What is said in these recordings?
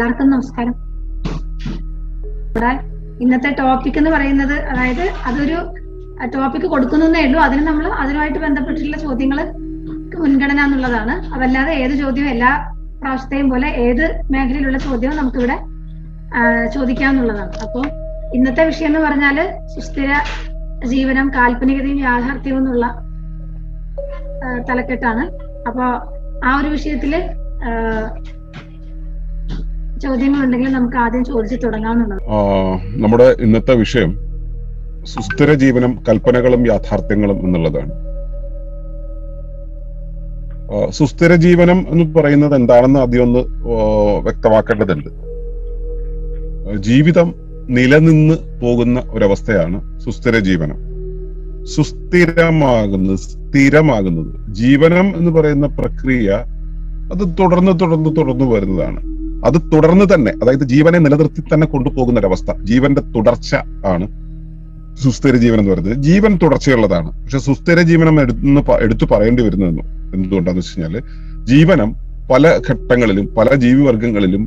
എല്ലാവർക്കും നമസ്കാരം. ഇവിടെ ഇന്നത്തെ ടോപ്പിക് എന്ന് പറയുന്നത്, അതായത് അതൊരു ടോപ്പിക് കൊടുക്കുന്നേ ഉള്ളൂ, അതിന് നമ്മൾ അതിനുമായിട്ട് ബന്ധപ്പെട്ടിട്ടുള്ള ചോദ്യങ്ങൾ മുൻഗണന എന്നുള്ളതാണ്. അതല്ലാതെ ഏത് ചോദ്യവും എല്ലാ പ്രാവശ്യത്തെയും പോലെ ഏത് മേഖലയിലുള്ള ചോദ്യവും നമുക്കിവിടെ ചോദിക്കാവുന്നതാണ്. അപ്പോൾ ഇന്നത്തെ വിഷയം എന്ന് പറഞ്ഞാല് സുസ്ഥിര ജീവനം, കാൽപ്പനികതയും യാഥാർത്ഥ്യവും എന്നുള്ള തലക്കെട്ടാണ്. അപ്പൊ ആ ഒരു വിഷയത്തില് ചോദ്യങ്ങളുണ്ടെങ്കിൽ നമുക്ക് ആദ്യം ചോദിച്ചു തുടങ്ങാവുന്നതാണ്. നമ്മുടെ ഇന്നത്തെ വിഷയം സുസ്ഥിര ജീവനം, കൽപ്പനകളും യാഥാർത്ഥ്യങ്ങളും എന്നുള്ളതാണ്. സുസ്ഥിര ജീവനം എന്ന് പറയുന്നത് എന്താണെന്ന് ആദ്യം ഒന്ന് വ്യക്തമാക്കേണ്ടതുണ്ട്. ജീവിതം നിലനിന്ന് പോകുന്ന ഒരവസ്ഥയാണ് സുസ്ഥിര ജീവനം. സുസ്ഥിരമാകുന്നത്, സ്ഥിരമാകുന്നത്. ജീവനം എന്ന് പറയുന്ന പ്രക്രിയ അത് തുടർന്ന് വരുന്നതാണ്. അത് തുടർന്ന് തന്നെ, അതായത് ജീവനെ നിലനിർത്തി തന്നെ കൊണ്ടുപോകുന്ന ഒരവസ്ഥ, ജീവന്റെ തുടർച്ച ആണ് സുസ്ഥിര ജീവനം എന്ന് പറയുന്നത്. ജീവൻ തുടർച്ചയുള്ളതാണ്. പക്ഷെ സുസ്ഥിര ജീവനം എടുത്തു പറയേണ്ടി വരുന്നതെന്നു എന്തുകൊണ്ടാന്ന് വെച്ച് കഴിഞ്ഞാല്, ജീവനം പല ഘട്ടങ്ങളിലും പല ജീവിവർഗങ്ങളിലും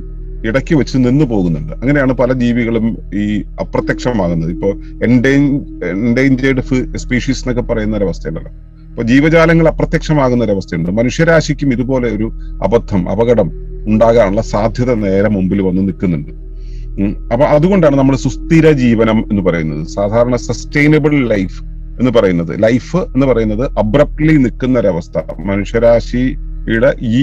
ഇടയ്ക്ക് വെച്ച് നിന്നു പോകുന്നുണ്ട്. അങ്ങനെയാണ് പല ജീവികളും ഈ അപ്രത്യക്ഷമാകുന്നത്. ഇപ്പോ എൻഡേഞ്ചേർഡ് സ്പീഷീസ് എന്നൊക്കെ പറയുന്ന ഒരവസ്ഥയുണ്ടല്ലോ. അപ്പൊ ജീവജാലങ്ങൾ അപ്രത്യക്ഷമാകുന്ന ഒരവസ്ഥയുണ്ട്. മനുഷ്യരാശിക്കും ഇതുപോലെ ഒരു അപകടം ഉണ്ടാകാനുള്ള സാധ്യത നേരെ മുമ്പിൽ വന്ന് നിൽക്കുന്നുണ്ട്. അപ്പൊ അതുകൊണ്ടാണ് നമ്മൾ സുസ്ഥിര ജീവനം എന്ന് പറയുന്നത്. സാധാരണ സസ്റ്റൈനബിൾ ലൈഫ് എന്ന് പറയുന്നത്, ലൈഫ് എന്ന് പറയുന്നത് അബ്രപ്റ്റ്ലി നിൽക്കുന്ന ഒരവസ്ഥ. മനുഷ്യരാശിയുടെ ഈ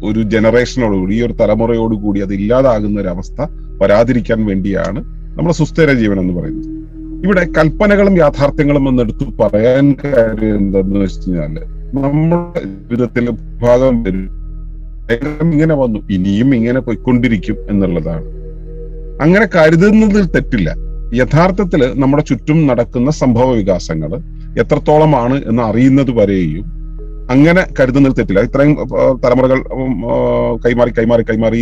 ഒരു ജനറേഷനോടുകൂടി, ഈ ഒരു തലമുറയോടുകൂടി അത് ഇല്ലാതാകുന്ന ഒരവസ്ഥ വരാതിരിക്കാൻ വേണ്ടിയാണ് നമ്മൾ സുസ്ഥിര ജീവനം എന്ന് പറയുന്നത്. ഇവിടെ കൽപ്പനകളും യാഥാർത്ഥ്യങ്ങളും എന്നെടുത്ത് പറയാൻ കാര്യം എന്താന്ന് വെച്ച് കഴിഞ്ഞാല്, നമ്മുടെ ജീവിതത്തിൽ ഭാഗം വരും ഇങ്ങനെ വന്നു, ഇനിയും ഇങ്ങനെ പോയിക്കൊണ്ടിരിക്കും എന്നുള്ളതാണ്. അങ്ങനെ കരുതുന്നതിൽ തെറ്റില്ല. യഥാർത്ഥത്തില് നമ്മുടെ ചുറ്റും നടക്കുന്ന സംഭവ വികാസങ്ങൾ എത്രത്തോളമാണ് എന്ന് അറിയുന്നത് വരെയും അങ്ങനെ കരുതുന്നതിൽ തെറ്റില്ല. ഇത്രയും തലമുറകൾ കൈമാറി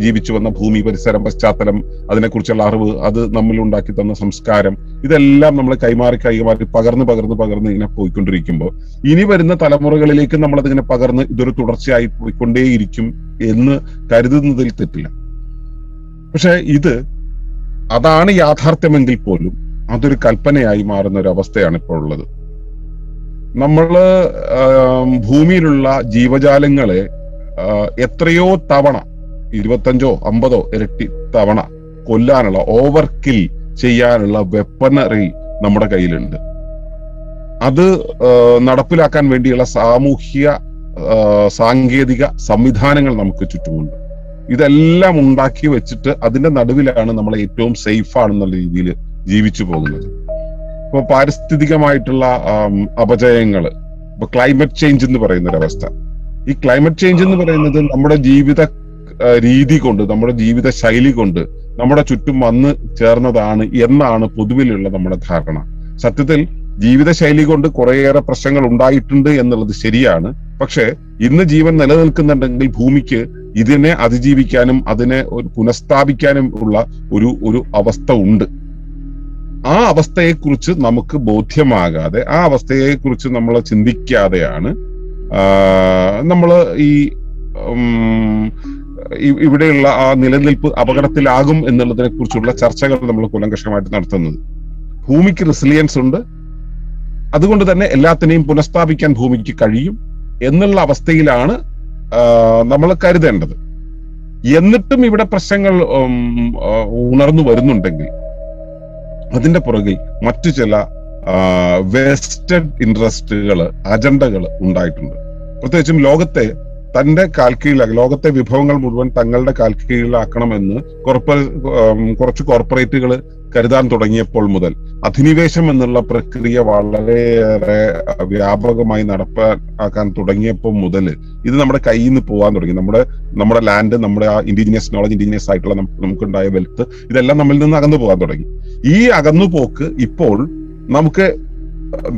ജീവിച്ചു വന്ന ഭൂമി, പരിസരം, പശ്ചാത്തലം, അതിനെക്കുറിച്ചുള്ള അറിവ്, അത് നമ്മൾ ഉണ്ടാക്കി തന്ന സംസ്കാരം, ഇതെല്ലാം നമ്മൾ കൈമാറി പകർന്ന് ഇങ്ങനെ പോയിക്കൊണ്ടിരിക്കുമ്പോൾ ഇനി വരുന്ന തലമുറകളിലേക്ക് നമ്മളതിങ്ങനെ പകർന്ന് ഇതൊരു തുടർച്ചയായി പോയിക്കൊണ്ടേയിരിക്കും എന്ന് കരുതുന്നതിൽ തെറ്റില്ല. പക്ഷെ അതാണ് യാഥാർത്ഥ്യമെങ്കിൽ പോലും അതൊരു കൽപ്പനയായി മാറുന്ന ഒരു അവസ്ഥയാണ് ഇപ്പോൾ ഉള്ളത്. നമ്മള് ഭൂമിയിലുള്ള ജീവജാലങ്ങളെ എത്രയോ തവണ, 25 or 50 ഇരട്ടി തവണ കൊല്ലാനുള്ള, ഓവർ കിൽ ചെയ്യാനുള്ള വെപ്പണറി നമ്മുടെ കയ്യിലുണ്ട്. അത് നടപ്പിലാക്കാൻ വേണ്ടിയുള്ള സാങ്കേതിക സംവിധാനങ്ങൾ നമുക്ക് ചുറ്റുമുണ്ട്. ഇതെല്ലാം ഉണ്ടാക്കി വെച്ചിട്ട് അതിന്റെ നടുവിലാണ് നമ്മൾ ഏറ്റവും സേഫ് ആണെന്നുള്ള രീതിയിൽ ജീവിച്ചു പോകുന്നത്. ഇപ്പൊ പാരിസ്ഥിതികമായിട്ടുള്ള അപജയങ്ങള്, ഇപ്പൊ ക്ലൈമറ്റ് ചേഞ്ച് എന്ന് പറയുന്ന ഒരവസ്ഥ. ഈ ക്ലൈമറ്റ് ചേഞ്ച് എന്ന് പറയുന്നത് നമ്മുടെ ജീവിത രീതി കൊണ്ട്, നമ്മുടെ ജീവിത ശൈലി കൊണ്ട് നമ്മുടെ ചുറ്റും വന്ന് ചേർന്നതാണ് എന്നാണ് പൊതുവിലുള്ള നമ്മുടെ ധാരണ. സത്യത്തിൽ ജീവിതശൈലി കൊണ്ട് കുറേയേറെ പ്രശ്നങ്ങൾ ഉണ്ടായിട്ടുണ്ട് എന്നുള്ളത് ശരിയാണ്. പക്ഷെ ഇന്ന് ജീവൻ നിലനിൽക്കുന്നുണ്ടെങ്കിൽ ഭൂമിക്ക് ഇതിനെ അതിജീവിക്കാനും അതിനെ പുനഃസ്ഥാപിക്കാനും ഉള്ള ഒരു അവസ്ഥ ഉണ്ട്. ആ അവസ്ഥയെക്കുറിച്ച് നമുക്ക് ബോധ്യമാകാതെ, ആ അവസ്ഥയെക്കുറിച്ച് നമ്മൾ ചിന്തിക്കാതെയാണ് നമ്മൾ ഇവിടെയുള്ള ആ നിലനിൽപ്പ് അപകടത്തിലാകും എന്നുള്ളതിനെ കുറിച്ചുള്ള ചർച്ചകൾ നമ്മൾ കൂലങ്കഷമായിട്ട് നടത്തുന്നത്. ഭൂമിക്ക് റെസിലിയൻസ് ഉണ്ട്, അതുകൊണ്ട് തന്നെ എല്ലാത്തിനെയും പുനഃസ്ഥാപിക്കാൻ ഭൂമിക്ക് കഴിയും എന്നുള്ള അവസ്ഥയിലാണ് നമ്മൾ കരുതേണ്ടത്. എന്നിട്ടും ഇവിടെ പ്രശ്നങ്ങൾ ഉണർന്നു വരുന്നുണ്ടെങ്കിൽ അതിന്റെ പുറകിൽ മറ്റു ചില വെസ്റ്റഡ് ഇൻട്രസ്റ്റുകൾ, അജണ്ടകൾ ഉണ്ടായിട്ടുണ്ട്. പ്രത്യേകിച്ചും ലോകത്തെ തന്റെ കാൽക്കീഴിലാക്കി, ലോകത്തെ വിഭവങ്ങൾ മുഴുവൻ തങ്ങളുടെ കാൽക്കീഴിലാക്കണമെന്ന് കുറച്ച് കോർപ്പറേറ്റുകൾ കരുതാൻ തുടങ്ങിയപ്പോൾ മുതൽ, അധിനിവേശം എന്നുള്ള പ്രക്രിയ വളരെയേറെ വ്യാപകമായി നടപ്പാക്കാൻ തുടങ്ങിയപ്പോൾ മുതൽ ഇത് നമ്മുടെ കയ്യിൽ നിന്ന് പോകാൻ തുടങ്ങി. നമ്മുടെ ലാൻഡ്, നമ്മുടെ ആ ഇൻഡിജിനിയസ് നോളജ്, ഇൻഡിജിനിയസ് ആയിട്ടുള്ള നമുക്കുണ്ടായ വെൽത്ത്, ഇതെല്ലാം നമ്മളിൽ നിന്ന് അകന്നു പോകാൻ തുടങ്ങി. ഈ അകന്നുപോക്ക് ഇപ്പോൾ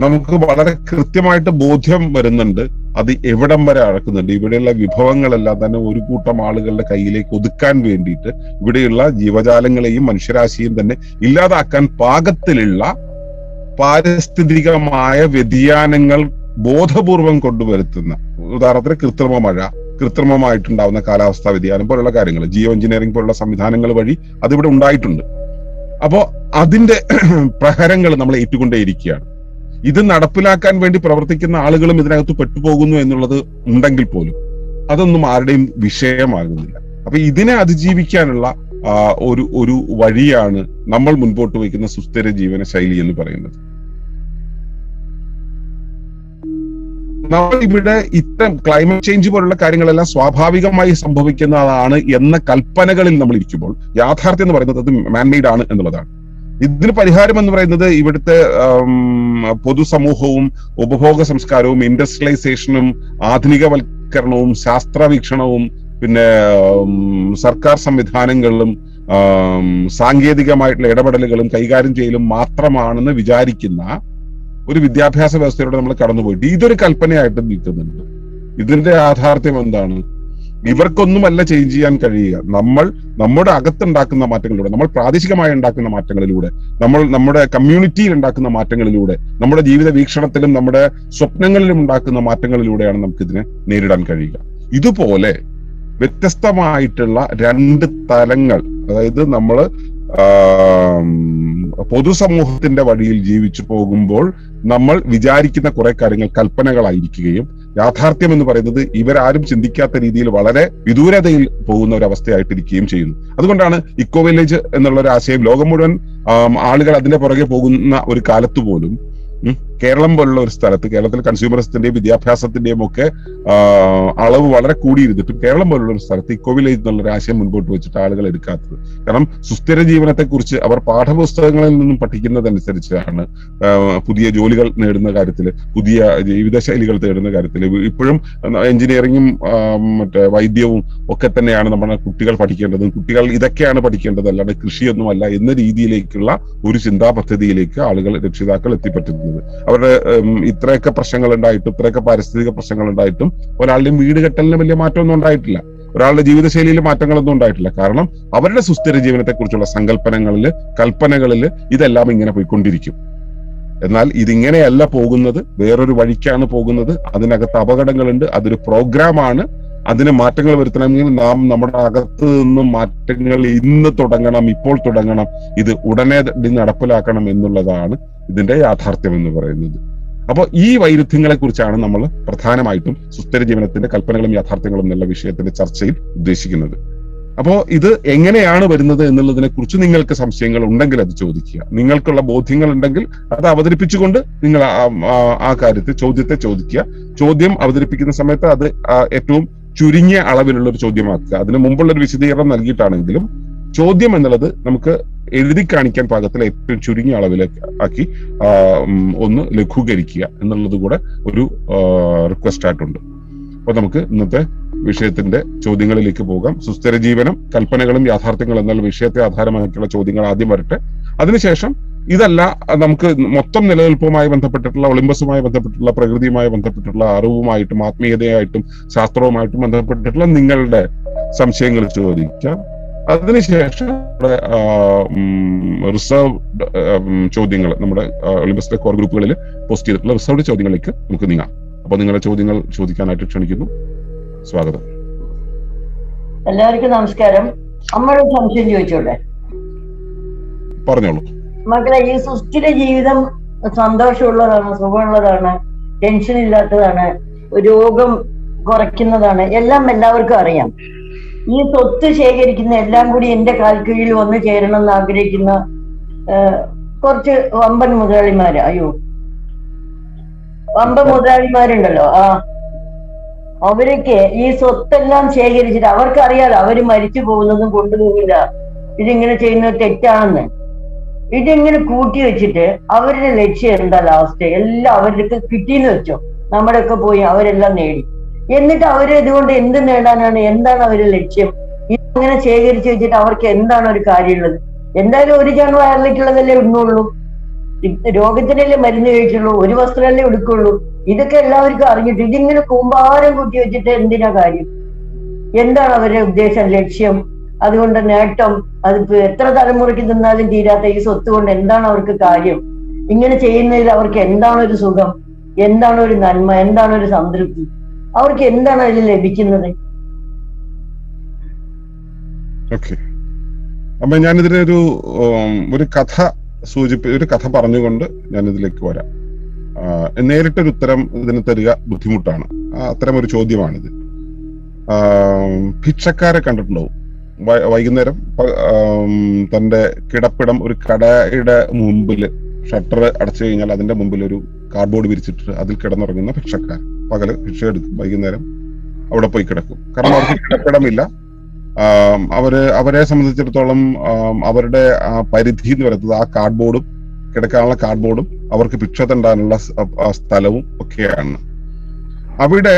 നമുക്ക് വളരെ കൃത്യമായിട്ട് ബോധ്യം വരുന്നുണ്ട്. അത് എവിടം വരെ അടക്കുന്നുണ്ട്. ഇവിടെയുള്ള വിഭവങ്ങളെല്ലാം തന്നെ ഒരു കൂട്ടം ആളുകളുടെ കയ്യിലേക്ക് ഒതുക്കാൻ വേണ്ടിയിട്ട് ഇവിടെയുള്ള ജീവജാലങ്ങളെയും മനുഷ്യരാശിയും തന്നെ ഇല്ലാതാക്കാൻ പാകത്തിലുള്ള പാരിസ്ഥിതികമായ വ്യതിയാനങ്ങൾ ബോധപൂർവം കൊണ്ടുവരുത്തുന്ന, ഉദാഹരണത്തിന് കൃത്രിമ മഴ, കൃത്രിമമായിട്ടുണ്ടാവുന്ന കാലാവസ്ഥാ വ്യതിയാനം പോലുള്ള കാര്യങ്ങൾ, ജിയോ എഞ്ചിനീയറിംഗ് പോലുള്ള സംവിധാനങ്ങൾ വഴി അതിവിടെ ഉണ്ടായിട്ടുണ്ട്. അപ്പോ അതിന്റെ പ്രഹരങ്ങൾ നമ്മൾ ഏറ്റുകൊണ്ടേയിരിക്കുകയാണ്. ഇത് നടപ്പിലാക്കാൻ വേണ്ടി പ്രവർത്തിക്കുന്ന ആളുകളും ഇതിനകത്ത് പെട്ടുപോകുന്നു എന്നുള്ളത് ഉണ്ടെങ്കിൽ പോലും അതൊന്നും ആരുടെയും വിഷയമാകുന്നില്ല. അപ്പൊ ഇതിനെ അതിജീവിക്കാനുള്ള ഒരു വഴിയാണ് നമ്മൾ മുൻപോട്ട് വയ്ക്കുന്ന സുസ്ഥിര ജീവന ശൈലി എന്ന് പറയുന്നത്. നമ്മൾ ഇവിടെ ഇത്തരം ക്ലൈമറ്റ് ചേഞ്ച് പോലുള്ള കാര്യങ്ങളെല്ലാം സ്വാഭാവികമായി സംഭവിക്കുന്നതാണ് എന്ന കൽപ്പനകളിൽ നമ്മൾ ഇരിക്കുമ്പോൾ യാഥാർത്ഥ്യം എന്ന് പറയുന്നത് അത് മാൻമെയ്ഡ് ആണ് എന്നുള്ളതാണ്. ഇതിന് പരിഹാരം എന്ന് പറയുന്നത് ഇവിടുത്തെ പൊതുസമൂഹവും ഉപഭോഗ സംസ്കാരവും ഇൻഡസ്ട്രിയലൈസേഷനും ആധുനികവൽക്കരണവും ശാസ്ത്രവീക്ഷണവും പിന്നെ സർക്കാർ സംവിധാനങ്ങളിലും സാങ്കേതികമായിട്ടുള്ള ഇടപെടലുകളും കൈകാര്യം ചെയ്യലും മാത്രമാണെന്ന് വിചാരിക്കുന്ന ഒരു വിദ്യാഭ്യാസ വ്യവസ്ഥയിലൂടെ നമ്മൾ കടന്നുപോയിട്ട് ഇതൊരു കൽപ്പനയായിട്ട് നിൽക്കുന്നുണ്ട്. ഇതിന്റെ യാഥാർത്ഥ്യം എന്താണ്? ഇവർക്കൊന്നുമല്ല ചേഞ്ച് ചെയ്യാൻ കഴിയുക. നമ്മൾ നമ്മുടെ അകത്തുണ്ടാക്കുന്ന മാറ്റങ്ങളിലൂടെ, നമ്മൾ പ്രാദേശികമായി ഉണ്ടാക്കുന്ന മാറ്റങ്ങളിലൂടെ, നമ്മൾ നമ്മുടെ കമ്മ്യൂണിറ്റിയിൽ ഉണ്ടാക്കുന്ന മാറ്റങ്ങളിലൂടെ, നമ്മുടെ ജീവിത വീക്ഷണത്തിലും നമ്മുടെ സ്വപ്നങ്ങളിലും ഉണ്ടാക്കുന്ന മാറ്റങ്ങളിലൂടെയാണ് നമുക്കിതിനെ നേരിടാൻ കഴിയുക. ഇതുപോലെ വ്യത്യസ്തമായിട്ടുള്ള രണ്ട് തലങ്ങൾ, അതായത് നമ്മൾ പൊതുസമൂഹത്തിന്റെ വഴിയിൽ ജീവിച്ചു പോകുമ്പോൾ നമ്മൾ വിചാരിക്കുന്ന കുറെ കാര്യങ്ങൾ കൽപ്പനകളായിരിക്കുകയും യാഥാർത്ഥ്യം എന്ന് പറയുന്നത് ഇവരാരും ചിന്തിക്കാത്ത രീതിയിൽ വളരെ വിദൂരതയിൽ പോകുന്ന ഒരു അവസ്ഥയായിട്ടിരിക്കുകയും ചെയ്യുന്നു. അതുകൊണ്ടാണ് ഇക്കോ വില്ലേജ് എന്നുള്ള ഒരു ആശയം ലോകം മുഴുവൻ ആളുകൾ അതിന്റെ പുറകെ പോകുന്ന ഒരു കാലത്ത് പോലും കേരളം പോലുള്ള ഒരു സ്ഥലത്ത്, കേരളത്തിൽ കൺസ്യൂമറിസത്തിന്റെയും വിദ്യാഭ്യാസത്തിന്റെയും ഒക്കെ അളവ് വളരെ കൂടിയിരുന്നിട്ടും കേരളം പോലുള്ള ഒരു സ്ഥലത്ത് ഇക്കോ വില്ലേജ് എന്നുള്ളൊരു ആശയം മുൻപോട്ട് വെച്ചിട്ട് ആളുകൾ എടുക്കാത്തത്. കാരണം സുസ്ഥിര ജീവനത്തെ കുറിച്ച് അവർ പാഠപുസ്തകങ്ങളിൽ നിന്നും പഠിക്കുന്നതനുസരിച്ചാണ് പുതിയ ജോലികൾ നേടുന്ന കാര്യത്തിൽ, പുതിയ ജീവിതശൈലികൾ തേടുന്ന കാര്യത്തിൽ ഇപ്പോഴും എഞ്ചിനീയറിംഗും മറ്റേ വൈദ്യവും ഒക്കെ തന്നെയാണ് നമ്മുടെ കുട്ടികൾ പഠിക്കേണ്ടതും, കുട്ടികൾ ഇതൊക്കെയാണ് പഠിക്കേണ്ടത്, അല്ലാണ്ട് കൃഷിയൊന്നുമല്ല എന്ന രീതിയിലേക്കുള്ള ഒരു ചിന്താ പദ്ധതിയിലേക്ക് ആളുകൾ, രക്ഷിതാക്കൾ എത്തിപ്പറ്റുന്നത്. അവരുടെ ഇത്രയൊക്കെ പ്രശ്നങ്ങൾ ഉണ്ടായിട്ടും, ഇത്രയൊക്കെ പാരിസ്ഥിതിക പ്രശ്നങ്ങൾ ഉണ്ടായിട്ടും ഒരാളുടെയും വീട് കെട്ടലിന് വലിയ മാറ്റമൊന്നും ഉണ്ടായിട്ടില്ല, ഒരാളുടെ ജീവിതശൈലിയിൽ മാറ്റങ്ങളൊന്നും ഉണ്ടായിട്ടില്ല. കാരണം അവരുടെ സുസ്ഥിര ജീവനത്തെ കുറിച്ചുള്ള സങ്കല്പനങ്ങളില്, കൽപ്പനകളില് ഇതെല്ലാം ഇങ്ങനെ പോയിക്കൊണ്ടിരിക്കും. എന്നാൽ ഇതിങ്ങനെയല്ല പോകുന്നത്, വേറൊരു വഴിക്കാണ് പോകുന്നത്. അതിനകത്ത് അപകടങ്ങളുണ്ട്. അതൊരു പ്രോഗ്രാമാണ്. അതിന് മാറ്റങ്ങൾ വരുത്തണമെങ്കിൽ നാം നമ്മുടെ അകത്ത് നിന്നും മാറ്റങ്ങൾ ഇന്ന് തുടങ്ങണം, ഇപ്പോൾ തുടങ്ങണം, ഇത് ഉടനെ നടപ്പിലാക്കണം എന്നുള്ളതാണ് ഇതിന്റെ യാഥാർത്ഥ്യം എന്ന് പറയുന്നത്. അപ്പോൾ ഈ വൈരുദ്ധ്യങ്ങളെ കുറിച്ചാണ് നമ്മൾ പ്രധാനമായിട്ടും സുസ്ഥിര ജീവനത്തിന്റെ കൽപ്പനകളും യാഥാർത്ഥ്യങ്ങളും എന്നുള്ള വിഷയത്തിന്റെ ചർച്ചയിൽ ഉദ്ദേശിക്കുന്നത്. അപ്പോ ഇത് എങ്ങനെയാണ് വരുന്നത് എന്നുള്ളതിനെ കുറിച്ച് നിങ്ങൾക്ക് സംശയങ്ങൾ ഉണ്ടെങ്കിൽ അത് ചോദിക്കുക. നിങ്ങൾക്കുള്ള ബോധ്യങ്ങൾ ഉണ്ടെങ്കിൽ അത് അവതരിപ്പിച്ചുകൊണ്ട് നിങ്ങൾ ആ കാര്യത്തിൽ ചോദ്യത്തെ ചോദിക്കുക. ചോദ്യം അവതരിപ്പിക്കുന്ന സമയത്ത് അത് ഏറ്റവും ചുരുങ്ങിയ അളവിലുള്ള ഒരു ചോദ്യമാക്കുക. അതിന് മുമ്പുള്ള ഒരു വിശദീകരണം നൽകിയിട്ടാണെങ്കിലും ചോദ്യം എന്നുള്ളത് നമുക്ക് എഴുതി കാണിക്കാൻ പാകത്തിൽ ഏറ്റവും ചുരുങ്ങിയ അളവിലേക്ക് ആക്കി ഒന്ന് ലഘൂകരിക്കുക എന്നുള്ളത് കൂടെ ഒരു റിക്വസ്റ്റ് ആയിട്ടുണ്ട്. അപ്പൊ നമുക്ക് ഇന്നത്തെ വിഷയത്തിന്റെ ചോദ്യങ്ങളിലേക്ക് പോകാം. സുസ്ഥിര ജീവനം, കൽപ്പനകളും യാഥാർത്ഥ്യങ്ങളും എന്നുള്ള വിഷയത്തെ ആധാരമാക്കിയുള്ള ചോദ്യങ്ങൾ ആദ്യം വരട്ടെ. അതിനുശേഷം ഇതല്ല, നമുക്ക് മൊത്തം നിലനിൽപ്പുമായി ബന്ധപ്പെട്ടിട്ടുള്ള, ഒളിമ്പസുമായി ബന്ധപ്പെട്ടിട്ടുള്ള, പ്രകൃതിയുമായി ബന്ധപ്പെട്ടിട്ടുള്ള, അറിവുമായിട്ടും ആത്മീയതയായിട്ടും ശാസ്ത്രവുമായിട്ടും ബന്ധപ്പെട്ടിട്ടുള്ള നിങ്ങളുടെ സംശയങ്ങൾ ചോദിക്കാം. അതിനുശേഷം റിസർവ്ഡ് ചോദ്യങ്ങൾ, നമ്മുടെ ഒളിമ്പസിലെ കോർ ഗ്രൂപ്പുകളിൽ പോസ്റ്റ് ചെയ്തിട്ടുള്ള റിസർവ്ഡ് ചോദ്യങ്ങളിലേക്ക് നമുക്ക് നീങ്ങാം. അപ്പൊ നിങ്ങളുടെ ചോദ്യങ്ങൾ ചോദിക്കാനായിട്ട് ക്ഷണിക്കുന്നു. സ്വാഗതം. എല്ലാവർക്കും നമസ്കാരം. അമ്മയുടെ സംശയം ചോദിച്ചോട്ടെ? പറഞ്ഞോളൂ. മക്കളെ, ഈ സുസ്ഥിര ജീവിതം സന്തോഷമുള്ളതാണ്, സുഖമുള്ളതാണ്, ടെൻഷൻ ഇല്ലാത്തതാണ്, രോഗം കുറയ്ക്കുന്നതാണ്, എല്ലാം എല്ലാവർക്കും അറിയാം. ഈ സ്വത്ത് ശേഖരിക്കുന്ന എല്ലാം കൂടി എന്റെ കാൽക്കീഴിൽ വന്നു ചേരണം എന്ന് ആഗ്രഹിക്കുന്ന കുറച്ച് വമ്പൻ മുതലാളിമാര്, വമ്പൻ മുതലാളിമാരുണ്ടല്ലോ, അവരൊക്കെ ഈ സ്വത്തെല്ലാം ശേഖരിച്ചിട്ട് അവർക്കറിയാലോ അവര് മരിച്ചു പോകുന്നതും കൊണ്ടുപോകില്ല, ഇതിങ്ങനെ ചെയ്യുന്നത് തെറ്റാണെന്ന്. ഇതിങ്ങനെ കൂട്ടി വെച്ചിട്ട് അവരുടെ ലക്ഷ്യം എന്താ? ലാസ്റ്റ് എല്ലാം അവർക്ക് കിട്ടിയെന്ന് വെച്ചോ, നമ്മുടെയൊക്കെ പോയി അവരെല്ലാം നേടി. എന്നിട്ട് അവര് ഇതുകൊണ്ട് എന്ത് നേടാനാണ്? എന്താണ് അവരുടെ ലക്ഷ്യം? ഇങ്ങനെ ശേഖരിച്ചു വെച്ചിട്ട് അവർക്ക് എന്താണ് ഒരു കാര്യമുള്ളത്? എന്തായാലും ഒരു ജാണ് വയറിലേക്കുള്ളതല്ലേ ഉണ്ണുള്ളൂ, രോഗത്തിനല്ലേ മരുന്ന് കഴിച്ചുള്ളൂ, ഒരു വസ്ത്രമല്ലേ എടുക്കുള്ളൂ. ഇതൊക്കെ എല്ലാവർക്കും അറിഞ്ഞിട്ട് ഇതിങ്ങനെ കൂമ്പാരം കൂട്ടി വെച്ചിട്ട് എന്തിനാ കാര്യം? എന്താണ് അവരുടെ ഉദ്ദേശം, ലക്ഷ്യം? അതുകൊണ്ട് നേട്ടം, അതിപ്പോ എത്ര തലമുറയ്ക്ക് തിന്നാലും തീരാത്ത ഈ സ്വത്ത് കൊണ്ട് എന്താണ് അവർക്ക് കാര്യം? ഇങ്ങനെ ചെയ്യുന്നതിൽ അവർക്ക് എന്താണ് ഒരു സുഖം, എന്താണ് ഒരു നന്മ, എന്താണ് ഒരു സംതൃപ്തി, അവർക്ക് എന്താണ് അതിൽ ലഭിക്കുന്നത്? ഓക്കെ. അപ്പൊ ഞാനിതിന് ഒരു കഥ പറഞ്ഞുകൊണ്ട് ഞാൻ ഇതിലേക്ക് വരാം. നേരിട്ടൊരു ഉത്തരം ഇതിന് തരിക ബുദ്ധിമുട്ടാണ്. അത്തരം ഒരു ചോദ്യമാണിത്. ഭിക്ഷക്കാരെ കണ്ടിട്ടുണ്ടാവും. വൈകുന്നേരം തന്റെ കിടപ്പിടം ഒരു കടയുടെ മുമ്പില് ഷട്ടർ അടച്ചു കഴിഞ്ഞാൽ അതിന്റെ മുമ്പിൽ ഒരു കാർഡ്ബോർഡ് വിരിച്ചിട്ട് അതിൽ കിടന്നുറങ്ങുന്ന ഭിക്ഷക്കാർ. പകല് ഭിക്ഷ എടുക്കും, വൈകുന്നേരം അവിടെ പോയി കിടക്കും. കാരണം അവർക്ക് കിടപ്പിടമില്ല. അവരെ സംബന്ധിച്ചിടത്തോളം അവരുടെ പരിധി എന്ന് പറയുന്നത് ആ കാർഡ്ബോർഡും കിടക്കാനുള്ള കാർഡ്ബോർഡും അവർക്ക് ഭിക്ഷ തണ്ടാനുള്ള സ്ഥലവും ഒക്കെയാണ്. അവിടെ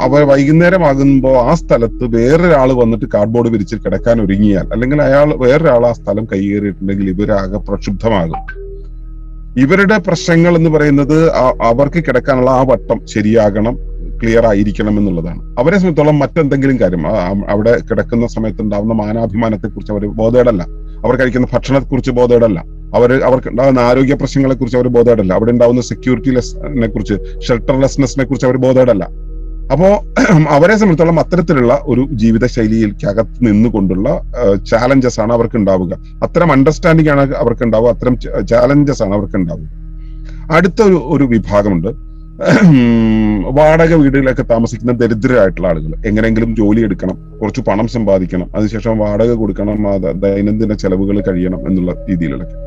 അവർ വൈകുന്നേരമാകുമ്പോൾ ആ സ്ഥലത്ത് വേറൊരാൾ വന്നിട്ട് കാർഡ്ബോർഡ് വിരിച്ച് കിടക്കാൻ ഒരുങ്ങിയാൽ, അല്ലെങ്കിൽ വേറൊരാൾ ആ സ്ഥലം കൈയേറിയിട്ടുണ്ടെങ്കിൽ ഇവരാകെ പ്രക്ഷുബ്ധമാകും. ഇവരുടെ പ്രശ്നങ്ങൾ എന്ന് പറയുന്നത് അവർക്ക് കിടക്കാനുള്ള ആ വട്ടം ശരിയാകണം, ക്ലിയർ ആയിരിക്കണം എന്നുള്ളതാണ്. അവരെ സംബന്ധിച്ചോളം മറ്റെന്തെങ്കിലും കാര്യം, അവിടെ കിടക്കുന്ന സമയത്ത് ഉണ്ടാവുന്ന മാനാഭിമാനത്തെ കുറിച്ച് അവർ ബോധേടല്ല, അവർ കഴിക്കുന്ന ഭക്ഷണത്തെ കുറിച്ച് ബോധേടല്ല, അവർക്ക് ഉണ്ടാകുന്ന ആരോഗ്യ പ്രശ്നങ്ങളെ കുറിച്ച് അവർ ബോധേടല്ല, അവിടെ ഉണ്ടാവുന്ന സെക്യൂരിറ്റിലെസ്സിനെ കുറിച്ച്, ഷെൽട്ടർലെസ്നെസിനെ കുറിച്ച് അവർ ബോധേടല്ല. അപ്പോ അവരെ സംബന്ധിച്ചോളം അത്തരത്തിലുള്ള ഒരു ജീവിത ശൈലിയിൽക്കകത്ത് നിന്നുകൊണ്ടുള്ള ചാലഞ്ചസ് ആണ് അവർക്ക് ഉണ്ടാവുക. അത്തരം അണ്ടർസ്റ്റാൻഡിംഗ് ആണ് അവർക്ക് ഉണ്ടാവുക, അത്തരം ചാലഞ്ചസ് ആണ് അവർക്ക് ഉണ്ടാവുക. അടുത്ത ഒരു വിഭാഗമുണ്ട്, വാടക വീടുകളിലൊക്കെ താമസിക്കുന്ന ദരിദ്രരായിട്ടുള്ള ആളുകൾ. എങ്ങനെയെങ്കിലും ജോലി എടുക്കണം, കുറച്ച് പണം സമ്പാദിക്കണം, അതിനുശേഷം വാടക കൊടുക്കണം, ദൈനംദിന ചെലവുകൾ കഴിയണം എന്നുള്ള രീതിയിലൊക്കെ.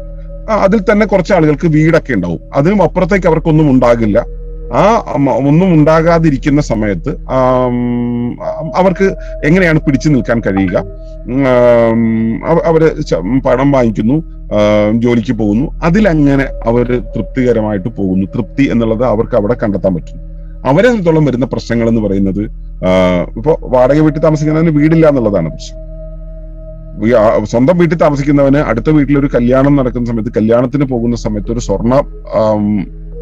അതിൽ തന്നെ കുറച്ച് ആളുകൾക്ക് വീടൊക്കെ ഉണ്ടാവും. അതിനും അപ്പുറത്തേക്ക് അവർക്കൊന്നും ഉണ്ടാകില്ല. ഒന്നും ഉണ്ടാകാതിരിക്കുന്ന സമയത്ത് അവർക്ക് എങ്ങനെയാണ് പിടിച്ചു നിൽക്കാൻ കഴിയുക? അവര് പണം വാങ്ങിക്കുന്നു, ജോലിക്ക് പോകുന്നു, അതിലങ്ങനെ അവര് തൃപ്തികരമായിട്ട് പോകുന്നു. തൃപ്തി എന്നുള്ളത് അവർക്ക് അവിടെ കണ്ടെത്താൻ പറ്റും. അവരെ സംബന്ധിച്ചോളം വരുന്ന പ്രശ്നങ്ങൾ എന്ന് പറയുന്നത്, ഇപ്പൊ വാടക വീട്ടിൽ താമസിക്കുന്നതിന് വീടില്ല എന്നുള്ളതാണ് പ്രശ്നം. സ്വന്തം വീട്ടിൽ താമസിക്കുന്നവന് അടുത്ത വീട്ടിലൊരു കല്യാണം നടക്കുന്ന സമയത്ത്, കല്യാണത്തിന് പോകുന്ന സമയത്ത് ഒരു സ്വർണ്ണ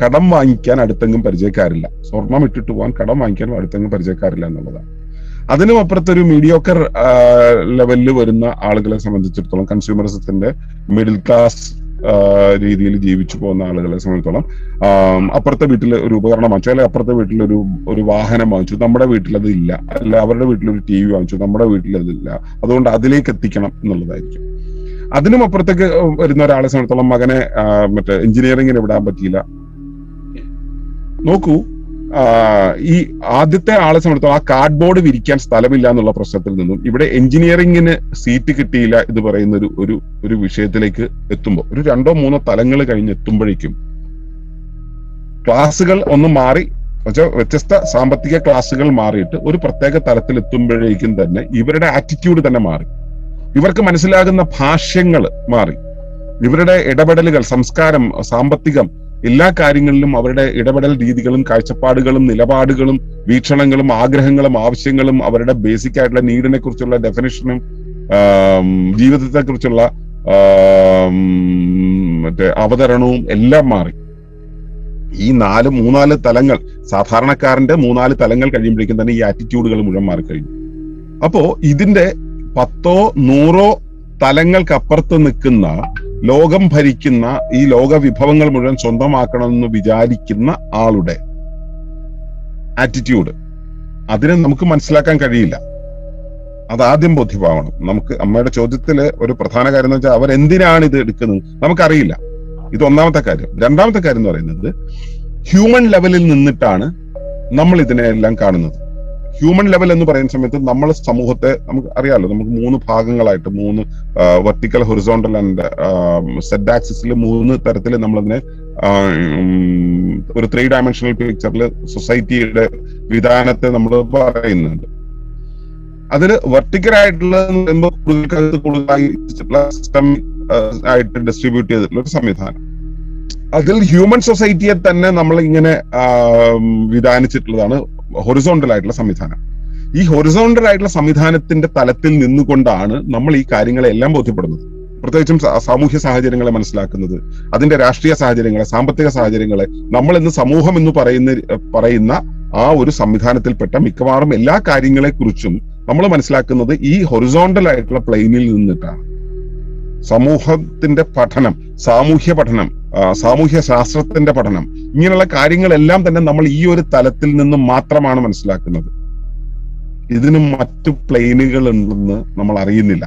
കടം വാങ്ങിക്കാൻ അടുത്തെങ്കിലും പരിചയക്കാരില്ല. സ്വർണം ഇട്ടിട്ട് പോകാൻ കടം വാങ്ങിക്കാനും അടുത്തെങ്കിലും പരിചയക്കാരില്ല എന്നുള്ളതാണ്. അതിനും അപ്പുറത്തൊരു മീഡിയോക്കർ ലെവലിൽ വരുന്ന ആളുകളെ സംബന്ധിച്ചിടത്തോളം, കൺസ്യൂമറിസത്തിന്റെ മിഡിൽ ക്ലാസ് രീതിയിൽ ജീവിച്ചു പോകുന്ന ആളുകളെ സംബന്ധിച്ചിടത്തോളം, അപ്പുറത്തെ വീട്ടിൽ ഒരു ഉപകരണം വാങ്ങിച്ചു, അല്ലെങ്കിൽ അപ്പുറത്തെ വീട്ടിൽ ഒരു വാഹനം വാങ്ങിച്ചു, നമ്മുടെ വീട്ടിലത് ഇല്ല, അല്ല അവരുടെ വീട്ടിലൊരു TV വാങ്ങിച്ചു, നമ്മുടെ വീട്ടിലതില്ല, അതുകൊണ്ട് അതിലേക്ക് എത്തിക്കണം എന്നുള്ളതായിരിക്കും. അതിനും അപ്പുറത്തേക്ക് വരുന്ന ഒരാളെ സംബന്ധിച്ചിടത്തോളം, മകനെ മറ്റേ എഞ്ചിനീയറിംഗിന് വിടാൻ പറ്റിയില്ല. നോക്കൂ, ഈ ആദ്യത്തെ ആളെ സംബന്ധിച്ചിടത്തോളം ആ കാർഡ്ബോർഡ് വിരിക്കാൻ സ്ഥലമില്ല എന്നുള്ള പ്രശ്നത്തിൽ നിന്നും ഇവിടെ എഞ്ചിനീയറിംഗിന് സീറ്റ് കിട്ടിയില്ല എന്ന് പറയുന്ന ഒരു വിഷയത്തിലേക്ക് എത്തുമ്പോൾ, ഒരു 2-3 തലങ്ങൾ കഴിഞ്ഞ് എത്തുമ്പോഴേക്കും ക്ലാസുകൾ ഒന്ന് മാറി, വ്യത്യസ്ത സാമ്പത്തിക ക്ലാസുകൾ മാറിയിട്ട് ഒരു പ്രത്യേക തലത്തിൽ എത്തുമ്പോഴേക്കും തന്നെ ഇവരുടെ ആറ്റിറ്റ്യൂഡ് തന്നെ മാറി. ഇവർക്ക് മനസ്സിലാകുന്ന ഭാഷ്യങ്ങൾ മാറി. ഇവരുടെ ഇടപെടലുകൾ, സംസ്കാരം, സാമ്പത്തികം, എല്ലാ കാര്യങ്ങളിലും അവരുടെ ഇടപെടൽ രീതികളും കാഴ്ചപ്പാടുകളും നിലപാടുകളും വീക്ഷണങ്ങളും ആഗ്രഹങ്ങളും ആവശ്യങ്ങളും അവരുടെ ബേസിക് ആയിട്ടുള്ള നീഡിനെ കുറിച്ചുള്ള ഡെഫിനിഷനും ജീവിതത്തെ കുറിച്ചുള്ള അവതരണവും എല്ലാം മാറി. ഈ 3-4 തലങ്ങൾ, സാധാരണക്കാരന്റെ 3-4 തലങ്ങൾ കഴിയുമ്പോഴേക്കും തന്നെ ഈ ആറ്റിറ്റ്യൂഡുകൾ മുഴുവൻ മാറിക്കഴിഞ്ഞു. അപ്പോ ഇതിന്റെ 10-100 തലങ്ങൾക്കപ്പുറത്ത് നിൽക്കുന്ന, ലോകം ഭരിക്കുന്ന, ഈ ലോക വിഭവങ്ങൾ മുഴുവൻ സ്വന്തമാക്കണമെന്ന് വിചാരിക്കുന്ന ആളുടെ ആറ്റിറ്റ്യൂഡ്, അതിനെ നമുക്ക് മനസ്സിലാക്കാൻ കഴിയില്ല. അതാദ്യം ബോധ്യമാവണം നമുക്ക്. അമ്മയുടെ ചോദ്യത്തില് ഒരു പ്രധാന കാര്യം എന്ന് വെച്ചാൽ അവരെന്തിനാണ് ഇത് എടുക്കുന്നത് നമുക്കറിയില്ല. ഇത് ഒന്നാമത്തെ കാര്യം. രണ്ടാമത്തെ കാര്യം എന്ന് പറയുന്നത്, ഹ്യൂമൻ ലെവലിൽ നിന്നിട്ടാണ് നമ്മൾ ഇതിനെല്ലാം കാണുന്നത്. ഹ്യൂമൻ ലെവൽ എന്ന് പറയുന്ന സമയത്ത് നമ്മൾ സമൂഹത്തെ, നമുക്ക് അറിയാലോ, നമുക്ക് 3 ഭാഗങ്ങളായിട്ട്, 3 വെർട്ടിക്കൽ, ഹൊറിസോണ്ടൽ ആൻഡ് സെറ്റ് ആക്സിസിൽ 3 തരത്തിൽ നമ്മളതിനെ ഒരു 3 ഡയമെൻഷണൽ പിക്ചറിൽ സൊസൈറ്റിയുടെ വിധാനത്തെ നമ്മൾ പറയുന്നുണ്ട്. അതിൽ വെർട്ടിക്കൽ ആയിട്ടുള്ള സിസ്റ്റം ആയിട്ട് ഡിസ്ട്രിബ്യൂട്ട് ചെയ്തിട്ടുള്ള ഒരു സംവിധാനം. അതിൽ ഹ്യൂമൻ സൊസൈറ്റിയെ തന്നെ നമ്മൾ ഇങ്ങനെ വിധാനിച്ചിട്ടുള്ളതാണ് ഹൊറിസോണ്ടൽ ആയിട്ടുള്ള സംവിധാനം. ഈ ഹൊറിസോണ്ടൽ ആയിട്ടുള്ള സംവിധാനത്തിന്റെ തലത്തിൽ നിന്നുകൊണ്ടാണ് നമ്മൾ ഈ കാര്യങ്ങളെല്ലാം ബോധ്യപ്പെടുന്നത്. പ്രത്യേകിച്ചും സാമൂഹ്യ സാഹചര്യങ്ങളെ മനസ്സിലാക്കുന്നത്, അതിന്റെ രാഷ്ട്രീയ സാഹചര്യങ്ങളെ, സാമ്പത്തിക സാഹചര്യങ്ങളെ, നമ്മൾ ഇന്ന് സമൂഹം എന്ന് പറയുന്ന ആ ഒരു സംവിധാനത്തിൽപ്പെട്ട മിക്കവാറും എല്ലാ കാര്യങ്ങളെ കുറിച്ചും നമ്മൾ മനസ്സിലാക്കുന്നത് ഈ ഹൊറിസോണ്ടൽ ആയിട്ടുള്ള പ്ലെയിനിൽ നിന്നിട്ടാണ്. സമൂഹത്തിന്റെ പഠനം, സാമൂഹ്യ പഠനം, സാമൂഹ്യ ശാസ്ത്രത്തിന്റെ പഠനം, ഇങ്ങനെയുള്ള കാര്യങ്ങളെല്ലാം തന്നെ നമ്മൾ ഈ ഒരു തലത്തിൽ നിന്നും മാത്രമാണ് മനസ്സിലാക്കുന്നത്. ഇതിന് മറ്റു പ്ലെയിനുകൾ ഉണ്ടെന്ന് നമ്മൾ അറിയുന്നില്ല.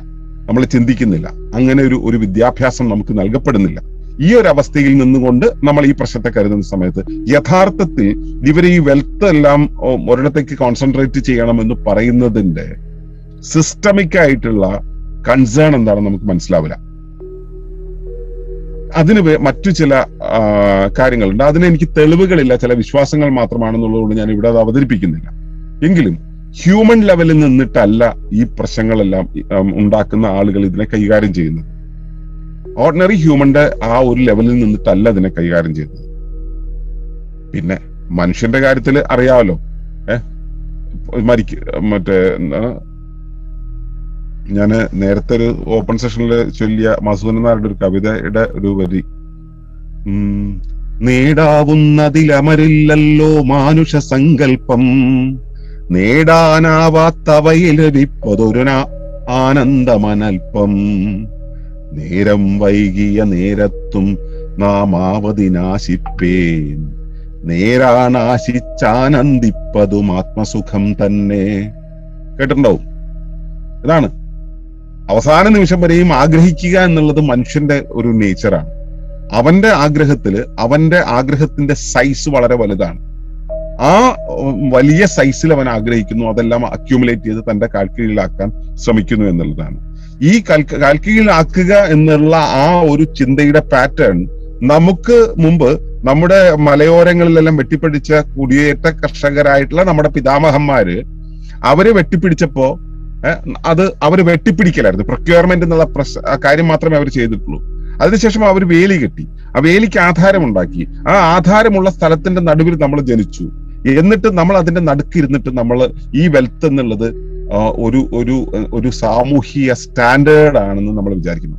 നമ്മൾ ചിന്തിക്കുന്നില്ല. അങ്ങനെ ഒരു വിദ്യാഭ്യാസം നമുക്ക് നൽകപ്പെടുന്നില്ല. ഈ ഒരു അവസ്ഥയിൽ നിന്നുകൊണ്ട് നമ്മൾ ഈ പ്രശ്നത്തെ കരുതുന്ന സമയത്ത് യഥാർത്ഥത്തിൽ ഇവർ ഈ വെൽത്ത് എല്ലാം ഒരിടത്തേക്ക് കോൺസെൻട്രേറ്റ് ചെയ്യണമെന്ന് പറയുന്നതിന്റെ സിസ്റ്റമിക് ആയിട്ടുള്ള കൺസേൺ എന്താണെന്ന് നമുക്ക് മനസ്സിലാവില്ല. അതിന് മറ്റു ചില കാര്യങ്ങളുണ്ട്. അതിന് എനിക്ക് തെളിവുകളില്ല, ചില വിശ്വാസങ്ങൾ മാത്രമാണെന്നുള്ളതുകൊണ്ട് ഞാൻ ഇവിടെ അത് അവതരിപ്പിക്കുന്നില്ല. എങ്കിലും ഹ്യൂമൻ ലെവലിൽ നിന്നിട്ടല്ല ഈ പ്രശ്നങ്ങളെല്ലാം ഉണ്ടാക്കുന്ന ആളുകൾ ഇതിനെ കൈകാര്യം ചെയ്യുന്നത്. ഓർഡിനറി ഹ്യൂമന്റെ ആ ഒരു ലെവലിൽ നിന്നിട്ടല്ല ഇതിനെ കൈകാര്യം ചെയ്യുന്നത്. പിന്നെ മനുഷ്യന്റെ കാര്യത്തിൽ അറിയാമല്ലോ, മറ്റേ ഞാന് നേരത്തെ ഒരു ഓപ്പൺ സെഷനിൽ ചൊല്ലിയ മസൂദൻ നായരുടെ ഒരു കവിതയുടെ ഒരു വരി, നേടാവുന്നതിലമരില്ലല്ലോ മാനുഷ സങ്കല്പം, നേടാനാവാത്തവയിൽ ലഭിപ്പതൊരു ആനന്ദമനൽപ്പം, നേരം വൈകിയ നേരത്തും നാം ആവതിനാശിപ്പേൻ, നേരാനാശിച്ചാനന്ദിപ്പതും ആത്മസുഖം തന്നെ. കേട്ടിട്ടുണ്ടാവും. ഇതാണ് അവസാന നിമിഷം വരെയും ആഗ്രഹിക്കുക എന്നുള്ളത് മനുഷ്യന്റെ ഒരു നേച്ചറാണ്. അവന്റെ ആഗ്രഹത്തിന്റെ സൈസ് വളരെ വലുതാണ്. ആ വലിയ സൈസിൽ അവൻ ആഗ്രഹിക്കുന്നു, അതെല്ലാം അക്യൂമുലേറ്റ് ചെയ്ത് തന്റെ കാൽക്കീഴിലാക്കാൻ ശ്രമിക്കുന്നു എന്നുള്ളതാണ്. ഈ കാൽക്കീഴിലാക്കുക എന്നുള്ള ആ ഒരു ചിന്തയുടെ പാറ്റേൺ നമുക്ക് മുമ്പ് നമ്മുടെ മലയോരങ്ങളിലെല്ലാം വെട്ടിപ്പിടിച്ച കുടിയേറ്റ കർഷകരായിട്ടുള്ള നമ്മുടെ പിതാമഹന്മാര് അവരെ വെട്ടിപ്പിടിച്ചപ്പോ അത് അവർ വെട്ടിപ്പിടിക്കലായിരുന്നു. പ്രൊക്യൂർമെന്റ് എന്നുള്ള കാര്യം മാത്രമേ അവർ ചെയ്തിട്ടുള്ളൂ. അതിനുശേഷം അവർ വേലി കെട്ടി, ആ വേലിക്ക് ആധാരമുണ്ടാക്കി, ആ ആധാരമുള്ള സ്ഥലത്തിന്റെ നടുവിൽ നമ്മൾ ജനിച്ചു. എന്നിട്ട് നമ്മൾ അതിന്റെ നടുക്കിരുന്നിട്ട് നമ്മൾ ഈ വെൽത്ത് എന്നുള്ളത് ഒരു സാമൂഹിക സ്റ്റാൻഡേർഡ് ആണെന്ന് നമ്മൾ വിചാരിക്കുന്നു.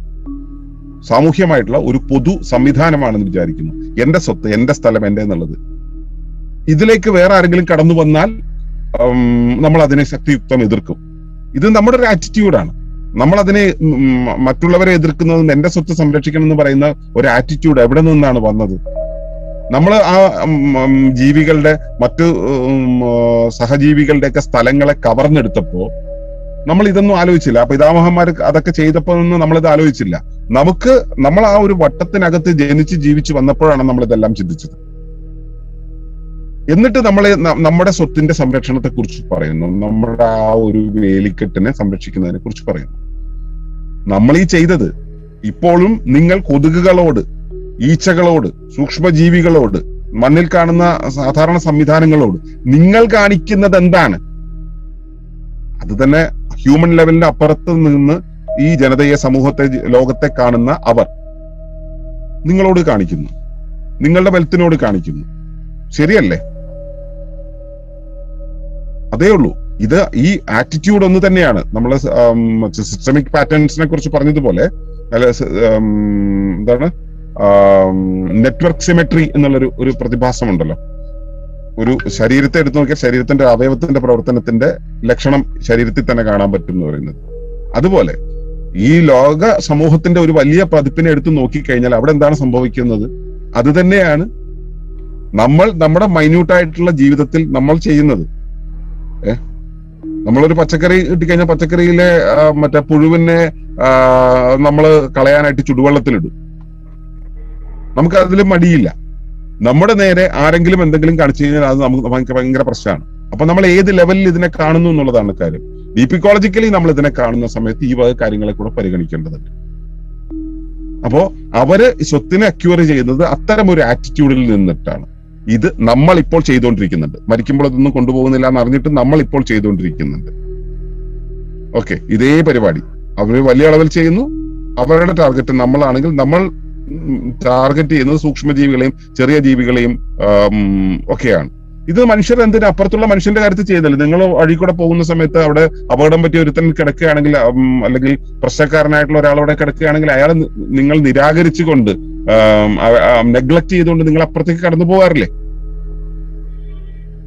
സാമൂഹ്യമായിട്ടുള്ള ഒരു പൊതു സംവിധാനമാണെന്ന് വിചാരിക്കുന്നു. എന്റെ സ്വത്ത്, എന്റെ സ്ഥലം, എന്റെ എന്നുള്ളത്. ഇതിലേക്ക് വേറെ ആരെങ്കിലും കടന്നു വന്നാൽ നമ്മൾ അതിനെ ശക്തിയുക്തം എതിർക്കും. ഇത് നമ്മുടെ ഒരു ആറ്റിറ്റ്യൂഡാണ്. നമ്മൾ അതിനെ മറ്റുള്ളവരെ എതിർക്കുന്നതും എന്റെ സ്വത്ത് സംരക്ഷിക്കണം എന്ന് പറയുന്ന ഒരു ആറ്റിറ്റ്യൂഡ് എവിടെ നിന്നാണ് വന്നത്? നമ്മൾ ആ ജീവികളുടെ മറ്റു സഹജീവികളുടെയൊക്കെ സ്ഥലങ്ങളെ കവർന്നെടുത്തപ്പോ നമ്മൾ ഇതൊന്നും ആലോചിച്ചില്ല. പിതാമഹന്മാർ അതൊക്കെ ചെയ്തപ്പോ ഒന്നും നമ്മളിത് ആലോചിച്ചില്ല. നമ്മൾ ആ ഒരു വട്ടത്തിനകത്ത് ജീവിച്ചു വന്നപ്പോഴാണ് നമ്മൾ ഇതെല്ലാം ചിന്തിച്ചത്. എന്നിട്ട് നമ്മുടെ സ്വത്തിന്റെ സംരക്ഷണത്തെ കുറിച്ച് പറയുന്നു, നമ്മുടെ ആ ഒരു വേലിക്കെട്ടിനെ സംരക്ഷിക്കുന്നതിനെ കുറിച്ച് പറയുന്നു. നമ്മൾ ഈ ചെയ്തത് ഇപ്പോഴും നിങ്ങൾ കൊതുകുകളോട്, ഈച്ചകളോട്, സൂക്ഷ്മജീവികളോട്, മണ്ണിൽ കാണുന്ന സാധാരണ സംവിധാനങ്ങളോട് നിങ്ങൾ കാണിക്കുന്നത് എന്താണ്? അത് തന്നെ ഹ്യൂമൻ ലെവലിന്റെ അപ്പുറത്ത് നിന്ന് ഈ ജനതയെ, സമൂഹത്തെ, ലോകത്തെ കാണുന്ന അവർ നിങ്ങളോട് കാണിക്കുന്നു, നിങ്ങളുടെ വെൽത്തിനോട് കാണിക്കുന്നു. ശരിയല്ലേ? അതേ ഉള്ളൂ. ഇത് ഈ ആറ്റിറ്റ്യൂഡ് ഒന്ന് തന്നെയാണ്. നമ്മൾ സിസ്റ്റമിക് പാറ്റേൺസിനെ കുറിച്ച് പറഞ്ഞതുപോലെ എന്താണ് നെറ്റ്വർക്ക് സിമെട്രി എന്നുള്ളൊരു ഒരു പ്രതിഭാസമുണ്ടല്ലോ. ഒരു ശരീരത്തെ എടുത്തു നോക്കിയാൽ ശരീരത്തിന്റെ അവയവത്തിന്റെ പ്രവർത്തനത്തിന്റെ ലക്ഷണം ശരീരത്തിൽ തന്നെ കാണാൻ പറ്റും എന്ന് പറയുന്നത്. അതുപോലെ ഈ ലോക സമൂഹത്തിന്റെ ഒരു വലിയ പതിപ്പിനെ എടുത്ത് നോക്കിക്കഴിഞ്ഞാൽ അവിടെ എന്താണ് സംഭവിക്കുന്നത്? അത് തന്നെയാണ് നമ്മുടെ മൈന്യൂട്ടായിട്ടുള്ള ജീവിതത്തിൽ നമ്മൾ ചെയ്യുന്നത്. നമ്മളൊരു പച്ചക്കറി കിട്ടിക്കഴിഞ്ഞാൽ പച്ചക്കറിയിലെ മറ്റേ പുഴുവിനെ നമ്മൾ കളയാനായിട്ട് ചുടുവെള്ളത്തിലിടും. നമുക്ക് അതിൽ മടിയില്ല. നമ്മുടെ നേരെ ആരെങ്കിലും എന്തെങ്കിലും കാണിച്ചു കഴിഞ്ഞാൽ അത് നമുക്ക് ഭയങ്കര പ്രശ്നമാണ്. അപ്പൊ നമ്മൾ ഏത് ലെവലിൽ ഇതിനെ കാണുന്നു എന്നുള്ളതാണ് കാര്യം. ഡീപിക്കോളജിക്കലി നമ്മൾ ഇതിനെ കാണുന്ന സമയത്ത് ഈ വക കാര്യങ്ങളെ കൂടെ പരിഗണിക്കേണ്ടതുണ്ട്. അപ്പോ അവര് സ്വത്തിനെ അക്യൂർ ചെയ്യുന്നത് അത്തരം ഒരു ആറ്റിറ്റ്യൂഡിൽ നിന്നിട്ടാണ്. ഇത് നമ്മൾ ഇപ്പോൾ ചെയ്തുകൊണ്ടിരിക്കുന്നുണ്ട്. മരിക്കുമ്പോൾ അതൊന്നും കൊണ്ടുപോകുന്നില്ല എന്ന് അറിഞ്ഞിട്ട് നമ്മൾ ഇപ്പോൾ ചെയ്തുകൊണ്ടിരിക്കുന്നുണ്ട്. ഓക്കെ, ഇതേ പരിപാടി അവര് വലിയ അളവിൽ ചെയ്യുന്നു. അവരുടെ ടാർഗറ്റ് നമ്മളാണെങ്കിൽ നമ്മൾ ടാർഗറ്റ് ചെയ്യുന്നത് സൂക്ഷ്മജീവികളെയും ചെറിയ ജീവികളെയും ഒക്കെയാണ്. ഇത് മനുഷ്യർ എന്തിനാ അപ്പുറത്തുള്ള മനുഷ്യന്റെ കാര്യത്തിൽ ചെയ്തല്ലേ? നിങ്ങൾ വഴി കൂടെ പോകുന്ന സമയത്ത് അവിടെ അപകടം പറ്റിയ ഒരുത്തൻ കിടക്കുകയാണെങ്കിൽ, അല്ലെങ്കിൽ പ്രശ്നക്കാരനായിട്ടുള്ള ഒരാൾ അവിടെ കിടക്കുകയാണെങ്കിൽ അയാൾ നിങ്ങൾ നിരാകരിച്ചുകൊണ്ട് നെഗ്ലക്ട് ചെയ്തുകൊണ്ട് നിങ്ങൾ അപ്പുറത്തേക്ക് കടന്നു പോകാറില്ലേ?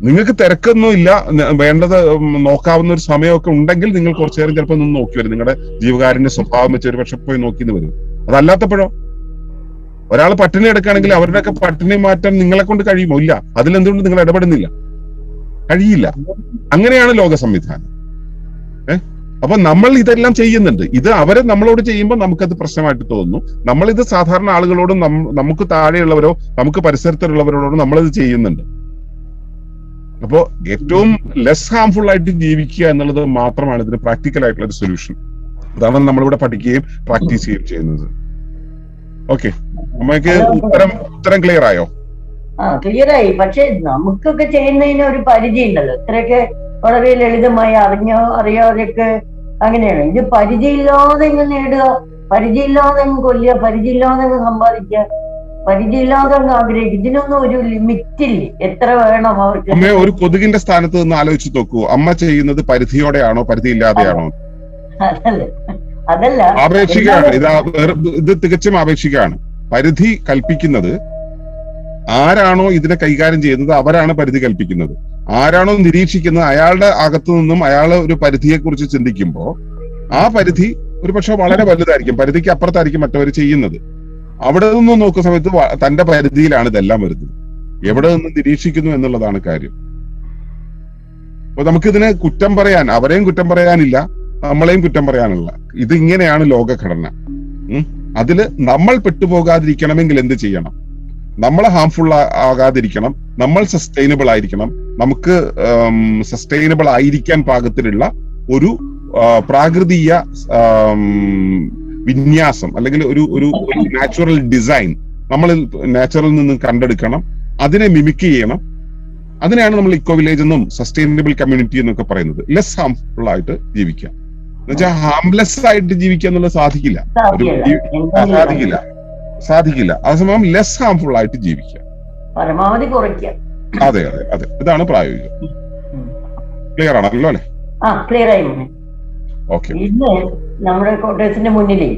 നിങ്ങൾക്ക് തിരക്കൊന്നും ഇല്ല, വേണ്ടത് നോക്കാവുന്ന ഒരു സമയമൊക്കെ ഉണ്ടെങ്കിൽ നിങ്ങൾ കുറച്ചു നേരം ചിലപ്പോൾ ഒന്ന് നോക്കി വരും. നിങ്ങളുടെ ജീവകാരുണ്യ സ്വഭാവം വെച്ച് ഒരു പക്ഷെ പോയി നോക്കിന്ന് വരും. അതല്ലാത്തപ്പോഴോ ഒരാൾ പട്ടിണി എടുക്കുകയാണെങ്കിൽ അവരുടെയൊക്കെ പട്ടിണി മാറ്റാൻ നിങ്ങളെ കൊണ്ട് കഴിയുമോ? ഇല്ല. അതിലെന്തുകൊണ്ട് നിങ്ങൾ ഇടപെടുന്നില്ല? കഴിയില്ല. അങ്ങനെയാണ് ലോക സംവിധാനം. അപ്പൊ നമ്മൾ ഇതെല്ലാം ചെയ്യുന്നുണ്ട്. ഇത് അവരെ നമ്മളോട് ചെയ്യുമ്പോൾ നമുക്കത് പ്രശ്നമായിട്ട് തോന്നുന്നു. നമ്മളിത് സാധാരണ ആളുകളോടും നമുക്ക് താഴെയുള്ളവരോ നമുക്ക് പരിസരത്തുള്ളവരോടും നമ്മളിത് ചെയ്യുന്നുണ്ട്. അപ്പോ ഏറ്റവും ലെസ് ഹാംഫുൾ ആയിട്ട് ജീവിക്കുക എന്നുള്ളത് മാത്രമാണ് ഇതിന് പ്രാക്ടിക്കൽ ആയിട്ടുള്ള ഒരു സൊല്യൂഷൻ. അതാണ് നമ്മളിവിടെ പഠിക്കുകയും പ്രാക്ടീസ് ചെയ്യുകയും ചെയ്യുന്നത്. ഓക്കെ, അമ്മയ്ക്ക് ഉത്തരം ക്ലിയർ ആയോ? ക്ലിയർ ആയി. പക്ഷെ നമുക്കൊക്കെ ചെയ്യുന്നതിന് ഒരു പരിധി ഉണ്ടല്ലോ. ഇത്രയൊക്കെ വളരെ ലളിതമായി അറിയാതെയൊക്കെ അങ്ങനെയാണ്. ഇത് പരിധിയില്ലാതെ അങ്ങ് നേടുക, പരിധിയില്ലാതെ അങ്ങ് കൊല്ലുക, പരിധിയില്ലാതെ അങ്ങ് സമ്പാദിക്കുക, പരിധിയില്ലാതെ അങ്ങ് ആഗ്രഹിക്കുക. ഇതിനൊന്നും ഒരു ലിമിറ്റില്ല. എത്ര വേണം അവർക്ക്? അമ്മ ഒരു കൊതുകിന്റെ സ്ഥാനത്ത് നിന്ന് ആലോചിച്ച് നോക്കൂ. അമ്മ ചെയ്യുന്നത് പരിധിയോടെയാണോ പരിധിയില്ലാതെയാണോ? അതല്ല, ആപേക്ഷികമാണ്. ഇത് തികച്ചും ആപേക്ഷികമാണ്. പരിധി കൽപ്പിക്കുന്നത് ആരാണോ ഇതിനെ കൈകാര്യം ചെയ്യുന്നത് അവരാണ് പരിധി കൽപ്പിക്കുന്നത്. ആരാണോ നിരീക്ഷിക്കുന്നത് അയാളുടെ അകത്തു നിന്നും അയാൾ ഒരു പരിധിയെ കുറിച്ച് ചിന്തിക്കുമ്പോൾ ആ പരിധി ഒരു പക്ഷെ വളരെ വലുതായിരിക്കും, പരിധിക്ക് അപ്പുറത്തായിരിക്കും മറ്റവർ ചെയ്യുന്നത്. അവിടെ നിന്നും നോക്കുന്ന സമയത്ത് തന്റെ പരിധിയിലാണ് ഇതെല്ലാം വരുന്നത്. എവിടെ നിന്ന് നിരീക്ഷിക്കുന്നു എന്നുള്ളതാണ് കാര്യം. അപ്പൊ നമുക്കിതിനെ കുറ്റം പറയാൻ, അവരെയും കുറ്റം പറയാനില്ല, നമ്മളെയും കുറ്റം പറയാനില്ല. ഇതിങ്ങനെയാണ് ലോകഘടന. അതില് നമ്മൾ പെട്ടുപോകാതിരിക്കണമെങ്കിൽ എന്ത് ചെയ്യണം? നമ്മൾ ഹാംഫുൾ ആകാതിരിക്കണം, നമ്മൾ സസ്റ്റൈനബിൾ ആയിരിക്കണം. നമുക്ക് സസ്റ്റൈനബിൾ ആയിരിക്കാൻ പാകത്തിലുള്ള ഒരു പ്രാകൃതീയ വിന്യാസം അല്ലെങ്കിൽ ഒരു നാച്ചുറൽ ഡിസൈൻ നമ്മൾ നാച്ചുറൽ നിന്ന് കണ്ടെടുക്കണം, അതിനെ മിമിക് ചെയ്യണം. അതിനെയാണ് നമ്മൾ ഇക്കോ വില്ലേജ് എന്നും സസ്റ്റൈനബിൾ കമ്മ്യൂണിറ്റി എന്നൊക്കെ പറയുന്നത്. ലെസ് ഹാംഫുൾ ആയിട്ട് ജീവിക്കാം എന്നുവെച്ചാൽ ഹാംലെസ് ആയിട്ട് ജീവിക്കുക എന്നുള്ളത് സാധിക്കില്ല. അതേസമയം ലെസ് ഹാംഫുൾ ആയിട്ട് ജീവിക്കുക, പരമാവധി കുറയ്ക്കുക. അതെ, ഇതാണ് പ്രായോഗികം. ക്ലിയർ ആണല്ലോ അല്ലെ? ക്ലിയർ ആയി. ഓക്കെ. ഇന്ന് നമ്മുടെ കോട്ടേഴ്സിന്റെ മുന്നിലേ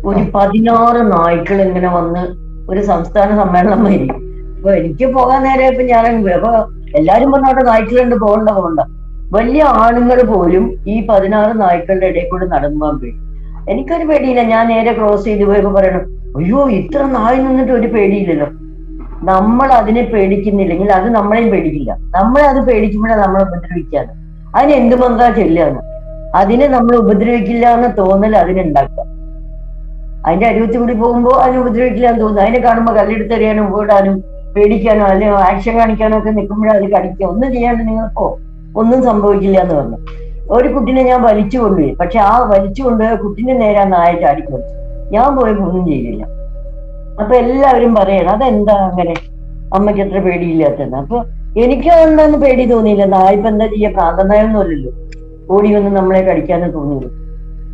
ഒരു 16 നായ്ക്കൾ ഇങ്ങനെ വന്ന് ഒരു സംസ്ഥാന സമ്മേളനം വരും. അപ്പൊ എനിക്ക് പോകാൻ നേരെ ഇപ്പൊ ഞാൻ അപ്പൊ എല്ലാരും പറഞ്ഞോട്ടെ നായ്ക്കളുണ്ട്, പോകണ്ട. വലിയ ആണുങ്ങൾ പോലും ഈ 16 നായ്ക്കളുടെ ഇടയിൽ കൂടെ നടന്നുപോകാൻ പേടി. എനിക്കൊരു പേടിയില്ല. ഞാൻ നേരെ ക്രോസ് ചെയ്ത് പോയപ്പോ പറയണം, അയ്യോ ഇത്ര നായി നിന്നിട്ട് ഒരു പേടിയില്ലല്ലോ. നമ്മൾ അതിനെ പേടിക്കുന്നില്ലെങ്കിൽ അത് നമ്മളെയും പേടിക്കില്ല. നമ്മളെ അത് പേടിക്കുമ്പോഴാണ് നമ്മളെ ഉപദ്രവിക്കാതെ. അതിന് എന്ത് മന്ത്രാ ചെല്ലുകയാണ്? അതിനെ നമ്മൾ ഉപദ്രവിക്കില്ല എന്ന തോന്നൽ അതിനുണ്ടാക്കുക. അതിന്റെ അരുവത്തിൽ കൂടി പോകുമ്പോൾ അതിനെ ഉപദ്രവിക്കില്ല എന്ന് തോന്നുന്നു. അതിനെ കാണുമ്പോൾ കല്ലെടുത്തെറിയാനും ഓടാനും പേടിക്കാനോ അല്ലെങ്കിൽ ആക്ഷൻ കാണിക്കാനോ ഒക്കെ നിൽക്കുമ്പോഴേ അത് കടിക്കുക. ഒന്നും ചെയ്യാണ്ട് നിങ്ങൾക്കോ ഒന്നും സംഭവിക്കില്ല എന്ന് പറഞ്ഞു. ഒരു കുട്ടിനെ ഞാൻ വലിച്ചു കൊണ്ടുപോയി. പക്ഷെ ആ വലിച്ചു കൊണ്ടുപോയ കുട്ടിനെ നേരെ ആ നായ ചാടിക്കൊടുത്തു. ഞാൻ പോയപ്പോ ഒന്നും ചെയ്തില്ല. അപ്പൊ എല്ലാവരും പറയണം അതെന്താ അങ്ങനെ, അമ്മയ്ക്ക് എത്ര പേടിയില്ലാത്തതെന്ന്. അപ്പൊ എനിക്ക് എന്താന്ന് പേടി തോന്നിയില്ല. നായിപ്പോ എന്താ ചെയ്യാ, പ്രാന്തനായൊന്നും അല്ലല്ലോ, ഓടി വന്ന് നമ്മളെ കടിക്കാനും തോന്നിയില്ല.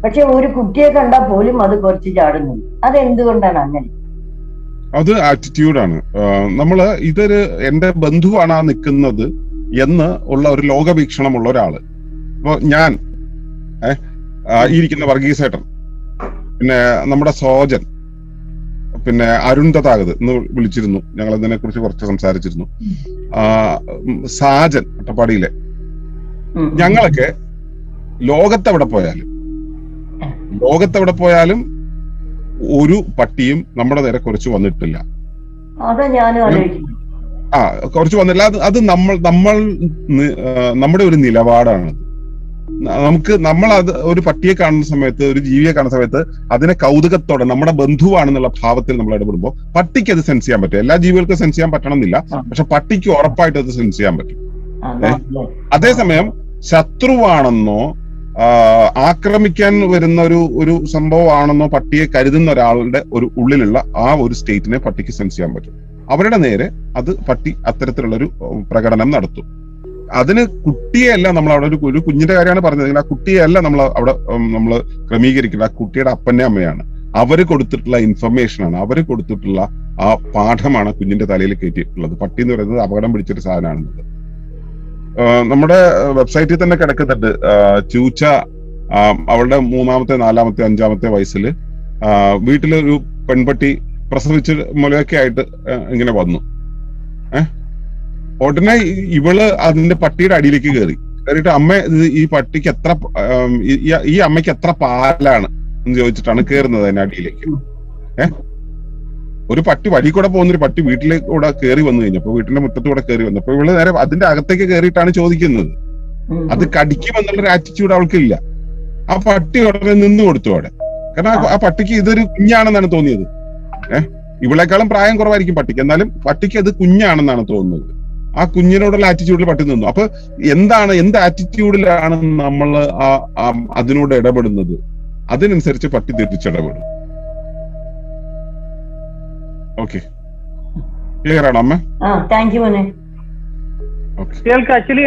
പക്ഷെ ഒരു കുട്ടിയെ കണ്ടാൽ പോലും അത് കുറച്ച് ചാടുന്നുണ്ട്. അതെന്തുകൊണ്ടാണ് അങ്ങനെ? അത് ആറ്റിറ്റ്യൂഡാണ്. നമ്മള് ഇതൊരു എന്റെ ബന്ധുവാണ് ആ നിൽക്കുന്നത് എന്ന് ഉള്ള ഒരു ലോകവീക്ഷണമുള്ള ഒരാള്. ഇപ്പൊ ഞാൻ ഈ ഇരിക്കുന്ന വർഗീസേട്ടൻ, പിന്നെ നമ്മുടെ സോജൻ, പിന്നെ അരുൺ തഥാഗത് എന്ന് വിളിച്ചിരുന്നു, ഞങ്ങൾ ഇതിനെ കുറിച്ച് കുറച്ച് സംസാരിച്ചിരുന്നു. സാജൻ അട്ടപ്പാടിയിലെ, ഞങ്ങളൊക്കെ ലോകത്തെവിടെ പോയാലും ഒരു പട്ടിയും നമ്മുടെ നേരെ കുറച്ച് വന്നിട്ടില്ല. കുറച്ച് വന്നില്ല. അത് നമ്മുടെ ഒരു നിലപാടാണ്. നമ്മൾ അത് ഒരു പട്ടിയെ കാണുന്ന സമയത്ത്, ഒരു ജീവിയെ കാണുന്ന സമയത്ത് അതിനെ കൗതുകത്തോടെ നമ്മുടെ ബന്ധുവാണെന്നുള്ള ഭാവത്തിൽ നമ്മൾ ഇടപെടുമ്പോൾ പട്ടിക്ക് അത് സെൻസ് ചെയ്യാൻ പറ്റും. എല്ലാ ജീവികൾക്കും സെൻസ് ചെയ്യാൻ പറ്റണമെന്നില്ല, പക്ഷെ പട്ടിക്ക് ഉറപ്പായിട്ട് അത് സെൻസ് ചെയ്യാൻ പറ്റും. അതേസമയം ശത്രുവാണെന്നോ ആക്രമിക്കാൻ വരുന്ന ഒരു സംഭവമാണെന്നോ പട്ടിയെ കരുതുന്ന ഒരാളുടെ ഒരു ഉള്ളിലുള്ള ആ ഒരു സ്റ്റേറ്റിനെ പട്ടിക്ക് സെൻസ് ചെയ്യാൻ പറ്റും. അവരുടെ നേരെ അത് പട്ടി അത്തരത്തിലുള്ളൊരു പ്രകടനം നടത്തും. അതിന് കുട്ടിയെയല്ല നമ്മൾ അവിടെ ഒരു കുഞ്ഞിന്റെ കാര്യമാണ് പറഞ്ഞത്. ആ കുട്ടിയെയല്ല നമ്മൾ അവിടെ നമ്മൾ ക്രമീകരിക്കുന്നത്. ആ കുട്ടിയുടെ അപ്പന്റെ അമ്മയാണ്. അവര് കൊടുത്തിട്ടുള്ള ഇൻഫർമേഷനാണ്, അവര് കൊടുത്തിട്ടുള്ള ആ പാഠമാണ് കുഞ്ഞിന്റെ തലയിൽ കയറ്റിയിട്ടുള്ളത്. പട്ടി എന്ന് പറയുന്നത് അപകടം പിടിച്ചൊരു സാധനമാണെന്നത് നമ്മുടെ വെബ്സൈറ്റിൽ തന്നെ കിടക്കുന്നുണ്ട്. ചൂച്ച അവളുടെ 3-ാമത്തെ 4-ാമത്തെ 5-ാമത്തെ വയസ്സിൽ വീട്ടിലൊരു പെൺപട്ടി പ്രസവിച്ച് മുലയൊക്കെ ആയിട്ട് ഇങ്ങനെ വന്നു. ഉടനെ ഇവള് അതിന്റെ പട്ടിയുടെ അടിയിലേക്ക് കയറിയിട്ട് അമ്മ ഈ പട്ടിക്ക് ഈ അമ്മയ്ക്ക് എത്ര പാലാണ് എന്ന് ചോദിച്ചിട്ടാണ് കയറുന്നത് അതിന്റെ അടിയിലേക്ക്. ഒരു പട്ടി വഴി കൂടെ പോകുന്നൊരു പട്ടി വീട്ടിലേക്ക് കൂടെ കയറി വന്നു കഴിഞ്ഞപ്പോ, വീട്ടിന്റെ മുറ്റത്തൂടെ കയറി വന്നപ്പോ ഇവള് നേരെ അതിന്റെ അകത്തേക്ക് കയറിയിട്ടാണ് ചോദിക്കുന്നത്. അത് കടിക്കുമെന്നുള്ളൊരു ആറ്റിറ്റ്യൂഡ് അവൾക്കില്ല. ആ പട്ടി ഉടനെ നിന്ന് കൊടുത്തു അവിടെ. കാരണം ആ പട്ടിക്ക് ഇതൊരു കുഞ്ഞാണെന്നാണ് തോന്നിയത്. ഇവളെക്കാളും പ്രായം കുറവായിരിക്കും പട്ടിക്ക്, എന്നാലും പട്ടിക്ക് അത് കുഞ്ഞാണെന്നാണ് തോന്നുന്നത്. ആ കുഞ്ഞിനോടുള്ള ആറ്റിറ്റ്യൂഡിൽ പട്ടി നിന്നു. അപ്പൊ എന്ത് ആറ്റിറ്റ്യൂഡിലാണ് നമ്മൾ അതിനോട് ഇടപെടുന്നത്, അതിനനുസരിച്ച് പട്ടി തിരിച്ചിടപെടും. ഓക്കെ, ക്ലിയർ ആണോ അമ്മ? താങ്ക് യു മോനെ. കുട്ടികൾക്ക് ആക്ച്വലി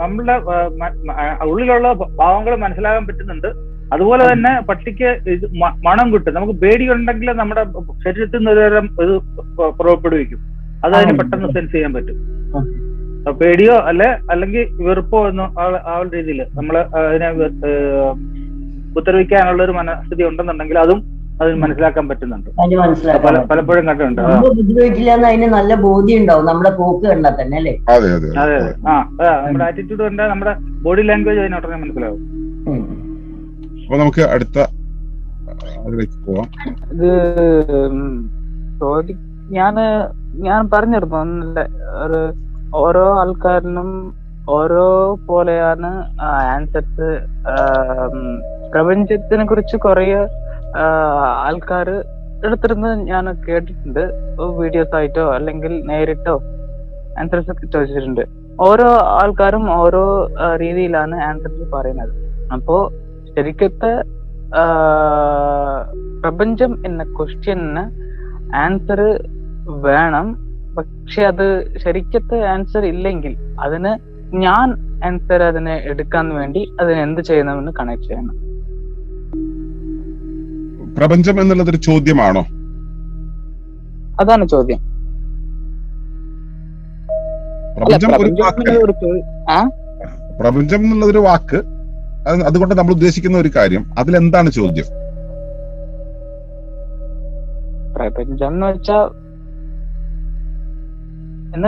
നമ്മളുടെ ഉള്ളിലുള്ള ഭാവങ്ങൾ മനസ്സിലാകാൻ പറ്റുന്നുണ്ട്. അതുപോലെ തന്നെ പട്ടിക്ക് മണം കിട്ടും. നമുക്ക് പേടി ഉണ്ടെങ്കിൽ നമ്മുടെ ശരീരത്തിൽ നിന്ന് ഒരുതരം ഇത് പുറപ്പെടുവിക്കും. അത് അതിന് പെട്ടെന്ന് സെൻസ് ചെയ്യാൻ പറ്റും. പേടിയോ അല്ലെങ്കിൽ വെറുപ്പോ എന്നോ ആ രീതിയിൽ നമ്മള് അതിനെ ഉപദ്രവിക്കാനുള്ള ഒരു മനസ്ഥിതി ഉണ്ടെന്നുണ്ടെങ്കിൽ അതും അതിന് മനസ്സിലാക്കാൻ പറ്റുന്നുണ്ട്. പലപ്പോഴും കണ്ടിട്ടുണ്ട്. ഉപദ്രവിക്കില്ല എന്ന് അതിന് നല്ല ബോധ്യം ഉണ്ടാവും നമ്മുടെ പോക്ക് കണ്ടാൽ തന്നെ അല്ലേ? അതെ അതെ. നമ്മുടെ ആറ്റിറ്റ്യൂഡ് കണ്ടാൽ നമ്മുടെ ബോഡി ലാംഗ്വേജ് അതിനോട്ടനെ മനസ്സിലാവും. അപ്പൊ നമുക്ക് അടുത്ത അതിലേക്ക് പോവാം. ഇത് ഞാൻ പറഞ്ഞിരുന്നു, ഓരോ ആൾക്കാരിനും ഓരോ പോലെയാണ് ആൻസേഴ്സ്. പ്രപഞ്ചത്തിനെ കുറിച്ച് കുറെ ആൾക്കാർ എടുത്തിരുന്ന് ഞാൻ കേട്ടിട്ടുണ്ട്. വീഡിയോസ് ആയിട്ടോ അല്ലെങ്കിൽ നേരിട്ടോ ആൻസേഴ്സ് ഒക്കെ ചോദിച്ചിട്ടുണ്ട്. ഓരോ ആൾക്കാരും ഓരോ രീതിയിലാണ് ആൻസേഴ്സ് പറയുന്നത്. അപ്പോ ശരിക്കത്തെ പ്രപഞ്ചം എന്ന ക്വസ്റ്റ്യന് ആൻസർ വേണം. പക്ഷെ അത് ശരിക്കത്തെ ആൻസർ ഇല്ലെങ്കിൽ അതിന് ഞാൻ ആൻസർ അതിനെ എടുക്കാൻ വേണ്ടി അതിന് എന്ത് ചെയ്യണമെന്ന് കണക്ട് ചെയ്യണം. പ്രപഞ്ചം എന്നുള്ളതൊരു ചോദ്യമാണോ? അതാണ് ചോദ്യം. പ്രപഞ്ചം എന്നുള്ളതൊരു വാക്ക്, അതുകൊണ്ട് നമ്മൾ ഉദ്ദേശിക്കുന്ന ഒരു കാര്യം, അതിലെന്താണ് ചോദ്യം? പ്രപഞ്ചം എന്ന്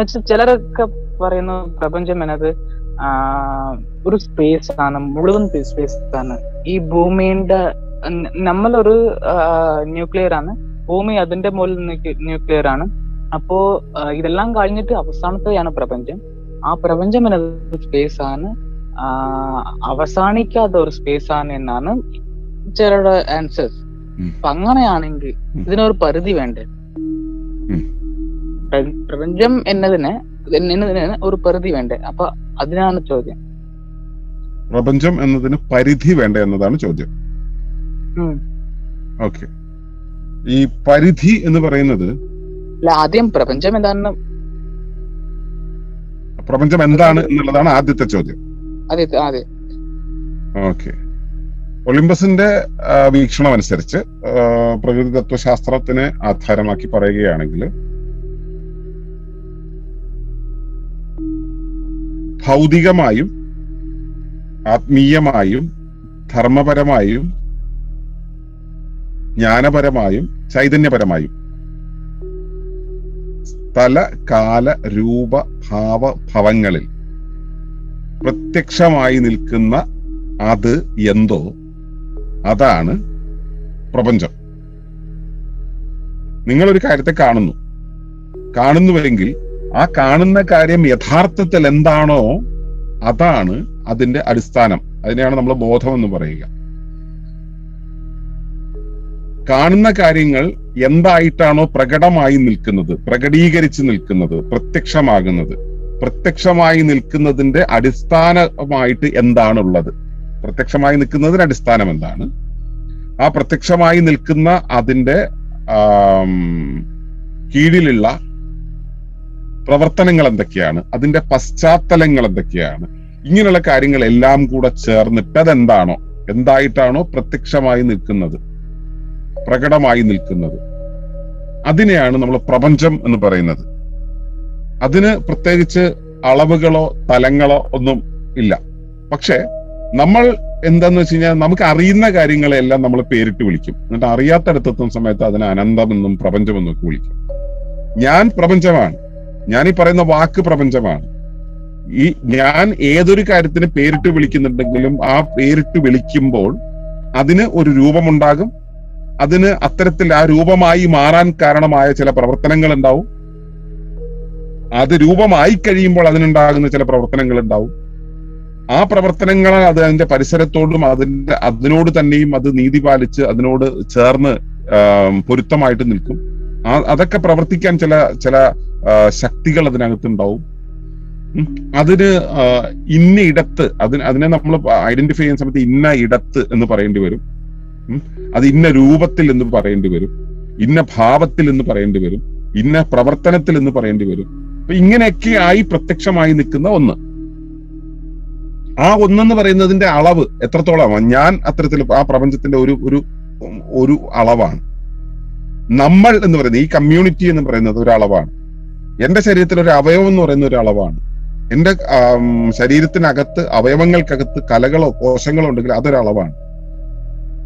വെച്ചാൽ ചിലരൊക്കെ പറയുന്നു പ്രപഞ്ചം എന്നത് ഒരു സ്പേസ് ആണ്, മുഴുവൻ സ്പേസ് ആണ്. ഈ ഭൂമിയുടെ നമ്മളൊരു ന്യൂക്ലിയർ ആണ്, ഭൂമി അതിന്റെ മുകളിൽ ന്യൂക്ലിയർ ആണ്. അപ്പോ ഇതെല്ലാം കഴിഞ്ഞിട്ട് അവസാനത്തെയാണ് പ്രപഞ്ചം. ആ പ്രപഞ്ചം എന്നത് സ്പേസ് ആണ്, അവസാനിക്കാത്ത ഒരു സ്പേസ് ആണ് എന്നാണ് ചിലരുടെ ആൻസേഴ്സ്. അപ്പൊ അങ്ങനെയാണെങ്കിൽ ഇതിനൊരു പരിധി വേണ്ടേ? പ്രപഞ്ചം എന്നതിന് ഒരു പരിധി വേണ്ടേ? അപ്പൊ അതിനാണ് ചോദ്യം. പ്രപഞ്ചം എന്നതിന് പരിധി വേണ്ട എന്നതാണ് ചോദ്യം. ഓക്കെ, ഈ പരിധി എന്ന് പറയുന്നത് ആദ്യം പ്രപഞ്ചം എന്താണ് എന്നുള്ളതാണ് ആദ്യത്തെ ചോദ്യം. അതെ. ഓക്കെ, ഒളിമ്പസിന്റെ വീക്ഷണം അനുസരിച്ച് പ്രകൃതി തത്വശാസ്ത്രത്തിനെ ആധാരമാക്കി പറയുകയാണെങ്കിൽ ഭൗതികമായും ആത്മീയമായും ധർമ്മപരമായും ജ്ഞാനപരമായും ചൈതന്യപരമായും സ്ഥല കാല രൂപ ഭാവ ഭവങ്ങളിൽ പ്രത്യക്ഷമായി നിൽക്കുന്ന അത് എന്തോ അതാണ് പ്രപഞ്ചം. നിങ്ങളൊരു കാര്യത്തെ കാണുന്നുവെങ്കിൽ ആ കാണുന്ന കാര്യം യഥാർത്ഥത്തിൽ എന്താണോ അതാണ് അതിന്റെ അടിസ്ഥാനം. അതിനെയാണ് നമ്മൾ ബോധം എന്ന് പറയുക. കാണുന്ന കാര്യങ്ങൾ എന്തായിട്ടാണോ പ്രകടമായി നിൽക്കുന്നത്, പ്രകടീകരിച്ച് നിൽക്കുന്നത്, പ്രത്യക്ഷമായി നിൽക്കുന്നതിന്റെ അടിസ്ഥാനമായിട്ട് എന്താണുള്ളത്, പ്രത്യക്ഷമായി നിൽക്കുന്നതിന് അടിസ്ഥാനം എന്താണ്, ആ പ്രത്യക്ഷമായി നിൽക്കുന്ന അതിന്റെ കീഴിലുള്ള പ്രവർത്തനങ്ങൾ എന്തൊക്കെയാണ്, അതിന്റെ പശ്ചാത്തലങ്ങൾ എന്തൊക്കെയാണ്, ഇങ്ങനെയുള്ള കാര്യങ്ങളെല്ലാം കൂടെ ചേർന്നിട്ട് അതെന്താണോ, എന്തായിട്ടാണോ പ്രത്യക്ഷമായി നിൽക്കുന്നത്, പ്രകടമായി നിൽക്കുന്നത്, അതിനെയാണ് നമ്മൾ പ്രപഞ്ചം എന്ന് പറയുന്നത്. അതിന് പ്രത്യേകിച്ച് അളവുകളോ തലങ്ങളോ ഒന്നും ഇല്ല. പക്ഷെ നമ്മൾ എന്താന്ന് വെച്ച് കഴിഞ്ഞാൽ നമുക്ക് അറിയുന്ന കാര്യങ്ങളെല്ലാം നമ്മൾ പേരിട്ട് വിളിക്കും. എന്നിട്ട് അറിയാത്തടത്തെത്തുന്ന സമയത്ത് അതിനെ അനന്തമെന്നും പ്രപഞ്ചമെന്നും ഒക്കെ വിളിക്കും. ഞാൻ പ്രപഞ്ചമാണ്, ഞാൻ ഈ പറയുന്ന വാക്ക് പ്രപഞ്ചമാണ്. ഈ ഞാൻ ഏതൊരു കാര്യത്തിന് പേരിട്ട് വിളിക്കുന്നുണ്ടെങ്കിലും ആ പേരിട്ട് വിളിക്കുമ്പോൾ അതിന് ഒരു രൂപമുണ്ടാകും. അതിന് അത്തരത്തിൽ ആ രൂപമായി മാറാൻ കാരണമായ ചില പ്രവർത്തനങ്ങൾ ഉണ്ടാവും. അത് രൂപമായി കഴിയുമ്പോൾ അതിനുണ്ടാകുന്ന ചില പ്രവർത്തനങ്ങൾ ഉണ്ടാവും. ആ പ്രവർത്തനങ്ങൾ അത് അതിന്റെ പരിസരത്തോടും അതിനോട് തന്നെയും അത് നീതി പാലിച്ച് അതിനോട് ചേർന്ന് പൊരുത്തമായിട്ട് നിൽക്കും. അതൊക്കെ പ്രവർത്തിക്കാൻ ചില ശക്തികൾ അതിനകത്തുണ്ടാവും. അതിന് ഇന്ന ഇടത്ത് അതിനെ നമ്മൾ ഐഡന്റിഫൈ ചെയ്യുന്ന സമയത്ത് ഇന്ന ഇടത്ത് എന്ന് പറയേണ്ടി വരും. അത് ഇന്ന രൂപത്തിൽ എന്ന് പറയേണ്ടി വരും, ഇന്ന ഭാവത്തിൽ എന്ന് പറയേണ്ടി വരും, ഇന്ന പ്രവർത്തനത്തിൽ എന്ന് പറയേണ്ടി വരും. അപ്പൊ ഇങ്ങനെയൊക്കെ ആയി പ്രത്യക്ഷമായി നിൽക്കുന്ന ഒന്ന്. ആ ഒന്നെന്ന് പറയുന്നതിന്റെ അളവ് എത്രത്തോളമാണ്? ഞാൻ അത്തരത്തിൽ ആ പ്രപഞ്ചത്തിന്റെ ഒരു അളവാണ്. നമ്മൾ എന്ന് പറയുന്നത്, ഈ കമ്മ്യൂണിറ്റി എന്ന് പറയുന്നത് ഒരു അളവാണ്. എന്റെ ശരീരത്തിൽ ഒരു അവയവം എന്ന് പറയുന്ന ഒരു അളവാണ്. എന്റെ ശരീരത്തിനകത്ത് അവയവങ്ങൾക്കകത്ത് കലകളോ കോശങ്ങളോ ഉണ്ടെങ്കിൽ അതൊരു അളവാണ്.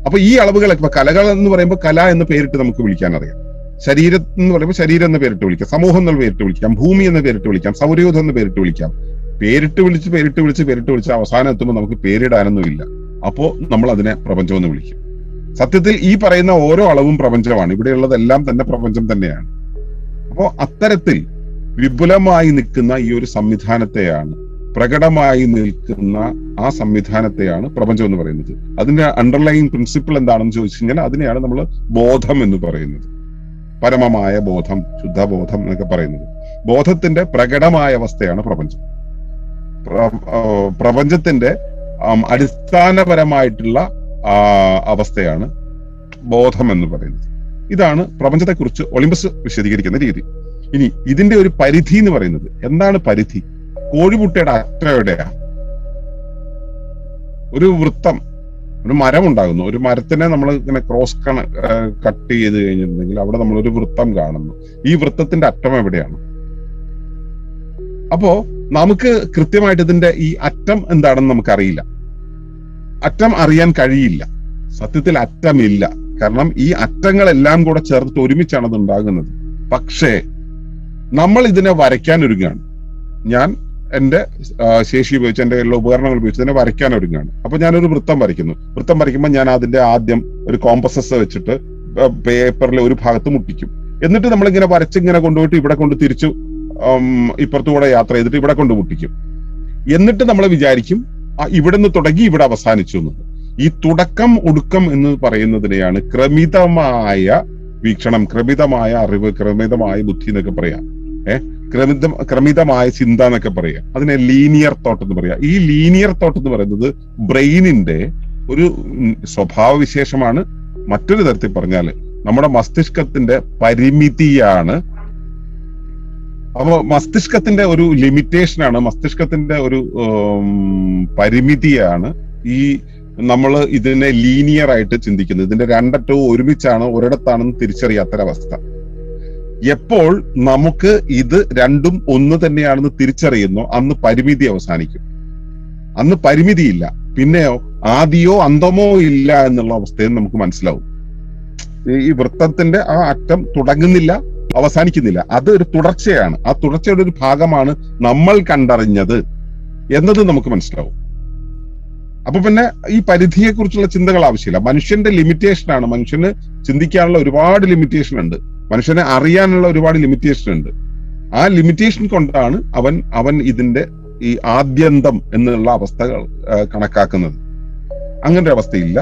അപ്പൊ ഈ അളവുകളൊക്കെ ഇപ്പൊ കലകൾ എന്ന് പറയുമ്പോൾ കല എന്ന് പേരിട്ട് നമുക്ക് വിളിക്കാൻ അറിയാം. ശരീരം എന്ന് പറയുമ്പോൾ ശരീരം എന്ന് പേരിട്ട് വിളിക്കാം, സമൂഹം എന്ന് പേരിട്ട് വിളിക്കാം, ഭൂമി എന്ന് പേരിട്ട് വിളിക്കാം, സൗരയൂഥം എന്ന് പേരിട്ട് വിളിക്കാം. പേരിട്ട് വിളിച്ച് അവസാനം എത്തുമ്പോൾ നമുക്ക് പേരിടാനൊന്നുമില്ല. അപ്പോ നമ്മൾ അതിനെ പ്രപഞ്ചം എന്ന് വിളിക്കും. സത്യത്തിൽ ഈ പറയുന്ന ഓരോ അളവും പ്രപഞ്ചമാണ്. ഇവിടെയുള്ളതെല്ലാം തന്നെ പ്രപഞ്ചം തന്നെയാണ്. അപ്പോ അത്തരത്തിൽ വിപുലമായി നിൽക്കുന്ന ഈ ഒരു സംവിധാനത്തെയാണ്, പ്രകടമായി നിൽക്കുന്ന ആ സംവിധാനത്തെയാണ് പ്രപഞ്ചം എന്ന് പറയുന്നത്. അതിന്റെ അണ്ടർലൈൻ പ്രിൻസിപ്പിൾ എന്താണെന്ന് ചോദിച്ചു കഴിഞ്ഞാൽ അതിനെയാണ് നമ്മൾ ബോധം എന്ന് പറയുന്നത്. പരമമായ ബോധം, ശുദ്ധബോധം എന്നൊക്കെ പറയുന്നത്. ബോധത്തിന്റെ പ്രകടമായ അവസ്ഥയാണ് പ്രപഞ്ചം. പ്രപഞ്ചത്തിന്റെ അടിസ്ഥാനപരമായിട്ടുള്ള അവസ്ഥയാണ് ബോധം എന്ന് പറയുന്നത്. ഇതാണ് പ്രപഞ്ചത്തെക്കുറിച്ച് ഒളിമ്പസ് വിശദീകരിക്കുന്ന രീതി. ഇനി ഇതിന്റെ ഒരു പരിധി എന്ന് പറയുന്നത് എന്താണ്? പരിധി കോഴിമുട്ടയുടെ അറ്റം എവിടെയാ? ഒരു വൃത്തം, ഒരു മരം ഉണ്ടാകുന്നു. ഒരു മരത്തിനെ നമ്മൾ ഇങ്ങനെ ക്രോസ് കട്ട് ചെയ്ത് കഴിഞ്ഞിട്ടുണ്ടെങ്കിൽ അവിടെ നമ്മൾ ഒരു വൃത്തം കാണുന്നു. ഈ വൃത്തത്തിന്റെ അറ്റം എവിടെയാണ്? അപ്പോ നമുക്ക് കൃത്യമായിട്ട് ഇതിന്റെ ഈ അറ്റം എന്താണെന്ന് നമുക്കറിയില്ല. അറ്റം അറിയാൻ കഴിയില്ല. സത്യത്തിൽ അറ്റമില്ല. കാരണം ഈ അറ്റങ്ങളെല്ലാം കൂടെ ചേർത്തിട്ട് ഒരുമിച്ചാണ് അത് ഉണ്ടാകുന്നത്. പക്ഷേ നമ്മൾ ഇതിനെ വരയ്ക്കാൻ ഒരുങ്ങാണ്. ഞാൻ എന്റെ ശേഷി ഉപയോഗിച്ച് എന്റെ എല്ലാ ഉപകരണങ്ങൾ ഉപയോഗിച്ച് ഇതിനെ വരയ്ക്കാൻ ഒരുങ്ങാണ്. അപ്പൊ ഞാനൊരു വൃത്തം വരയ്ക്കുന്നു. വൃത്തം വരയ്ക്കുമ്പോൾ ഞാൻ അതിന്റെ ആദ്യം ഒരു കോമ്പസസ് വെച്ചിട്ട് പേപ്പറിലെ ഒരു ഭാഗത്ത് മുട്ടിക്കും. എന്നിട്ട് നമ്മളിങ്ങനെ വരച്ചിങ്ങനെ കൊണ്ടുപോയിട്ട് ഇവിടെ കൊണ്ട് തിരിച്ചു ഇപ്പുറത്തുകൂടെ യാത്ര ചെയ്തിട്ട് ഇവിടെ കൊണ്ട് മുട്ടിക്കും. എന്നിട്ട് നമ്മൾ വിചാരിക്കും ഇവിടെ നിന്ന് തുടങ്ങി ഇവിടെ അവസാനിച്ചു എന്നത്. ഈ തുടക്കം ഒടുക്കം എന്ന് പറയുന്നതിനെയാണ് ക്രമിതമായ വീക്ഷണം, ക്രമിതമായ അറിവ്, ക്രമിതമായ ബുദ്ധി എന്നൊക്കെ പറയാം. ക്രമിതമായ ചിന്ത എന്നൊക്കെ പറയാം. അതിനെ ലീനിയർ തോട്ട് എന്ന് പറയാം. ഈ ലീനിയർ തോട്ട് എന്ന് പറയുന്നത് ബ്രെയിനിന്റെ ഒരു സ്വഭാവവിശേഷമാണ്. മറ്റൊരു തരത്തിൽ പറഞ്ഞാൽ നമ്മുടെ മസ്തിഷ്കത്തിന്റെ പരിമിതിയാണ്. അപ്പൊ മസ്തിഷ്കത്തിന്റെ ഒരു ലിമിറ്റേഷനാണ്, മസ്തിഷ്കത്തിന്റെ ഒരു പരിമിതിയാണ് ഈ നമ്മൾ ഇതിനെ ലീനിയർ ആയിട്ട് ചിന്തിക്കുന്നത്. ഇതിന്റെ രണ്ടറ്റവും ഒരുമിച്ചാണ്, ഒരിടത്താണെന്ന് തിരിച്ചറിയാത്തൊരവസ്ഥ. എപ്പോൾ നമുക്ക് ഇത് രണ്ടും ഒന്ന് തന്നെയാണെന്ന് തിരിച്ചറിയുന്നോ അന്ന് പരിമിതി അവസാനിക്കും. അന്ന് പരിമിതിയില്ല. പിന്നെയോ ആദിയോ അന്തമോ ഇല്ല എന്നുള്ള അവസ്ഥയിൽ നമുക്ക് മനസ്സിലാവും. ഈ വൃത്തത്തിന്റെ ആ അറ്റം തുടങ്ങുന്നില്ല, അവസാനിക്കുന്നില്ല. അത് ഒരു തുടർച്ചയാണ്. ആ തുടർച്ചയുടെ ഒരു ഭാഗമാണ് നമ്മൾ കണ്ടറിഞ്ഞത് എന്നത് നമുക്ക് മനസ്സിലാവും. അപ്പൊ പിന്നെ ഈ പരിധിയെ കുറിച്ചുള്ള ചിന്തകൾ ആവശ്യമില്ല. മനുഷ്യന്റെ ലിമിറ്റേഷനാണ്. മനുഷ്യന് ചിന്തിക്കാനുള്ള ഒരുപാട് ലിമിറ്റേഷൻ ഉണ്ട്. മനുഷ്യനെ അറിയാനുള്ള ഒരുപാട് ലിമിറ്റേഷൻ ഉണ്ട്. ആ ലിമിറ്റേഷൻ കൊണ്ടാണ് അവൻ ഇതിന്റെ ഈ ആദ്യന്തം എന്നുള്ള അവസ്ഥകൾ കണക്കാക്കുന്നത്. അങ്ങനെ ഒരു അവസ്ഥയില്ല.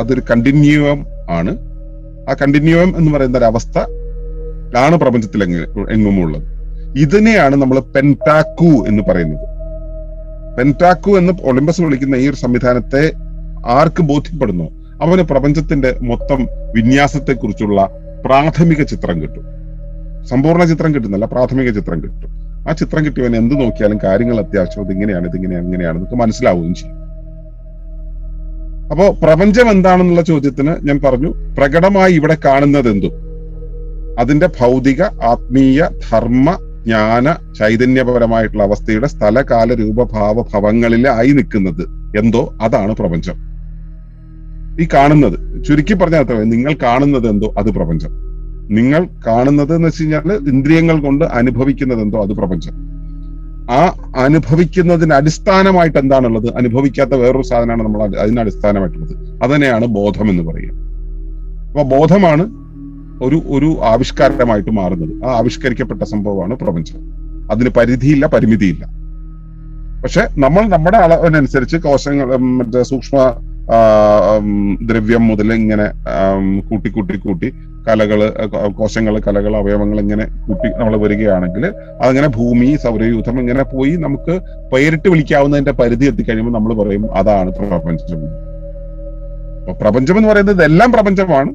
അതൊരു കണ്ടിന്യൂവം ആണ്. ആ കണ്ടിന്യൂവം എന്ന് പറയുന്ന ഒരു അവസ്ഥ ആണ് പ്രപഞ്ചത്തിൽ എങ്ങുമുള്ളത്. ഇതിനെയാണ് നമ്മൾ പെന്റാക്കു എന്ന് പറയുന്നത്. പെന്റാക്കു എന്ന് ഒളിമ്പസ് വിളിക്കുന്ന ഈ ഒരു സംവിധാനത്തെ ആർക്ക് ബോധ്യപ്പെടുന്നോ അവന് പ്രപഞ്ചത്തിന്റെ മൊത്തം വിന്യാസത്തെ കുറിച്ചുള്ള പ്രാഥമിക ചിത്രം കിട്ടും. സമ്പൂർണ്ണ ചിത്രം കിട്ടുന്നല്ല, പ്രാഥമിക ചിത്രം കിട്ടും. ആ ചിത്രം കിട്ടിയവൻ എന്ത് നോക്കിയാലും കാര്യങ്ങൾ അത്യാവശ്യം ഇതിങ്ങനെയാണ് എന്നൊക്കെ മനസ്സിലാവുകയും ചെയ്യും. അപ്പോ പ്രപഞ്ചം എന്താണെന്നുള്ള ചോദ്യത്തിന് ഞാൻ പറഞ്ഞു, പ്രകടമായി ഇവിടെ കാണുന്നത് എന്തും അതിന്റെ ഭൗതിക, ആത്മീയ, ധർമ്മ, ജ്ഞാന, ചൈതന്യപരമായിട്ടുള്ള അവസ്ഥയുടെ സ്ഥലകാല രൂപഭാവ ഭവങ്ങളിലായി നിൽക്കുന്നത് എന്തോ അതാണ് പ്രപഞ്ചം. ഈ കാണുന്നത്, ചുരുക്കി പറഞ്ഞാൽ നിങ്ങൾ കാണുന്നത് എന്തോ അത് പ്രപഞ്ചം. നിങ്ങൾ കാണുന്നത് എന്ന് വെച്ച് കഴിഞ്ഞാൽ ഇന്ദ്രിയങ്ങൾ കൊണ്ട് അനുഭവിക്കുന്നത് എന്തോ അത് പ്രപഞ്ചം. ആ അനുഭവിക്കുന്നതിന് അടിസ്ഥാനമായിട്ട് എന്താണുള്ളത്? അനുഭവിക്കാത്ത വേറൊരു സാധനമാണ് നമ്മൾ അതിന് അടിസ്ഥാനമായിട്ടുള്ളത്. അതന്നെയാണ് ബോധം എന്ന് പറയുക. അപ്പൊ ബോധമാണ് ഒരു ആവിഷ്കാരമായിട്ട് മാറുന്നത്. ആ ആവിഷ്കരിക്കപ്പെട്ട സംഭവമാണ് പ്രപഞ്ചം. അതിന് പരിധിയില്ല, പരിമിതിയില്ല. പക്ഷെ നമ്മൾ നമ്മുടെ അളവിനനുസരിച്ച് കോശങ്ങൾ മറ്റേ സൂക്ഷ്മ ദ്രവ്യം മുതൽ ഇങ്ങനെ കൂട്ടി കലകള്, കോശങ്ങള്, കലകൾ, അവയവങ്ങൾ ഇങ്ങനെ കൂട്ടി നമ്മൾ വരികയാണെങ്കിൽ അതങ്ങനെ ഭൂമി, സൗരയൂഥം ഇങ്ങനെ പോയി നമുക്ക് പേരിട്ട് വിളിക്കാവുന്നതിന്റെ പരിധി എത്തിക്കഴിയുമ്പോൾ നമ്മൾ പറയും അതാണ് പ്രപഞ്ചം. പ്രപഞ്ചം എന്ന് പറയുന്നത് എല്ലാം പ്രപഞ്ചമാണ്,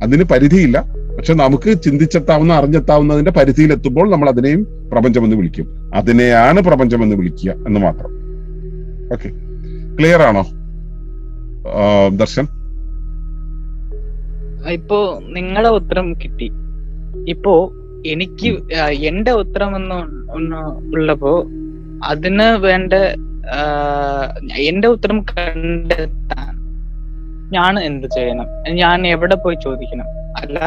അതിന് പരിധിയില്ല. പക്ഷെ നമുക്ക് ചിന്തിച്ചെത്താവുന്ന, അറിഞ്ഞെത്താവുന്നതിന്റെ പരിധിയിൽ എത്തുമ്പോൾ നമ്മൾ അതിനെയും പ്രപഞ്ചം എന്ന് വിളിക്കും. അതിനെയാണ് പ്രപഞ്ചം എന്ന് വിളിക്കുക എന്ന് മാത്രം. ഓക്കെ, ക്ലിയർ ആണോ ദർശൻ? ഇപ്പോ നിങ്ങളുടെ ഉത്തരം കിട്ടി. ഇപ്പോ എനിക്ക് എന്റെ ഉത്തരം ഒന്ന് ഉള്ളപ്പോ അതിന് വേണ്ട എന്റെ ഉത്തരം കണ്ടെത്താൻ ഞാൻ എന്ത് ചെയ്യണം? ഞാൻ എവിടെ പോയി ചോദിക്കണം? അല്ല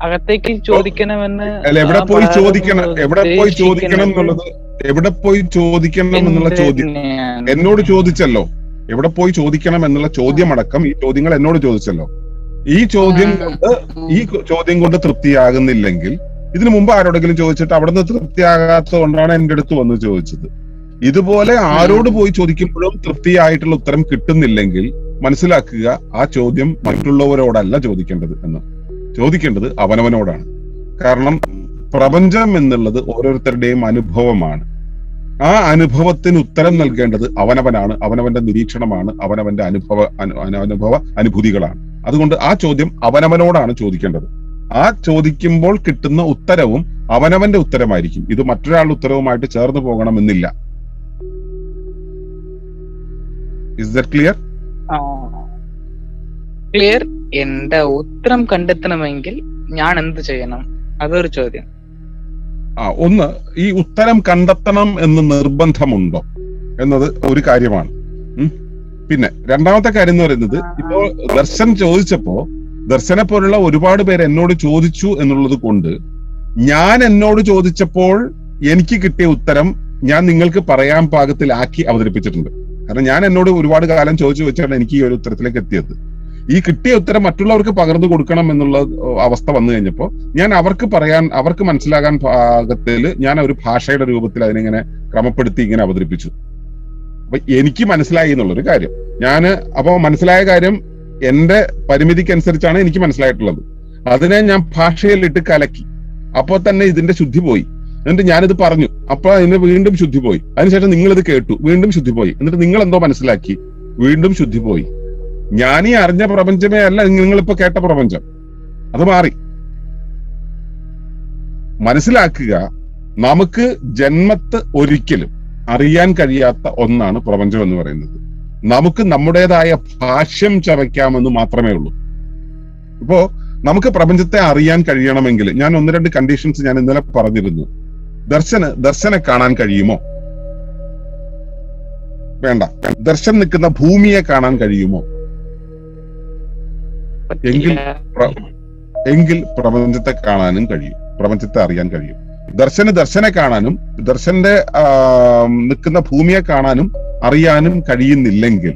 അകത്തേക്ക് ചോദിക്കണമെന്ന് എവിടെ പോയി ചോദിക്കണം എന്നുള്ള ചോദ്യം എന്നോട് ചോദിച്ചല്ലോ. എവിടെ പോയി ചോദിക്കണം എന്നുള്ള ചോദ്യമടക്കം ഈ ചോദ്യങ്ങൾ എന്നോട് ചോദിച്ചല്ലോ. ഈ ചോദ്യം കൊണ്ട് തൃപ്തിയാകുന്നില്ലെങ്കിൽ ഇതിനു മുമ്പ് ആരോടെങ്കിലും ചോദിച്ചിട്ട് അവിടുന്ന് തൃപ്തിയാകാത്തത് കൊണ്ടാണ് എന്റെ അടുത്ത് വന്ന് ചോദിച്ചത്. ഇതുപോലെ ആരോട് പോയി ചോദിക്കുമ്പോഴും തൃപ്തിയായിട്ടുള്ള ഉത്തരം കിട്ടുന്നില്ലെങ്കിൽ മനസ്സിലാക്കുക, ആ ചോദ്യം മറ്റുള്ളവരോടല്ല ചോദിക്കേണ്ടത് എന്ന്, ചോദിക്കേണ്ടത് അവനവനോടാണ്. കാരണം പ്രപഞ്ചം എന്നുള്ളത് ഓരോരുത്തരുടെയും അനുഭവമാണ്. ആ അനുഭവത്തിന് ഉത്തരം നൽകേണ്ടത് അവനവനാണ്, അവനവന്റെ നിരീക്ഷണമാണ്, അവനവന്റെ അനുഭൂതികളാണ്. അതുകൊണ്ട് ആ ചോദ്യം അവനവനോടാണ് ചോദിക്കേണ്ടത്. ആ ചോദിക്കുമ്പോൾ കിട്ടുന്ന ഉത്തരവും അവനവന്റെ ഉത്തരമായിരിക്കും. ഇത് മറ്റൊരാളുടെ ഉത്തരവുമായിട്ട് ചേർന്ന് പോകണമെന്നില്ല. Is that clear? ക്ലിയർ. എന്റെ ഉത്തരം കണ്ടെത്തണമെങ്കിൽ ഞാൻ എന്ത് ചെയ്യണം? അതൊരു ചോദ്യം. ഒന്ന്, ഈ ഉത്തരം കണ്ടെത്തണം എന്ന് നിർബന്ധമുണ്ടോ എന്നത് ഒരു കാര്യമാണ്. പിന്നെ രണ്ടാമത്തെ കാര്യം എന്ന് പറയുന്നത്, ഇപ്പോ ദർശൻ ചോദിച്ചപ്പോ ദർശനെ പോലുള്ള ഒരുപാട് പേര് എന്നോട് ചോദിച്ചു എന്നുള്ളത് കൊണ്ട് ഞാൻ എന്നോട് ചോദിച്ചപ്പോൾ എനിക്ക് കിട്ടിയ ഉത്തരം ഞാൻ നിങ്ങൾക്ക് പറയാൻ പാകത്തിലാക്കി അവതരിപ്പിച്ചിട്ടുണ്ട്. കാരണം ഞാൻ എന്നോട് ഒരുപാട് കാലം ചോദിച്ചു വെച്ചാണ് എനിക്ക് ഈ ഒരു ഉത്തരത്തിലേക്ക് എത്തിയത്. ഈ കിട്ടിയ ഉത്തരം മറ്റുള്ളവർക്ക് പകർന്നു കൊടുക്കണം എന്നുള്ള അവസ്ഥ വന്നു കഴിഞ്ഞപ്പോൾ ഞാൻ അവർക്ക് മനസ്സിലാകാൻ പാകത്തിൽ ഞാൻ ഒരു ഭാഷയുടെ രൂപത്തിൽ അതിനെങ്ങനെ ക്രമപ്പെടുത്തി ഇങ്ങനെ അവതരിപ്പിച്ചു. അപ്പൊ എനിക്ക് മനസ്സിലായി എന്നുള്ളൊരു കാര്യം. അപ്പൊ മനസ്സിലായ കാര്യം എന്റെ പരിമിതിക്കനുസരിച്ചാണ് എനിക്ക് മനസ്സിലായിട്ടുള്ളത്. അതിനെ ഞാൻ ഭാഷയിലിട്ട് കലക്കി. അപ്പോൾ തന്നെ ഇതിന്റെ ശുദ്ധി പോയി. എന്നിട്ട് ഞാനിത് പറഞ്ഞു, അപ്പൊ അതിന് വീണ്ടും ശുദ്ധി പോയി. അതിനുശേഷം നിങ്ങളിത് കേട്ടു, വീണ്ടും ശുദ്ധി പോയി. എന്നിട്ട് നിങ്ങൾ എന്തോ മനസ്സിലാക്കി, വീണ്ടും ശുദ്ധി പോയി. ഞാനീ അറിഞ്ഞ പ്രപഞ്ചമേ അല്ല നിങ്ങളിപ്പോ കേട്ട പ്രപഞ്ചം. അത് മാറി. മനസ്സിലാക്കുക, നമുക്ക് ജന്മത്ത് ഒരിക്കലും അറിയാൻ കഴിയാത്ത ഒന്നാണ് പ്രപഞ്ചം എന്ന് പറയുന്നത്. നമുക്ക് നമ്മുടേതായ ഭാഷ്യം ചവയ്ക്കാമെന്ന് മാത്രമേ ഉള്ളൂ. ഇപ്പോ നമുക്ക് പ്രപഞ്ചത്തെ അറിയാൻ കഴിയണമെങ്കിൽ ഞാൻ 1-2 കണ്ടീഷൻസ് ഞാൻ ഇന്നലെ പറഞ്ഞിരുന്നു. ദർശനെ കാണാൻ കഴിയുമോ? വേണ്ട. ദർശൻ നിൽക്കുന്ന ഭൂമിയെ കാണാൻ കഴിയുമോ? എങ്കിൽ പ്രപഞ്ചത്തെ കാണാനും കഴിയും, പ്രപഞ്ചത്തെ അറിയാൻ കഴിയും. ദർശനെ കാണാനും ദർശന്റെ നിൽക്കുന്ന ഭൂമിയെ കാണാനും അറിയാനും കഴിയുന്നില്ലെങ്കിൽ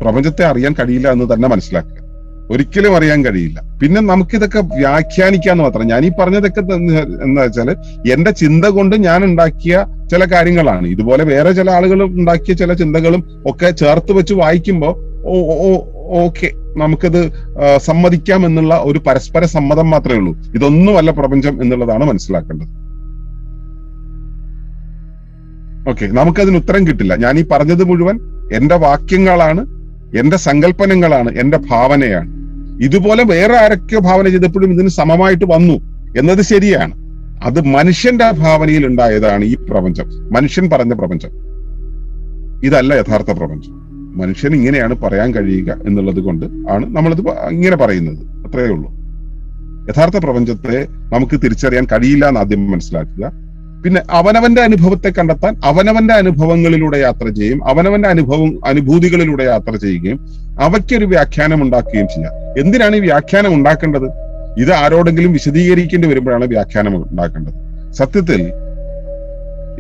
പ്രപഞ്ചത്തെ അറിയാൻ കഴിയില്ല എന്ന് തന്നെ മനസ്സിലാക്കുക. ഒരിക്കലും അറിയാൻ കഴിയില്ല. പിന്നെ നമുക്കിതൊക്കെ വ്യാഖ്യാനിക്കാന്ന് മാത്രം. ഞാൻ ഈ പറഞ്ഞതൊക്കെ എന്താ വെച്ചാല് എന്റെ ചിന്ത കൊണ്ട് ഞാൻ ഉണ്ടാക്കിയ ചില കാര്യങ്ങളാണ്. ഇതുപോലെ വേറെ ചില ആളുകൾ ഉണ്ടാക്കിയ ചില ചിന്തകളും ഒക്കെ ചേർത്ത് വെച്ച് വായിക്കുമ്പോ ഓക്കെ, നമുക്കത് സമ്മതിക്കാം എന്നുള്ള ഒരു പരസ്പര സമ്മതം മാത്രമേ ഉള്ളൂ. ഇതൊന്നുമല്ല പ്രപഞ്ചം എന്നുള്ളതാണ് മനസ്സിലാക്കേണ്ടത്. ഓക്കെ, നമുക്കതിന് ഉത്തരം കിട്ടില്ല. ഞാൻ ഈ പറഞ്ഞത് മുഴുവൻ എന്റെ വാക്യങ്ങളാണ്, എന്റെ സങ്കല്പനങ്ങളാണ്, എന്റെ ഭാവനയാണ്. ഇതുപോലെ വേറെ ആരൊക്കെയോ ഭാവന ചെയ്തപ്പോഴും ഇതിന് സമമായിട്ട് വന്നു എന്നത് ശരിയാണ്. അത് മനുഷ്യന്റെ ഭാവനയിൽ ഉണ്ടായതാണ് ഈ പ്രപഞ്ചം, മനുഷ്യൻ പറഞ്ഞ പ്രപഞ്ചം. ഇതല്ല യഥാർത്ഥ പ്രപഞ്ചം. മനുഷ്യൻ ഇങ്ങനെയാണ് പറയാൻ കഴിയുക എന്നുള്ളത് കൊണ്ട് ആണ് നമ്മളിത് ഇങ്ങനെ പറയുന്നത്. അത്രയേ ഉള്ളൂ. യഥാർത്ഥ പ്രപഞ്ചത്തെ നമുക്ക് തിരിച്ചറിയാൻ കഴിയില്ല എന്ന് ആദ്യം മനസ്സിലാക്കുക. പിന്നെ അവനവന്റെ അനുഭവത്തെ കണ്ടെത്താൻ അവനവന്റെ അനുഭവങ്ങളിലൂടെ യാത്ര ചെയ്യും, അവനവന്റെ അനുഭൂതികളിലൂടെ യാത്ര ചെയ്യുകയും അവയ്ക്കൊരു വ്യാഖ്യാനം ഉണ്ടാക്കുകയും ചെയ്യാം. എന്തിനാണ് ഈ വ്യാഖ്യാനം ഉണ്ടാക്കേണ്ടത്? ഇത് ആരോടെങ്കിലും വിശദീകരിക്കേണ്ടി വരുമ്പോഴാണ് വ്യാഖ്യാനം ഉണ്ടാക്കേണ്ടത്. സത്യത്തിൽ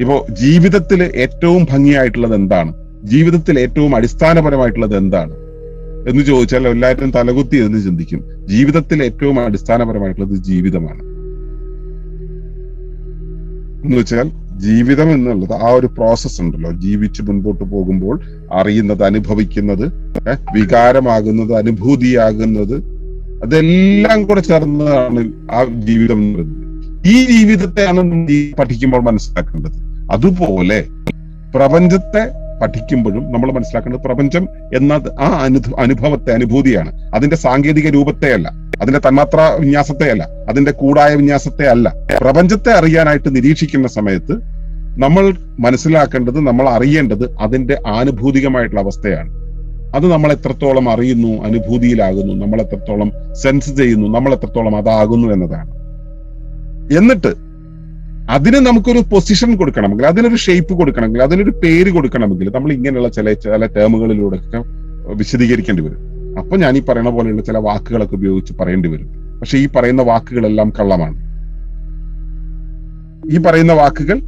ഇപ്പോ ജീവിതത്തിൽ ഏറ്റവും ഭംഗിയായിട്ടുള്ളത് എന്താണ്, ജീവിതത്തിൽ ഏറ്റവും അടിസ്ഥാനപരമായിട്ടുള്ളത് എന്താണ് എന്ന് ചോദിച്ചാൽ എല്ലാവരും തലകുത്തി എന്ന് ചിന്തിക്കും. ജീവിതത്തിൽ ഏറ്റവും അടിസ്ഥാനപരമായിട്ടുള്ളത് ജീവിതമാണ്. എന്ന് വെച്ചാൽ ജീവിതം എന്നുള്ളത് ആ ഒരു പ്രോസസ് ഉണ്ടല്ലോ, ജീവിച്ച് മുൻപോട്ട് പോകുമ്പോൾ അറിയുന്നത്, അനുഭവിക്കുന്നത്, വികാരമാകുന്നത്, അനുഭൂതിയാകുന്നത്, അതെല്ലാം കൂടെ ചേർന്നതാണ് ആ ജീവിതം എന്ന് പറയുന്നത്. ഈ ജീവിതത്തെയാണ് ഈ പഠിക്കുമ്പോൾ മനസ്സിലാക്കേണ്ടത്. അതുപോലെ പ്രപഞ്ചത്തെ പഠിക്കുമ്പോഴും നമ്മൾ മനസ്സിലാക്കേണ്ടത് പ്രപഞ്ചം എന്ന ആ അനുഭവത്തെ, അനുഭൂതിയാണ്. അതിന്റെ സാങ്കേതിക രൂപത്തെയല്ല, അതിന്റെ തന്മാത്രാ വിന്യാസത്തെയല്ല, അതിന്റെ കൂടായ വിന്യാസത്തെ അല്ല. പ്രപഞ്ചത്തെ അറിയാനായിട്ട് നിരീക്ഷിക്കുന്ന സമയത്ത് നമ്മൾ മനസ്സിലാക്കേണ്ടത്, നമ്മൾ അറിയേണ്ടത് അതിന്റെ ആനുഭൂതികമായിട്ടുള്ള അവസ്ഥയാണ്. അത് നമ്മൾ എത്രത്തോളം അറിയുന്നു, അനുഭൂതിയിലാകുന്നു, നമ്മൾ എത്രത്തോളം സെൻസ് ചെയ്യുന്നു, നമ്മൾ എത്രത്തോളം അതാകുന്നു എന്നതാണ്. എന്നിട്ട് അതിന് നമുക്കൊരു പൊസിഷൻ കൊടുക്കണമെങ്കിൽ, അതിനൊരു ഷേപ്പ് കൊടുക്കണമെങ്കിൽ, അതിനൊരു പേര് കൊടുക്കണമെങ്കിൽ നമ്മൾ ഇങ്ങനെയുള്ള ചില ടേമുകളിലൂടെ ഒക്കെ വിശദീകരിക്കേണ്ടി വരും. അപ്പൊ ഞാൻ ഈ പറയുന്ന പോലെയുള്ള ചില വാക്കുകളൊക്കെ ഉപയോഗിച്ച് പറയേണ്ടി വരും. പക്ഷെ ഈ പറയുന്ന വാക്കുകളെല്ലാം കള്ളമാണ്. ഈ പറയുന്ന വാക്കുകൾ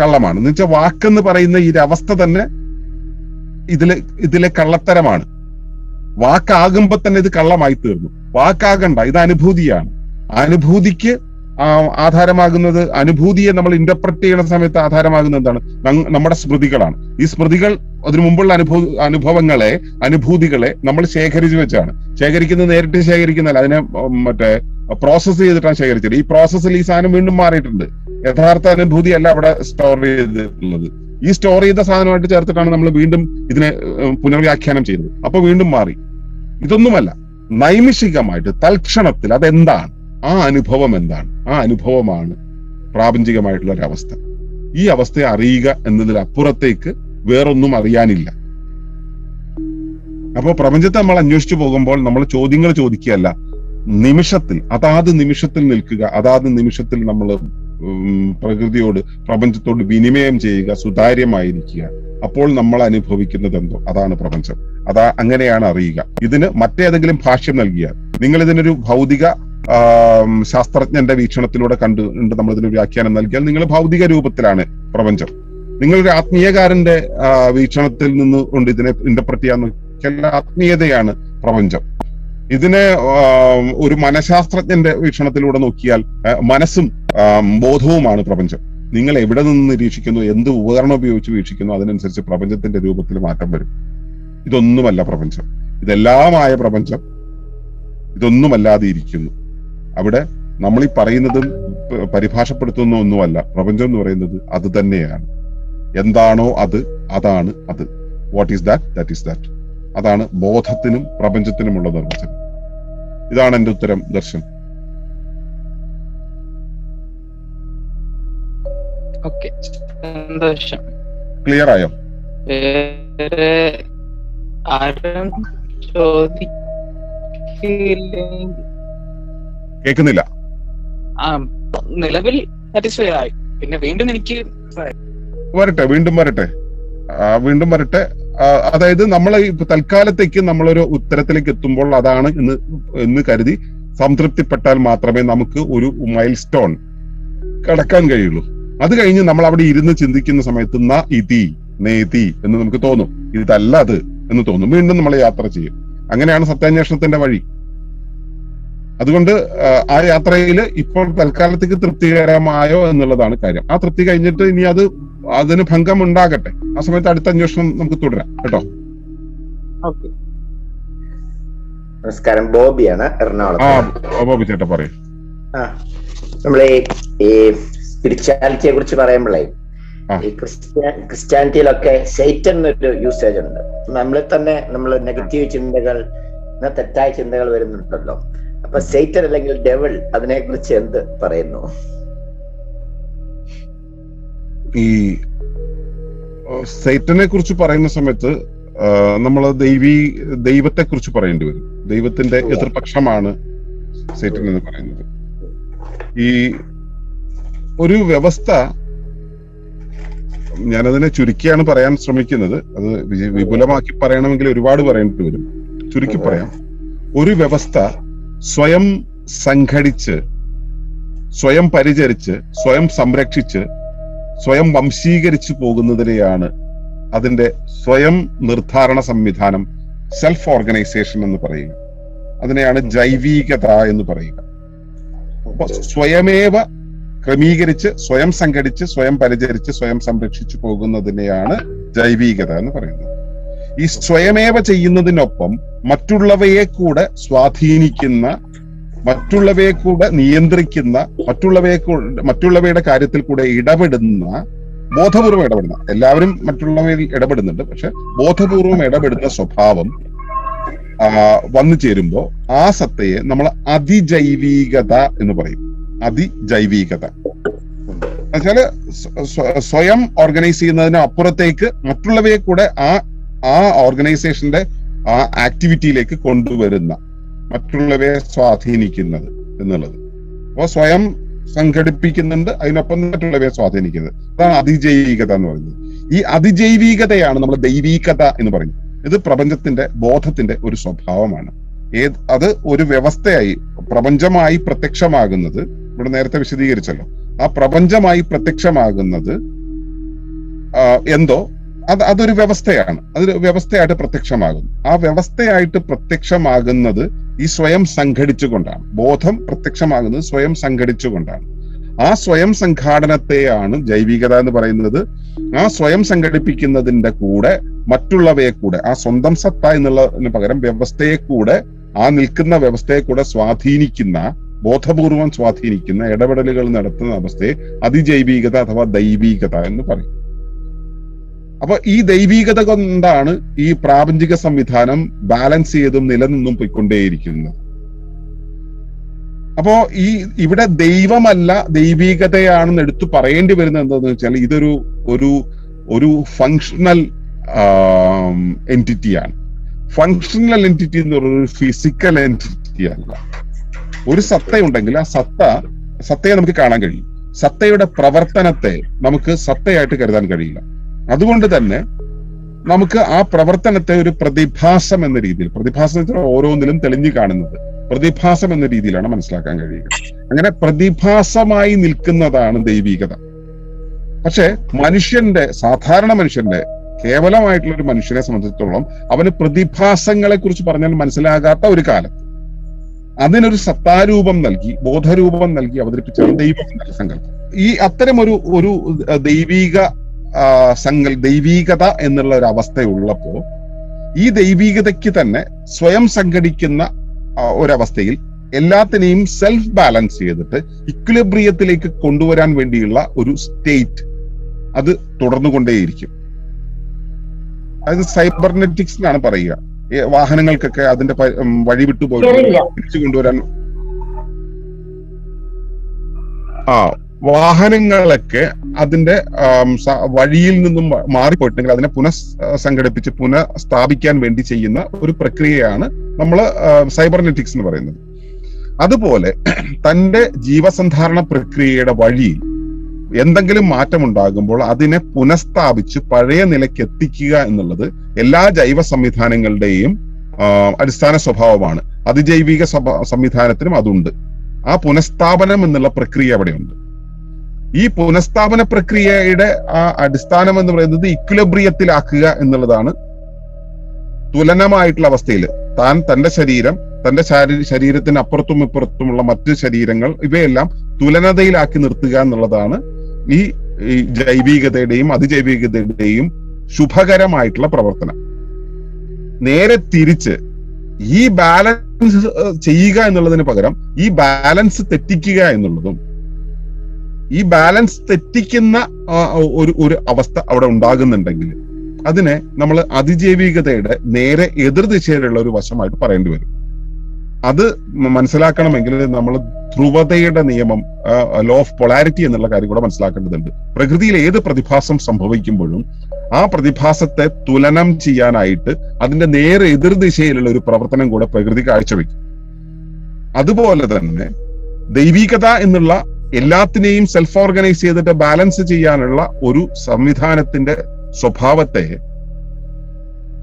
കള്ളമാണ് എന്ന് വെച്ചാൽ വാക്കെന്ന് പറയുന്ന ഈ അവസ്ഥ തന്നെ ഇതിലെ കള്ളത്തരമാണ്. വാക്കാകുമ്പോ തന്നെ ഇത് കള്ളമായി തീർന്നു. വാക്കാകണ്ട, ഇത് അനുഭൂതിയാണ്. അനുഭൂതിക്ക് ആധാരമാകുന്നത്, അനുഭൂതിയെ നമ്മൾ ഇന്റർപ്രറ്റ് ചെയ്യുന്ന സമയത്ത് ആധാരമാകുന്നത് എന്താണ്? നമ്മുടെ സ്മൃതികളാണ്. ഈ സ്മൃതികൾ അതിനു മുമ്പുള്ള അനുഭവങ്ങളെ, അനുഭൂതികളെ നമ്മൾ ശേഖരിച്ചു വെച്ചാണ്. ശേഖരിക്കുന്നത് നേരിട്ട് ശേഖരിക്കുന്നതല്ല, അതിനെ പ്രോസസ് ചെയ്തിട്ടാണ് ശേഖരിച്ചത്. ഈ പ്രോസസ്സിൽ ഈ സാധനം വീണ്ടും മാറിയിട്ടുണ്ട്. യഥാർത്ഥ അനുഭൂതി അല്ല അവിടെ സ്റ്റോർ ചെയ്തിട്ടുള്ളത്. ഈ സ്റ്റോർ ചെയ്ത സാധനമായിട്ട് ചേർത്തിട്ടാണ് നമ്മൾ വീണ്ടും ഇതിനെ പുനർവ്യാഖ്യാനം ചെയ്തത്. അപ്പൊ വീണ്ടും മാറി. ഇതൊന്നുമല്ല, നൈമിഷികമായിട്ട് തൽക്ഷണത്തിൽ അതെന്താണ്, ആ അനുഭവം എന്താണ്, ആ അനുഭവമാണ് പ്രാപഞ്ചികമായിട്ടുള്ള ഒരവസ്ഥ. ഈ അവസ്ഥയെ അറിയുക എന്നതിലപ്പുറത്തേക്ക് വേറൊന്നും അറിയാനില്ല. അപ്പോ പ്രപഞ്ചത്തെ നമ്മൾ അന്വേഷിച്ചു പോകുമ്പോൾ നമ്മൾ ചോദ്യങ്ങൾ ചോദിക്കുകയല്ല, നിമിഷത്തിൽ, അതാത് നിമിഷത്തിൽ നിൽക്കുക, അതാത് നിമിഷത്തിൽ നമ്മൾ പ്രകൃതിയോട്, പ്രപഞ്ചത്തോട് വിനിമയം ചെയ്യുക, സുതാര്യമായിരിക്കുക. അപ്പോൾ നമ്മൾ അനുഭവിക്കുന്നത് എന്തോ അതാണ് പ്രപഞ്ചം. അങ്ങനെയാണ് അറിയുക. ഇതിന് മറ്റേതെങ്കിലും ഭാഷ്യം നൽകിയാൽ, നിങ്ങൾ ഇതിനൊരു ഭൗതിക ശാസ്ത്രജ്ഞന്റെ വീക്ഷണത്തിലൂടെ കണ്ടുകൊണ്ട് നമ്മൾ ഇതിന് വ്യാഖ്യാനം നൽകിയാൽ നിങ്ങൾ ഭൗതിക രൂപത്തിലാണ് പ്രപഞ്ചം. നിങ്ങളൊരു ആത്മീയകാരന്റെ വീക്ഷണത്തിൽ നിന്ന് കൊണ്ട് ഇതിനെ ഇന്റർപ്രറ്റ് ചെയ്യാൻ നോക്കിയാൽ ആത്മീയതയാണ് പ്രപഞ്ചം. ഇതിനെ ഒരു മനഃശാസ്ത്രജ്ഞന്റെ വീക്ഷണത്തിലൂടെ നോക്കിയാൽ മനസ്സും ബോധവുമാണ് പ്രപഞ്ചം. നിങ്ങൾ എവിടെ നിന്ന് നിരീക്ഷിക്കുന്നു, എന്ത് ഉപകരണം ഉപയോഗിച്ച് വീക്ഷിക്കുന്നു, അതിനനുസരിച്ച് പ്രപഞ്ചത്തിന്റെ രൂപത്തിൽ മാറ്റം വരും. ഇതൊന്നുമല്ല പ്രപഞ്ചം. ഇതെല്ലാമായ പ്രപഞ്ചം ഇതൊന്നുമല്ലാതെ ഇരിക്കുന്നു. അവിടെ നമ്മൾ ഈ പറയുന്നതും പരിഭാഷപ്പെടുത്തുന്ന ഒന്നുമല്ല. പ്രപഞ്ചം എന്ന് പറയുന്നത് അത് തന്നെയാണ്. എന്താണോ അത്, അതാണ് അത്. What is that? That is that. അതാണ് ബോധത്തിനും പ്രപഞ്ചത്തിനുമുള്ള നിർവചനം. ഇതാണ് എന്റെ ഉത്തരം. ദർശൻ, ക്ലിയർ ആയോ? കേൾക്കുന്നില്ല. നിലവിൽ സാറ്റിസ്ഫൈ ആയി. പിന്നെ വീണ്ടും എനിക്ക് വീണ്ടും വരട്ടെ. അതായത് നമ്മൾ തൽക്കാലത്തേക്ക് നമ്മളൊരു ഉത്തരത്തിലേക്ക് എത്തുമ്പോൾ അതാണ് എന്ന് കരുതി സംതൃപ്തിപ്പെട്ടാൽ മാത്രമേ നമുക്ക് ഒരു മൈൽ സ്റ്റോൺ കടക്കാൻ കഴിയുള്ളൂ. അത് കഴിഞ്ഞ് നമ്മൾ അവിടെ ഇരുന്ന് ചിന്തിക്കുന്ന സമയത്ത് നേതി എന്ന് നമുക്ക് തോന്നും. ഇതല്ല അത് എന്ന് തോന്നും. വീണ്ടും നമ്മൾ യാത്ര ചെയ്യും. അങ്ങനെയാണ് സത്യാന്വേഷണത്തിന്റെ വഴി. അതുകൊണ്ട് ആ യാത്രയിൽ ഇപ്പോൾ തൽക്കാലത്തേക്ക് തൃപ്തികരമായോ എന്നുള്ളതാണ് കാര്യം. ആ തൃപ്തി കഴിഞ്ഞിട്ട് ഇനി അതിന് ഭംഗം ഉണ്ടാകട്ടെ. ആ സമയത്ത് അടുത്ത അന്വേഷണം നമുക്ക് തുടരാം കേട്ടോ. നമസ്കാരം, ബോബിയാണ്, എറണാകുളം. ബോബി ചേട്ടാ പറയും. നമ്മളെ ഈ സ്പിരിച്വാലിറ്റിയെ കുറിച്ച് പറയുമ്പോഴേ, ഈ ക്രിസ്ത്യാനിറ്റിയിലൊക്കെ സൈറ്റൻ എന്നൊരു യൂസേജ് ഉണ്ട്. നമ്മൾ നെഗറ്റീവ് ചിന്തകൾ, തെറ്റായ ചിന്തകൾ വരുന്നുണ്ടല്ലോ. അപ്പൊ സൈറ്റൻ അല്ലെങ്കിൽ ഡെവിൾ, അതിനെ കുറിച്ച് എന്ത് പറയുന്നു? ഈ സൈറ്റനെ കുറിച്ച് പറയുന്ന സമയത്ത് നമ്മൾ ദൈവത്തെ കുറിച്ച് പറയേണ്ടി വരും. ദൈവത്തിന്റെ എതിർപക്ഷമാണ് സൈറ്റൻ എന്ന് പറയുന്നത്. ഈ ഒരു വ്യവസ്ഥ, ഞാനതിനെ ചുരുക്കിയാണ് പറയാൻ ശ്രമിക്കുന്നത്. അത് വിപുലമാക്കി പറയണമെങ്കിൽ ഒരുപാട് പറയേണ്ടി വരും. ചുരുക്കി പറയാം. ഒരു വ്യവസ്ഥ സ്വയം സംഘടിച്ച്, സ്വയം പരിചരിച്ച്, സ്വയം സംരക്ഷിച്ച്, സ്വയം വംശീകരിച്ചു പോകുന്നതിനെയാണ് അതിന്റെ സ്വയം നിർദ്ധാരണ സംവിധാനം, സെൽഫ് ഓർഗനൈസേഷൻ എന്ന് പറയുക. അതിനെയാണ് ജൈവികത എന്ന് പറയുക. സ്വയമേവ ക്രമീകരിച്ച് സ്വയം സംഘടിച്ച് സ്വയം പരിചരിച്ച് സ്വയം സംരക്ഷിച്ചു പോകുന്നതിനെയാണ് ജൈവീകത എന്ന് പറയുന്നത്. ഈ സ്വയമേവ ചെയ്യുന്നതിനൊപ്പം മറ്റുള്ളവയെ കൂടെ സ്വാധീനിക്കുന്ന, മറ്റുള്ളവയെ കൂടെ നിയന്ത്രിക്കുന്ന, മറ്റുള്ളവയുടെ കാര്യത്തിൽ കൂടെ ഇടപെടുന്ന, ബോധപൂർവം ഇടപെടുന്ന, എല്ലാവരും മറ്റുള്ളവയിൽ ഇടപെടുന്നുണ്ട്, പക്ഷെ ബോധപൂർവം ഇടപെടുന്ന സ്വഭാവം വന്നു ചേരുമ്പോ ആ സത്തയെ നമ്മൾ അതിജൈവീകത എന്ന് പറയും. അതിജൈവീകത എന്നുവെച്ചാല് സ്വയം ഓർഗനൈസ് ചെയ്യുന്നതിന് അപ്പുറത്തേക്ക് മറ്റുള്ളവയെ കൂടെ ആ ഓർഗനൈസേഷന്റെ ആ ആക്ടിവിറ്റിയിലേക്ക് കൊണ്ടുവരുന്ന, മറ്റുള്ളവയെ സ്വാധീനിക്കുന്നത് എന്നുള്ളത്. അപ്പോൾ സ്വയം സംഘടിപ്പിക്കുന്നുണ്ട്, അതിനൊപ്പം മറ്റുള്ളവയെ സ്വാധീനിക്കുന്നത്. അതാണ് അതിജൈവികത എന്ന് പറയുന്നത്. ഈ അതിജൈവികതയാണ് നമ്മൾ ദൈവീകത എന്ന് പറയുന്നത്. ഇത് പ്രപഞ്ചത്തിന്റെ ബോധത്തിന്റെ ഒരു സ്വഭാവമാണ്. അത് ഒരു വ്യവസ്ഥയായി പ്രപഞ്ചമായി പ്രത്യക്ഷമാകുന്നത്, ഇവിടെ നേരത്തെ വിശദീകരിച്ചല്ലോ, ആ പ്രപഞ്ചമായി പ്രത്യക്ഷമാകുന്നത് എന്തോ അതൊരു വ്യവസ്ഥയാണ്. അതൊരു വ്യവസ്ഥയായിട്ട് പ്രത്യക്ഷമാകുന്നു. ആ വ്യവസ്ഥയായിട്ട് പ്രത്യക്ഷമാകുന്നത് ഈ സ്വയം സംഘടിച്ചുകൊണ്ടാണ്. ബോധം പ്രത്യക്ഷമാകുന്നത് സ്വയം സംഘടിച്ചുകൊണ്ടാണ്. ആ സ്വയം സംഘാടനത്തെയാണ് ജൈവികത എന്ന് പറയുന്നത്. ആ സ്വയം സംഘടിപ്പിക്കുന്നതിന്റെ കൂടെ മറ്റുള്ളവയെ കൂടെ, ആ സ്വന്തം സത്ത എന്നുള്ളതിന് പകരം വ്യവസ്ഥയെ കൂടെ, ആ നിൽക്കുന്ന വ്യവസ്ഥയെ കൂടെ സ്വാധീനിക്കുന്ന, ബോധപൂർവം സ്വാധീനിക്കുന്ന ഇടപെടലുകൾ നടത്തുന്ന അവസ്ഥയെ അതിജൈവികത അഥവാ ദൈവീകത എന്ന് പറയും. അപ്പൊ ഈ ദൈവീകത കൊണ്ടാണ് ഈ പ്രാപഞ്ചിക സംവിധാനം ബാലൻസ് ചെയ്തും നിലനിന്നും പോയിക്കൊണ്ടേയിരിക്കുന്നത്. അപ്പോ ഇവിടെ ദൈവമല്ല ദൈവീകതയാണെന്ന് എടുത്തു പറയേണ്ടി വരുന്നത് എന്താണെന്ന് വെച്ചാൽ ഇതൊരു ഫങ്ഷണൽ എൻറ്റിറ്റിയാണ്. ഫങ്ഷണൽ എൻറ്റിറ്റി എന്ന് പറയുന്നത് ഫിസിക്കൽ എൻറ്റിറ്റി അല്ല. ഒരു സത്തയുണ്ടെങ്കിൽ ആ സത്തയെ നമുക്ക് കാണാൻ കഴിയും. സത്തയുടെ പ്രവർത്തനത്തെ നമുക്ക് സത്തയായിട്ട് കരുതാൻ കഴിയില്ല. അതുകൊണ്ട് തന്നെ നമുക്ക് ആ പ്രവർത്തനത്തെ ഒരു പ്രതിഭാസം എന്ന രീതിയിൽ, പ്രതിഭാസം ഓരോന്നിലും തെളിഞ്ഞു കാണുന്നത് പ്രതിഭാസം എന്ന രീതിയിലാണ് മനസ്സിലാക്കാൻ കഴിയുക. അങ്ങനെ പ്രതിഭാസമായി നിൽക്കുന്നതാണ് ദൈവീകത. പക്ഷെ സാധാരണ മനുഷ്യന്റെ, കേവലമായിട്ടുള്ള ഒരു മനുഷ്യനെ സംബന്ധിച്ചിടത്തോളം അവന് പ്രതിഭാസങ്ങളെ കുറിച്ച് പറഞ്ഞാൽ മനസ്സിലാകാത്ത ഒരു കാലത്ത് അതിനൊരു സത്താരൂപം നൽകി, ബോധരൂപം നൽകി അവതരിപ്പിച്ചാണ് ദൈവം എന്ന സങ്കല്പം. ഈ അത്തരം ഒരു ദൈവീകത എന്നുള്ള ഒരു അവസ്ഥയുള്ളപ്പോ ഈ ദൈവീകതയ്ക്ക് തന്നെ സ്വയം സംഘടിക്കുന്ന ഒരവസ്ഥയിൽ എല്ലാത്തിനെയും സെൽഫ് ബാലൻസ് ചെയ്തിട്ട് ഇക്വിലിബ്രിയത്തിലേക്ക് കൊണ്ടുവരാൻ വേണ്ടിയുള്ള ഒരു സ്റ്റേറ്റ് അത് തുടർന്നുകൊണ്ടേയിരിക്കും. അതായത് സൈബർനെറ്റിക്സ് എന്നാണ് പറയുക. വാഹനങ്ങൾക്കൊക്കെ അതിന്റെ വഴി വിട്ടുപോയി തിരിച്ചു കൊണ്ടുവരാൻ, വാഹനങ്ങളൊക്കെ അതിന്റെ വഴിയിൽ നിന്നും മാറിപ്പോയിട്ടുണ്ടെങ്കിൽ അതിനെ പുനഃസംഘടിപ്പിച്ച് പുനഃസ്ഥാപിക്കാൻ വേണ്ടി ചെയ്യുന്ന ഒരു പ്രക്രിയയാണ് നമ്മൾ സൈബർനെറ്റിക്സ് എന്ന് പറയുന്നത്. അതുപോലെ തന്റെ ജീവസന്ധാരണ പ്രക്രിയയുടെ വഴിയിൽ എന്തെങ്കിലും മാറ്റമുണ്ടാകുമ്പോൾ അതിനെ പുനഃസ്ഥാപിച്ച് പഴയ നിലയ്ക്ക് എത്തിക്കുക എന്നുള്ളത് എല്ലാ ജൈവ സംവിധാനങ്ങളുടെയും അടിസ്ഥാന സ്വഭാവമാണ്. അതിജൈവിക സംവിധാനത്തിനും അതുണ്ട്. ആ പുനഃസ്ഥാപനം എന്നുള്ള പ്രക്രിയ അവിടെയുണ്ട്. ഈ പുനഃസ്ഥാപന പ്രക്രിയയുടെ ആ അടിസ്ഥാനം എന്ന് പറയുന്നത് ഇക്വിലിബ്രിയത്തിലാക്കുക എന്നുള്ളതാണ്. തുലനമായിട്ടുള്ള അവസ്ഥയിൽ തന്റെ ശരീരം, തന്റെ ശരീരത്തിന് അപ്പുറത്തും ഇപ്പുറത്തുമുള്ള മറ്റ് ശരീരങ്ങൾ, ഇവയെല്ലാം തുലനതയിലാക്കി നിർത്തുക എന്നുള്ളതാണ് ഈ ജൈവികതയുടെയും അതിജൈവികതയുടെയും ശുഭകരമായിട്ടുള്ള പ്രവർത്തനം. നേരെ തിരിച്ച് ഈ ബാലൻസ് ചെയ്യുക എന്നുള്ളതിന് പകരം ഈ ബാലൻസ് തെറ്റിക്കുക എന്നുള്ളതും, ഈ ബാലൻസ് തെറ്റിക്കുന്ന ഒരു അവസ്ഥ അവിടെ ഉണ്ടാകുന്നുണ്ടെങ്കിൽ അതിനെ നമ്മൾ അതിജൈവികതയുടെ നേരെ എതിർദിശയിലുള്ള ഒരു വശമായിട്ട് പറയേണ്ടി വരും. അത് മനസ്സിലാക്കണമെങ്കിൽ നമ്മൾ ധ്രുവതയുടെ നിയമം, ലോ ഓഫ് പൊളാരിറ്റി എന്നുള്ള കാര്യം കൂടെ മനസ്സിലാക്കേണ്ടതുണ്ട്. പ്രകൃതിയിൽ ഏത് പ്രതിഭാസം സംഭവിക്കുമ്പോഴും ആ പ്രതിഭാസത്തെ തുലനം ചെയ്യാനായിട്ട് അതിന്റെ നേരെ എതിർദിശയിലുള്ള ഒരു പ്രവർത്തനം കൂടെ പ്രകൃതി കാഴ്ചവെക്കും. അതുപോലെ തന്നെ ദൈവികത എന്നുള്ള എല്ലാത്തിനെയും സെൽഫ് ഓർഗനൈസ് ചെയ്തിട്ട് ബാലൻസ് ചെയ്യാനുള്ള ഒരു സംവിധാനത്തിന്റെ സ്വഭാവത്തെ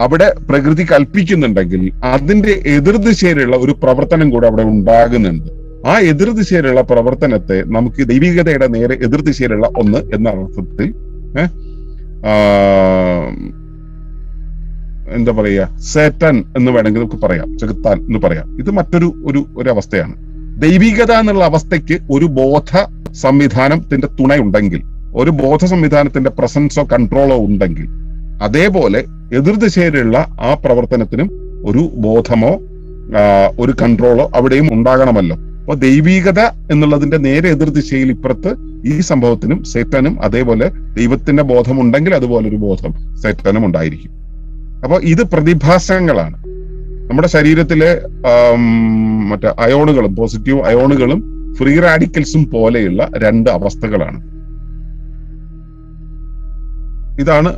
അവിടെ പ്രകൃതി കൽപ്പിക്കുന്നുണ്ടെങ്കിൽ അതിന്റെ എതിർദിശയിലുള്ള ഒരു പ്രവർത്തനം കൂടെ അവിടെ ഉണ്ടാകുന്നുണ്ട്. ആ എതിർദിശയിലുള്ള പ്രവർത്തനത്തെ നമുക്ക് ദൈവികതയുടെ നേരെ എതിർദിശയിലുള്ള ഒന്ന് എന്ന അർത്ഥത്തിൽ എന്താ പറയുക, സേറ്റൻ എന്ന് വേണമെങ്കിൽ നമുക്ക് പറയാം, ചെകുത്താൻ എന്ന് പറയാം. ഇത് മറ്റൊരു ഒരു അവസ്ഥയാണ്. ദൈവികത എന്നുള്ള അവസ്ഥയ്ക്ക് ഒരു സംവിധാനത്തിന്റെ തുണയുണ്ടെങ്കിൽ, ഒരു ബോധ സംവിധാനത്തിന്റെ പ്രസൻസോ കൺട്രോളോ ഉണ്ടെങ്കിൽ, അതേപോലെ എതിർദിശയിലുള്ള ആ പ്രവർത്തനത്തിനും ഒരു ബോധമോ ഒരു കൺട്രോളോ അവിടെയും ഉണ്ടാകണമല്ലോ. അപ്പൊ ദൈവീകത എന്നുള്ളതിന്റെ നേരെ എതിർദിശയിൽ ഇപ്പുറത്ത് ഈ സംഭവത്തിനും സേറ്റാനും അതേപോലെ ദൈവത്തിന്റെ ബോധമുണ്ടെങ്കിൽ അതുപോലെ ഒരു ബോധം സേറ്റാനും ഉണ്ടായിരിക്കും. അപ്പൊ ഇത് പ്രതിഭാസങ്ങളാണ്. നമ്മുടെ ശരീരത്തിലെ മറ്റേ അയോണുകളും പോസിറ്റീവ് അയോണുകളും ഫ്രീ റാഡിക്കൽസും പോലെയുള്ള രണ്ട് അവസ്ഥകളാണ്. ഇതാണ്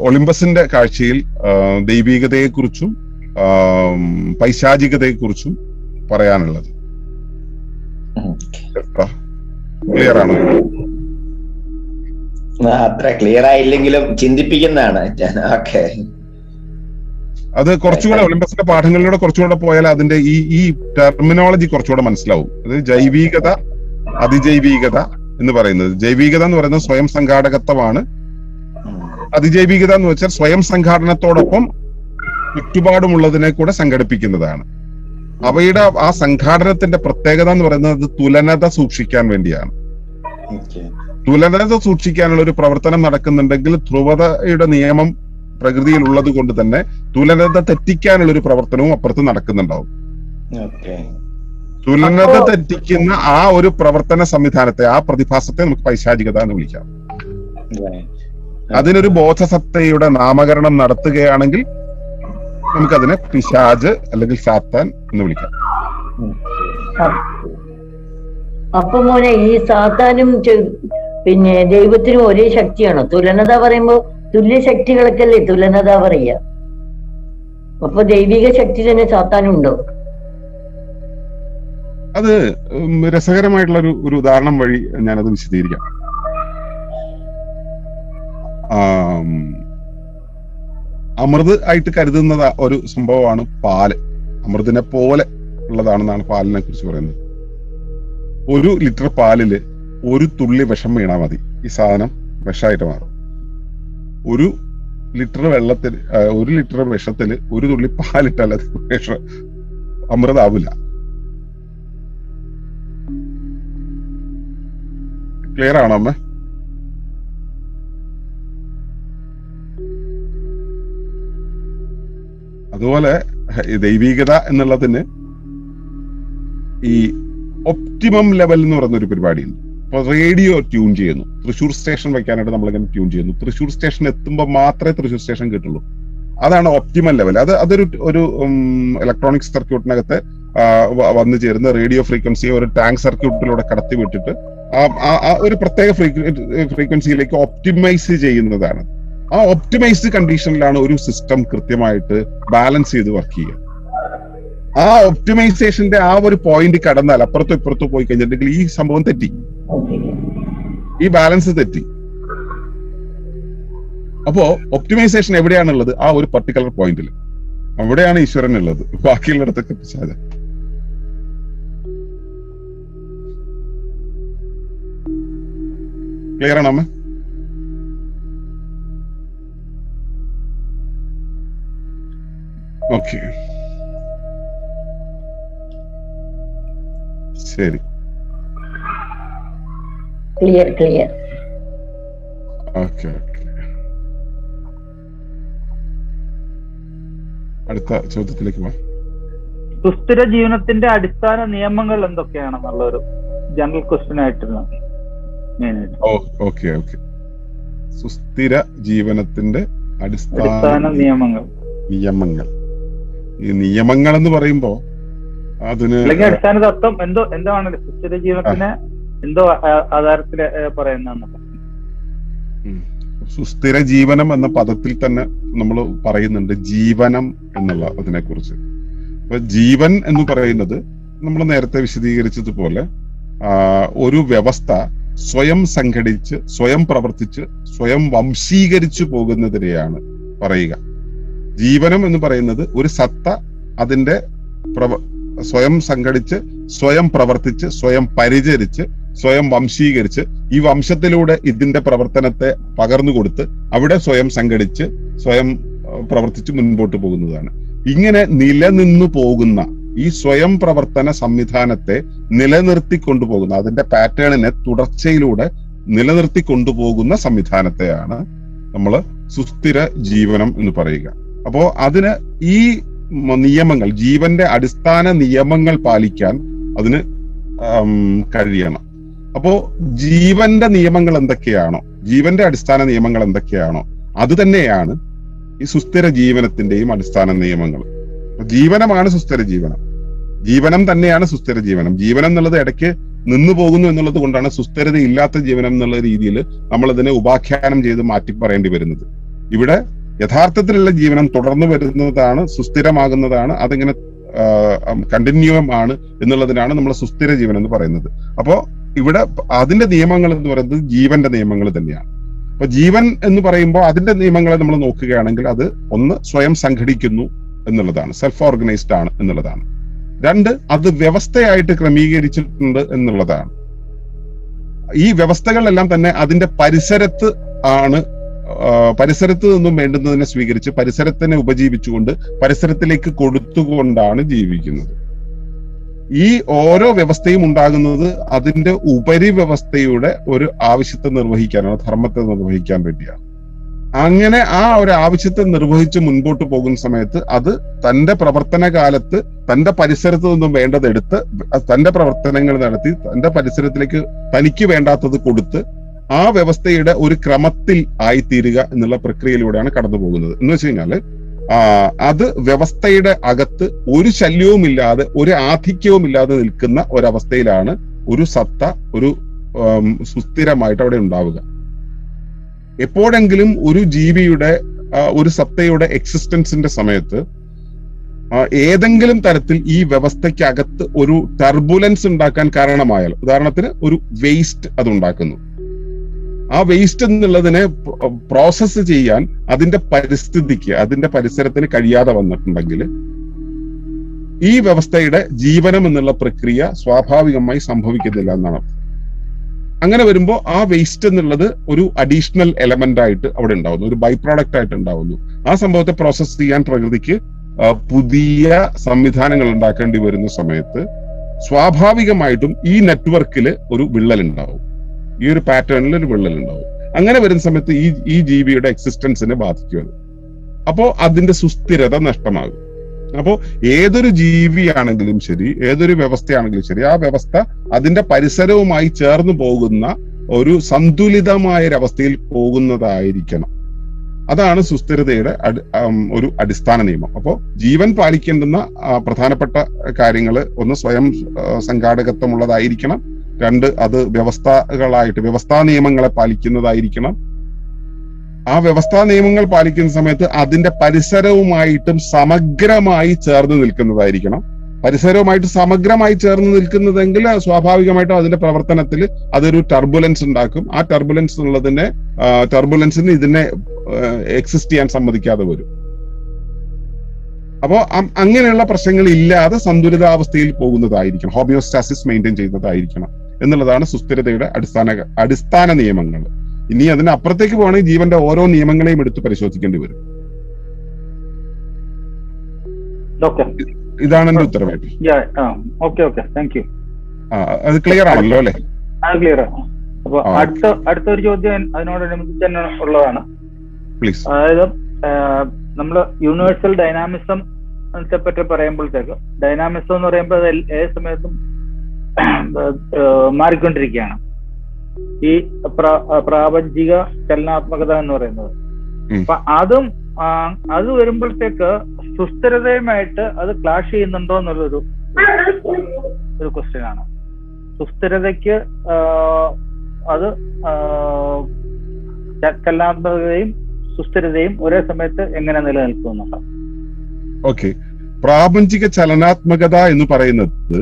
ഒളിമ്പസിന്റെ കാഴ്ചയിൽ ദൈവീകതയെക്കുറിച്ചും പൈശാചികതയെക്കുറിച്ചും പറയാനുള്ളത്. ക്ലിയർ ആണോ? അത്ര ക്ലിയർ ആയില്ലെങ്കിലും ചിന്തിപ്പിക്കുന്നതാണ്. ഓക്കെ, അത് കുറച്ചുകൂടെ ഒളിമ്പസിന്റെ പാഠങ്ങളിലൂടെ കുറച്ചുകൂടെ പോയാൽ അതിന്റെ ഈ ടെർമിനോളജി കുറച്ചുകൂടെ മനസ്സിലാവും. അത് ജൈവീകത, അതിജൈവീകത എന്ന് പറയുന്നത്. ജൈവീകത എന്ന് പറയുന്നത് സ്വയം സംഘാടകത്വമാണ്. അതിജൈവികത എന്ന് വെച്ചാൽ സ്വയം സംഘാടനത്തോടൊപ്പം ചുറ്റുപാടുമുള്ളതിനെ കൂടെ സംഘടിപ്പിക്കുന്നതാണ്. അവയുടെ ആ സംഘാടനത്തിന്റെ പ്രത്യേകത എന്ന് പറയുന്നത് തുലനത സൂക്ഷിക്കാൻ വേണ്ടിയാണ്. തുലനത സൂക്ഷിക്കാനുള്ള ഒരു പ്രവർത്തനം നടക്കുന്നുണ്ടെങ്കിൽ ധ്രുവതയുടെ നിയമം പ്രകൃതിയിൽ ഉള്ളത് കൊണ്ട് തന്നെ തുലനത തെറ്റിക്കാനുള്ള ഒരു പ്രവർത്തനവും അപ്പുറത്ത് നടക്കുന്നുണ്ടാവും. തുലനത തെറ്റിക്കുന്ന ആ ഒരു പ്രവർത്തന സംവിധാനത്തെ, ആ പ്രതിഭാസത്തെ നമുക്ക് പൈശാചികത എന്ന് വിളിക്കാം. അതിനൊരു ബോധസത്തയുടെ നാമകരണം നടത്തുകയാണെങ്കിൽ നമുക്കതിനെ പിശാച് അല്ലെങ്കിൽ സാത്താൻ എന്ന് വിളിക്കാം. അപ്പൊ മോനെ, ഈ സാത്താനും പിന്നെ ദൈവത്തിനും ഒരേ ശക്തിയാണോ? തുലനത പറയുമ്പോ തുല്യ ശക്തികൾക്കല്ലേ തുലനത പറയുക. അപ്പൊ ദൈവിക ശക്തി തന്നെ സാത്താനുണ്ടോ? അത് രസകരമായിട്ടുള്ള ഒരു ഉദാഹരണം വഴി ഞാനത് വിശദീകരിക്കാം. അമൃത് ആയിട്ട് കരുതുന്ന ഒരു സംഭവമാണ് പാല്. അമൃതിനെ പോലെ ഉള്ളതാണെന്നാണ് പാലിനെ കുറിച്ച് പറയുന്നത്. 1 ലിറ്റർ പാലില് 1 തുള്ളി വിഷം വീണാൽ മതി, ഈ സാധനം വിഷമായിട്ട് മാറും. 1 ലിറ്റർ വെള്ളത്തിൽ 1 ലിറ്റർ വിഷത്തില് 1 തുള്ളി പാലിട്ടാൽ അത് അമൃതാവില്ല. ക്ലിയർ ആണോ അമ്മ? അതുപോലെ ദൈവീകത എന്നുള്ളതിന് ഈ ഒപ്റ്റിമം ലെവൽ എന്ന് പറയുന്ന ഒരു പരിപാടിയുണ്ട്. അപ്പൊ റേഡിയോ ട്യൂൺ ചെയ്യുന്നു. തൃശ്ശൂർ സ്റ്റേഷൻ വെക്കാനായിട്ട് നമ്മളിങ്ങനെ ട്യൂൺ ചെയ്യുന്നു. തൃശ്ശൂർ സ്റ്റേഷൻ എത്തുമ്പോൾ മാത്രമേ തൃശ്ശൂർ സ്റ്റേഷൻ കിട്ടുള്ളൂ. അതാണ് ഒപ്റ്റിമം ലെവൽ. അതൊരു ഇലക്ട്രോണിക് സർക്യൂട്ടിനകത്ത് വന്നു ചേരുന്ന റേഡിയോ ഫ്രീക്വൻസിയെ ഒരു ടാങ്ക് സർക്യൂട്ടിലൂടെ കടത്തി വിട്ടിട്ട് ആ ഒരു പ്രത്യേക ഫ്രീക്വൻസിയിലേക്ക് ഒപ്റ്റിമൈസ് ചെയ്യുന്നതാണ്. ആ ഒപ്റ്റിമൈസ്ഡ് കണ്ടീഷനിലാണ് ഒരു സിസ്റ്റം കൃത്യമായിട്ട് ബാലൻസ് ചെയ്ത് വർക്ക് ചെയ്യുക. ആ ഒപ്റ്റിമൈസേഷന്റെ ആ ഒരു പോയിന്റ് കടന്നാൽ അപ്പുറത്തോ ഇപ്പുറത്തോ പോയി കഴിഞ്ഞിട്ടുണ്ടെങ്കിൽ ഈ സംഭവം തെറ്റി, ഈ ബാലൻസ് തെറ്റി. അപ്പോ ഒപ്റ്റിമൈസേഷൻ എവിടെയാണുള്ളത്? ആ ഒരു പർട്ടിക്കുലർ പോയിന്റിൽ. അവിടെയാണ് ഈശ്വരൻ ഉള്ളത്. ബാക്കിയുള്ളിടത്തൊക്കെ പിശാച്. ക്ലിയർ ആണോ അമ്മ? ഓക്കെ, ശരി, ക്ലിയർ ക്ലിയർ. ഓക്കെ, അടുത്ത ചോദ്യത്തിലേക്ക് പോവാം. സുസ്ഥിര ജീവനത്തിന്റെ അടിസ്ഥാന നിയമങ്ങൾ എന്തൊക്കെയാണെന്നുള്ള ഒരു ജനറൽ ക്വസ്റ്റ്യൻ ആയിട്ടിരുന്നു. ഓക്കെ. സുസ്ഥിര ജീവനത്തിന്റെ അടിസ്ഥാന നിയമങ്ങൾ. ഈ നിയമങ്ങൾ എന്ന് പറയുമ്പോ അതിന് അടിസ്ഥാന തത്വം എന്താണ് സുസ്ഥിര ജീവനത്തിന് എന്തോ ആധാരത്തില് പറയുന്ന സുസ്ഥിര ജീവനം എന്ന പദത്തിൽ തന്നെ നമ്മൾ പറയുന്നുണ്ട് ജീവനം എന്നുള്ള അതിനെ കുറിച്ച്. അപ്പൊ ജീവൻ എന്ന് പറയുന്നത് നമ്മൾ നേരത്തെ വിശദീകരിച്ചതുപോലെ ഒരു വ്യവസ്ഥ സ്വയം സംഘടിച്ച്, സ്വയം പ്രവർത്തിച്ച്, സ്വയം വംശീകരിച്ചു പോകുന്നതിനെയാണ് പറയുക. ജീവനം എന്ന് പറയുന്നത് ഒരു സത്ത അതിന്റെ സ്വയം സംഘടിച്ച്, സ്വയം പ്രവർത്തിച്ച്, സ്വയം പരിചരിച്ച്, സ്വയം വംശീകരിച്ച്, ഈ വംശത്തിലൂടെ ഇതിന്റെ പ്രവർത്തനത്തെ പകർന്നു കൊടുത്ത് അവിടെ സ്വയം സംഘടിച്ച്, സ്വയം പ്രവർത്തിച്ച് മുൻപോട്ട് പോകുന്നതാണ്. ഇങ്ങനെ നിലനിന്നു പോകുന്ന ഈ സ്വയം പ്രവർത്തന സംവിധാനത്തെ നിലനിർത്തി കൊണ്ടുപോകുന്ന, അതിന്റെ പാറ്റേണിനെ തുടർച്ചയിലൂടെ നിലനിർത്തി കൊണ്ടുപോകുന്ന സംവിധാനത്തെയാണ് നമ്മൾ സുസ്ഥിര ജീവനം എന്ന് പറയുക. അപ്പോ അതിന് ഈ നിയമങ്ങൾ, ജീവന്റെ അടിസ്ഥാന നിയമങ്ങൾ പാലിക്കാൻ അതിന് കഴിയണം. അപ്പോ ജീവന്റെ നിയമങ്ങൾ എന്തൊക്കെയാണോ, ജീവന്റെ അടിസ്ഥാന നിയമങ്ങൾ എന്തൊക്കെയാണോ, അത് തന്നെയാണ് ഈ സുസ്ഥിര ജീവനത്തിന്റെയും അടിസ്ഥാന നിയമങ്ങൾ. ജീവനമാണ് സുസ്ഥിര ജീവനം, ജീവനം തന്നെയാണ് സുസ്ഥിര ജീവനം. ജീവനം എന്നുള്ളത് ഇടയ്ക്ക് നിന്നു പോകുന്നു എന്നുള്ളത് കൊണ്ടാണ് സുസ്ഥിരത ഇല്ലാത്ത ജീവനം എന്നുള്ള രീതിയിൽ നമ്മൾ ഇതിനെ ഉപാഖ്യാനം ചെയ്ത് മാറ്റി പറയേണ്ടി വരുന്നത്. ഇവിടെ യഥാർത്ഥത്തിലുള്ള ജീവനം തുടർന്നു വരുന്നതാണ്, സുസ്ഥിരമാകുന്നതാണ്, അതിങ്ങനെ കണ്ടിന്യൂം ആണ് എന്നുള്ളതിനാണ് നമ്മൾ സുസ്ഥിര ജീവൻ എന്ന് പറയുന്നത്. അപ്പോ ഇവിടെ അതിന്റെ നിയമങ്ങൾ എന്ന് പറയുന്നത് ജീവന്റെ നിയമങ്ങൾ തന്നെയാണ്. അപ്പൊ ജീവൻ എന്ന് പറയുമ്പോൾ അതിന്റെ നിയമങ്ങളെ നമ്മൾ നോക്കുകയാണെങ്കിൽ അത് ഒന്ന് സ്വയം സംഘടിക്കുന്നു എന്നുള്ളതാണ്, സെൽഫ് ഓർഗനൈസ്ഡ് ആണ് എന്നുള്ളതാണ്. രണ്ട്, അത് വ്യവസ്ഥയായിട്ട് ക്രമീകരിച്ചിട്ടുണ്ട് എന്നുള്ളതാണ്. ഈ വ്യവസ്ഥകളെല്ലാം തന്നെ അതിന്റെ പരിസരത്ത് ആണ്, പരിസരത്ത് നിന്നും വേണ്ടുന്നതിനെ സ്വീകരിച്ച് പരിസരത്തിനെ ഉപജീവിച്ചുകൊണ്ട് പരിസരത്തിലേക്ക് കൊടുത്തുകൊണ്ടാണ് ജീവിക്കുന്നത്. ഈ ഓരോ വ്യവസ്ഥയും ഉണ്ടാകുന്നത് അതിന്റെ ഉപരിവ്യവസ്ഥയുടെ ഒരു ആവശ്യത്തെ നിർവഹിക്കാനാണ്, ധർമ്മത്തെ നിർവഹിക്കാൻ വേണ്ടിയാണ്. അങ്ങനെ ആ ഒരു ആവശ്യത്തെ നിർവഹിച്ച് മുൻപോട്ട് പോകുന്ന സമയത്ത് അത് തന്റെ പ്രവർത്തന കാലത്ത് തന്റെ പരിസരത്ത് നിന്നും വേണ്ടതെടുത്ത് തന്റെ പ്രവർത്തനങ്ങൾ നടത്തി തന്റെ പരിസരത്തിലേക്ക് തനിക്ക് വേണ്ടാത്തത് കൊടുത്ത് ആ വ്യവസ്ഥയുടെ ഒരു ക്രമത്തിൽ ആയിത്തീരുക എന്നുള്ള പ്രക്രിയയിലൂടെയാണ് കടന്നു പോകുന്നത്. എന്ന് വെച്ച് കഴിഞ്ഞാല് അത് വ്യവസ്ഥയുടെ അകത്ത് ഒരു ശല്യവും ഇല്ലാതെ, ഒരു ആധിക്യവും ഇല്ലാതെ നിൽക്കുന്ന ഒരവസ്ഥയിലാണ് ഒരു സത്ത, ഒരു സുസ്ഥിരമായിട്ട് അവിടെ ഉണ്ടാവുക. എപ്പോഴെങ്കിലും ഒരു ജീവിയുടെ, ഒരു സത്തയുടെ എക്സിസ്റ്റൻസിന്റെ സമയത്ത് ഏതെങ്കിലും തരത്തിൽ ഈ വ്യവസ്ഥയ്ക്കകത്ത് ഒരു ടർബുലൻസ് ഉണ്ടാക്കാൻ കാരണമായാൽ, ഉദാഹരണത്തിന് ഒരു വേസ്റ്റ് അത് ഉണ്ടാക്കുന്നു, ആ വേസ്റ്റ് എന്നുള്ളതിനെ പ്രോസസ്സ് ചെയ്യാൻ അതിന്റെ പരിസ്ഥിതിക്ക്, അതിന്റെ പരിസരത്തിന് കഴിയാതെ വന്നിട്ടുണ്ടെങ്കിൽ ഈ വ്യവസ്ഥയുടെ ജീവനം എന്നുള്ള പ്രക്രിയ സ്വാഭാവികമായി സംഭവിക്കുന്നില്ല എന്നാണ്. അങ്ങനെ വരുമ്പോൾ ആ വേസ്റ്റ് എന്നുള്ളത് ഒരു അഡീഷണൽ എലമെന്റ് ആയിട്ട് അവിടെ ഉണ്ടാവുന്നു, ഒരു ബൈ പ്രോഡക്റ്റ് ആയിട്ട് ഉണ്ടാവുന്നു. ആ സംഭവത്തെ പ്രോസസ് ചെയ്യാൻ പ്രകൃതിക്ക് പുതിയ സംവിധാനങ്ങൾ ഉണ്ടാക്കേണ്ടി വരുന്ന സമയത്ത് സ്വാഭാവികമായിട്ടും ഈ നെറ്റ്വർക്കിൽ ഒരു വിള്ളൽ ഉണ്ടാവും, ഈ ഒരു പാറ്റേണിൽ ഒരു വിള്ളൽ ഉണ്ടാവും. അങ്ങനെ വരുന്ന സമയത്ത് ഈ ജീവിയുടെ എക്സിസ്റ്റൻസിനെ ബാധിക്കും. അപ്പോ അതിന്റെ സുസ്ഥിരത നഷ്ടമാകും. അപ്പോ ഏതൊരു ജീവിയാണെങ്കിലും ശരി, ഏതൊരു വ്യവസ്ഥയാണെങ്കിലും ശരി, ആ വ്യവസ്ഥ അതിന്റെ പരിസരവുമായി ചേർന്ന് പോകുന്ന ഒരു സന്തുലിതമായ ഒരവസ്ഥയിൽ പോകുന്നതായിരിക്കണം. അതാണ് സുസ്ഥിരതയുടെ ഒരു അടിസ്ഥാന നിയമം. അപ്പോ ജീവൻ പാലിക്കേണ്ടുന്ന പ്രധാനപ്പെട്ട കാര്യങ്ങൾ, ഒന്ന് സ്വയം സംഘാടകത്വമുള്ളതായിരിക്കണം, രണ്ട് അത് വ്യവസ്ഥാ നിയമങ്ങളെ പാലിക്കുന്നതായിരിക്കണം. ആ വ്യവസ്ഥാ നിയമങ്ങൾ പാലിക്കുന്ന സമയത്ത് അതിന്റെ പരിസരവുമായിട്ടും സമഗ്രമായി ചേർന്ന് നിൽക്കുന്നതായിരിക്കണം. പരിസരവുമായിട്ട് സമഗ്രമായി ചേർന്ന് നിൽക്കുന്നതെങ്കിൽ സ്വാഭാവികമായിട്ടും അതിന്റെ പ്രവർത്തനത്തിൽ അതൊരു ടർബുലൻസ് ഉണ്ടാക്കും. ആ ടർബുലൻസിന് ഇതിനെ എക്സിസ്റ്റ് ചെയ്യാൻ സമ്മതിക്കാതെ വരും. അപ്പോ അങ്ങനെയുള്ള പ്രശ്നങ്ങൾ ഇല്ലാതെ സന്തുലിതാവസ്ഥയിൽ പോകുന്നതായിരിക്കണം, ഹോമിയോസ്റ്റാസിസ് മെയിൻറ്റെയിൻ ചെയ്യുന്നതായിരിക്കണം എന്നുള്ളതാണ് സുസ്ഥിരതയുടെ അടിസ്ഥാന നിയമങ്ങൾ. ഇനി അതിനപ്പുറത്തേക്ക് പോകണമെങ്കിൽ ജീവന്റെ ഓരോ നിയമങ്ങളെയും എടുത്ത് പരിശോധിക്കേണ്ടി വരും. ഇതാണ് എന്റെ ഉത്തരവായിട്ട്. അത് ക്ലിയർ ആണല്ലോ അല്ലെ? ക്ലിയർ ആണ്. അപ്പൊ അടുത്തൊരു ചോദ്യം അതിനോടനുബന്ധിച്ച് തന്നെ ഉള്ളതാണ്. പ്ലീസ്. അതായത് നമ്മള് യൂണിവേഴ്സൽ ഡൈനാമിസം പറ്റി പറയുമ്പോഴത്തേക്ക്, ഡൈനാമിസം എന്ന് പറയുമ്പോൾ അത് ഏത് സമയത്തും മാറിക്കൊണ്ടിരിക്കുകയാണ്. ഈ പ്രാപഞ്ചിക ചലനാത്മകത എന്ന് പറയുന്നത്. അപ്പൊ അത് വരുമ്പോഴത്തേക്ക് സുസ്ഥിരതയുമായിട്ട് അത് ക്ലാഷ് ചെയ്യുന്നുണ്ടോ എന്നുള്ളൊരു ക്വസ്റ്റ്യൻ ആണ്. സുസ്ഥിരതയ്ക്ക് അത് ചലനാത്മകതയും സുസ്ഥിരതയും ഒരേ സമയത്ത് എങ്ങനെ നിലനിൽക്കുന്നുണ്ടോ? ഓക്കെ, പ്രാപഞ്ചിക ചലനാത്മകത എന്ന് പറയുന്നത്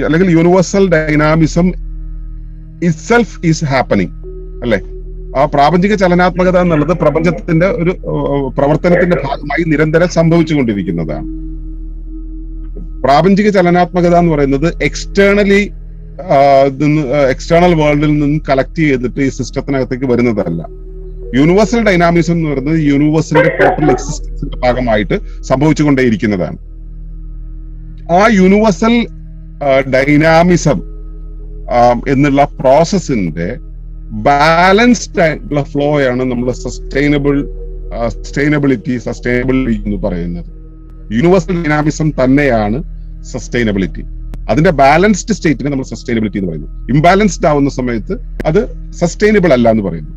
അല്ലെങ്കിൽ universal dynamism itself is happening അല്ലെ? ആ പ്രാപഞ്ചിക ചലനാത്മകത എന്നുള്ളത് പ്രപഞ്ചത്തിന്റെ ഒരു പ്രവർത്തനത്തിന്റെ ഭാഗമായി നിരന്തരം സംഭവിച്ചുകൊണ്ടിരിക്കുന്നതാണ്. പ്രാപഞ്ചിക ചലനാത്മകത എന്ന് പറയുന്നത് എക്സ്റ്റേണൽ വേൾഡിൽ നിന്ന് കളക്ട് ചെയ്തിട്ട് ഈ സിസ്റ്റത്തിനകത്തേക്ക് വരുന്നതല്ല. യൂണിവേഴ്സൽ ഡൈനാമിസം എന്ന് പറയുന്നത് യൂണിവേഴ്സിന്റെ ടോട്ടൽ എക്സിസ്റ്റൻസിന്റെ ഭാഗമായിട്ട് സംഭവിച്ചുകൊണ്ടേയിരിക്കുന്നതാണ്. ആ യൂണിവേഴ്സൽ ഡൈനാമിസം എന്നുള്ള പ്രോസസ്സിന്റെ ബാലൻസ്ഡ് ആയിട്ടുള്ള ഫ്ലോ ആണ് നമ്മൾ സസ്റ്റൈനബിലിറ്റി എന്ന് പറയുന്നത്. യൂണിവേഴ്സൽ ഡൈനാമിസം തന്നെയാണ് സസ്റ്റൈനബിലിറ്റി. അതിന്റെ ബാലൻസ്ഡ് സ്റ്റേറ്റിനെ നമ്മൾ സസ്റ്റൈനബിലിറ്റി എന്ന് പറയുന്നു. ഇംബാലൻസ്ഡ് ആവുന്ന സമയത്ത് അത് സസ്റ്റൈനബിൾ അല്ല എന്ന് പറയുന്നു.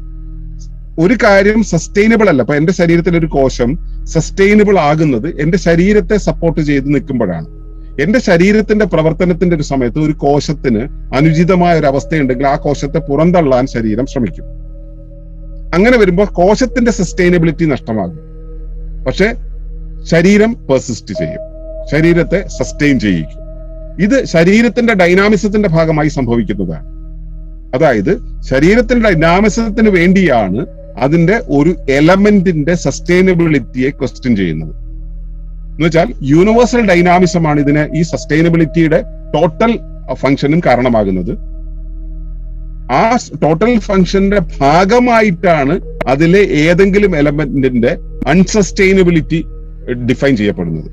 ഒരു കാര്യം സസ്റ്റൈനബിൾ അല്ല. അപ്പൊ എന്റെ ശരീരത്തിലെ ഒരു കോശം സസ്റ്റൈനബിൾ ആകുന്നത് എന്റെ ശരീരത്തെ സപ്പോർട്ട് ചെയ്ത് നിൽക്കുമ്പോഴാണ്. എന്റെ ശരീരത്തിന്റെ പ്രവർത്തനത്തിന്റെ ഒരു സമയത്ത് ഒരു കോശത്തിന് അനുചിതമായ ഒരു അവസ്ഥയുണ്ടെങ്കിൽ ആ കോശത്തെ പുറന്തള്ളാൻ ശരീരം ശ്രമിക്കും. അങ്ങനെ വരുമ്പോൾ കോശത്തിന്റെ സസ്റ്റൈനബിലിറ്റി നഷ്ടമാകും. പക്ഷെ ശരീരം പെർസിസ്റ്റ് ചെയ്യും, ശരീരത്തെ സസ്റ്റെയിൻ ചെയ്യിക്കും. ഇത് ശരീരത്തിന്റെ ഡൈനാമിസത്തിന്റെ ഭാഗമായി സംഭവിക്കുന്നതാണ്. അതായത് ശരീരത്തിന്റെ ഡൈനാമിസത്തിന് വേണ്ടിയാണ് അതിന്റെ ഒരു എലമെന്റിന്റെ സസ്റ്റൈനബിലിറ്റിയെ ക്വസ്റ്റ്യൻ ചെയ്യുന്നത്. എന്ന് വെച്ചാൽ യൂണിവേഴ്സൽ ഡൈനാമിസമാണ് ഇതിന് ഈ സസ്റ്റൈനബിലിറ്റിയുടെ ടോട്ടൽ ഫംഗ്ഷനും കാരണമാകുന്നത്. ആ ടോട്ടൽ ഫംഗ്ഷന്റെ ഭാഗമായിട്ടാണ് അതിലെ ഏതെങ്കിലും എലമെന്റിന്റെ അൺസസ്റ്റൈനബിലിറ്റി ഡിഫൈൻ ചെയ്യപ്പെടുന്നത്.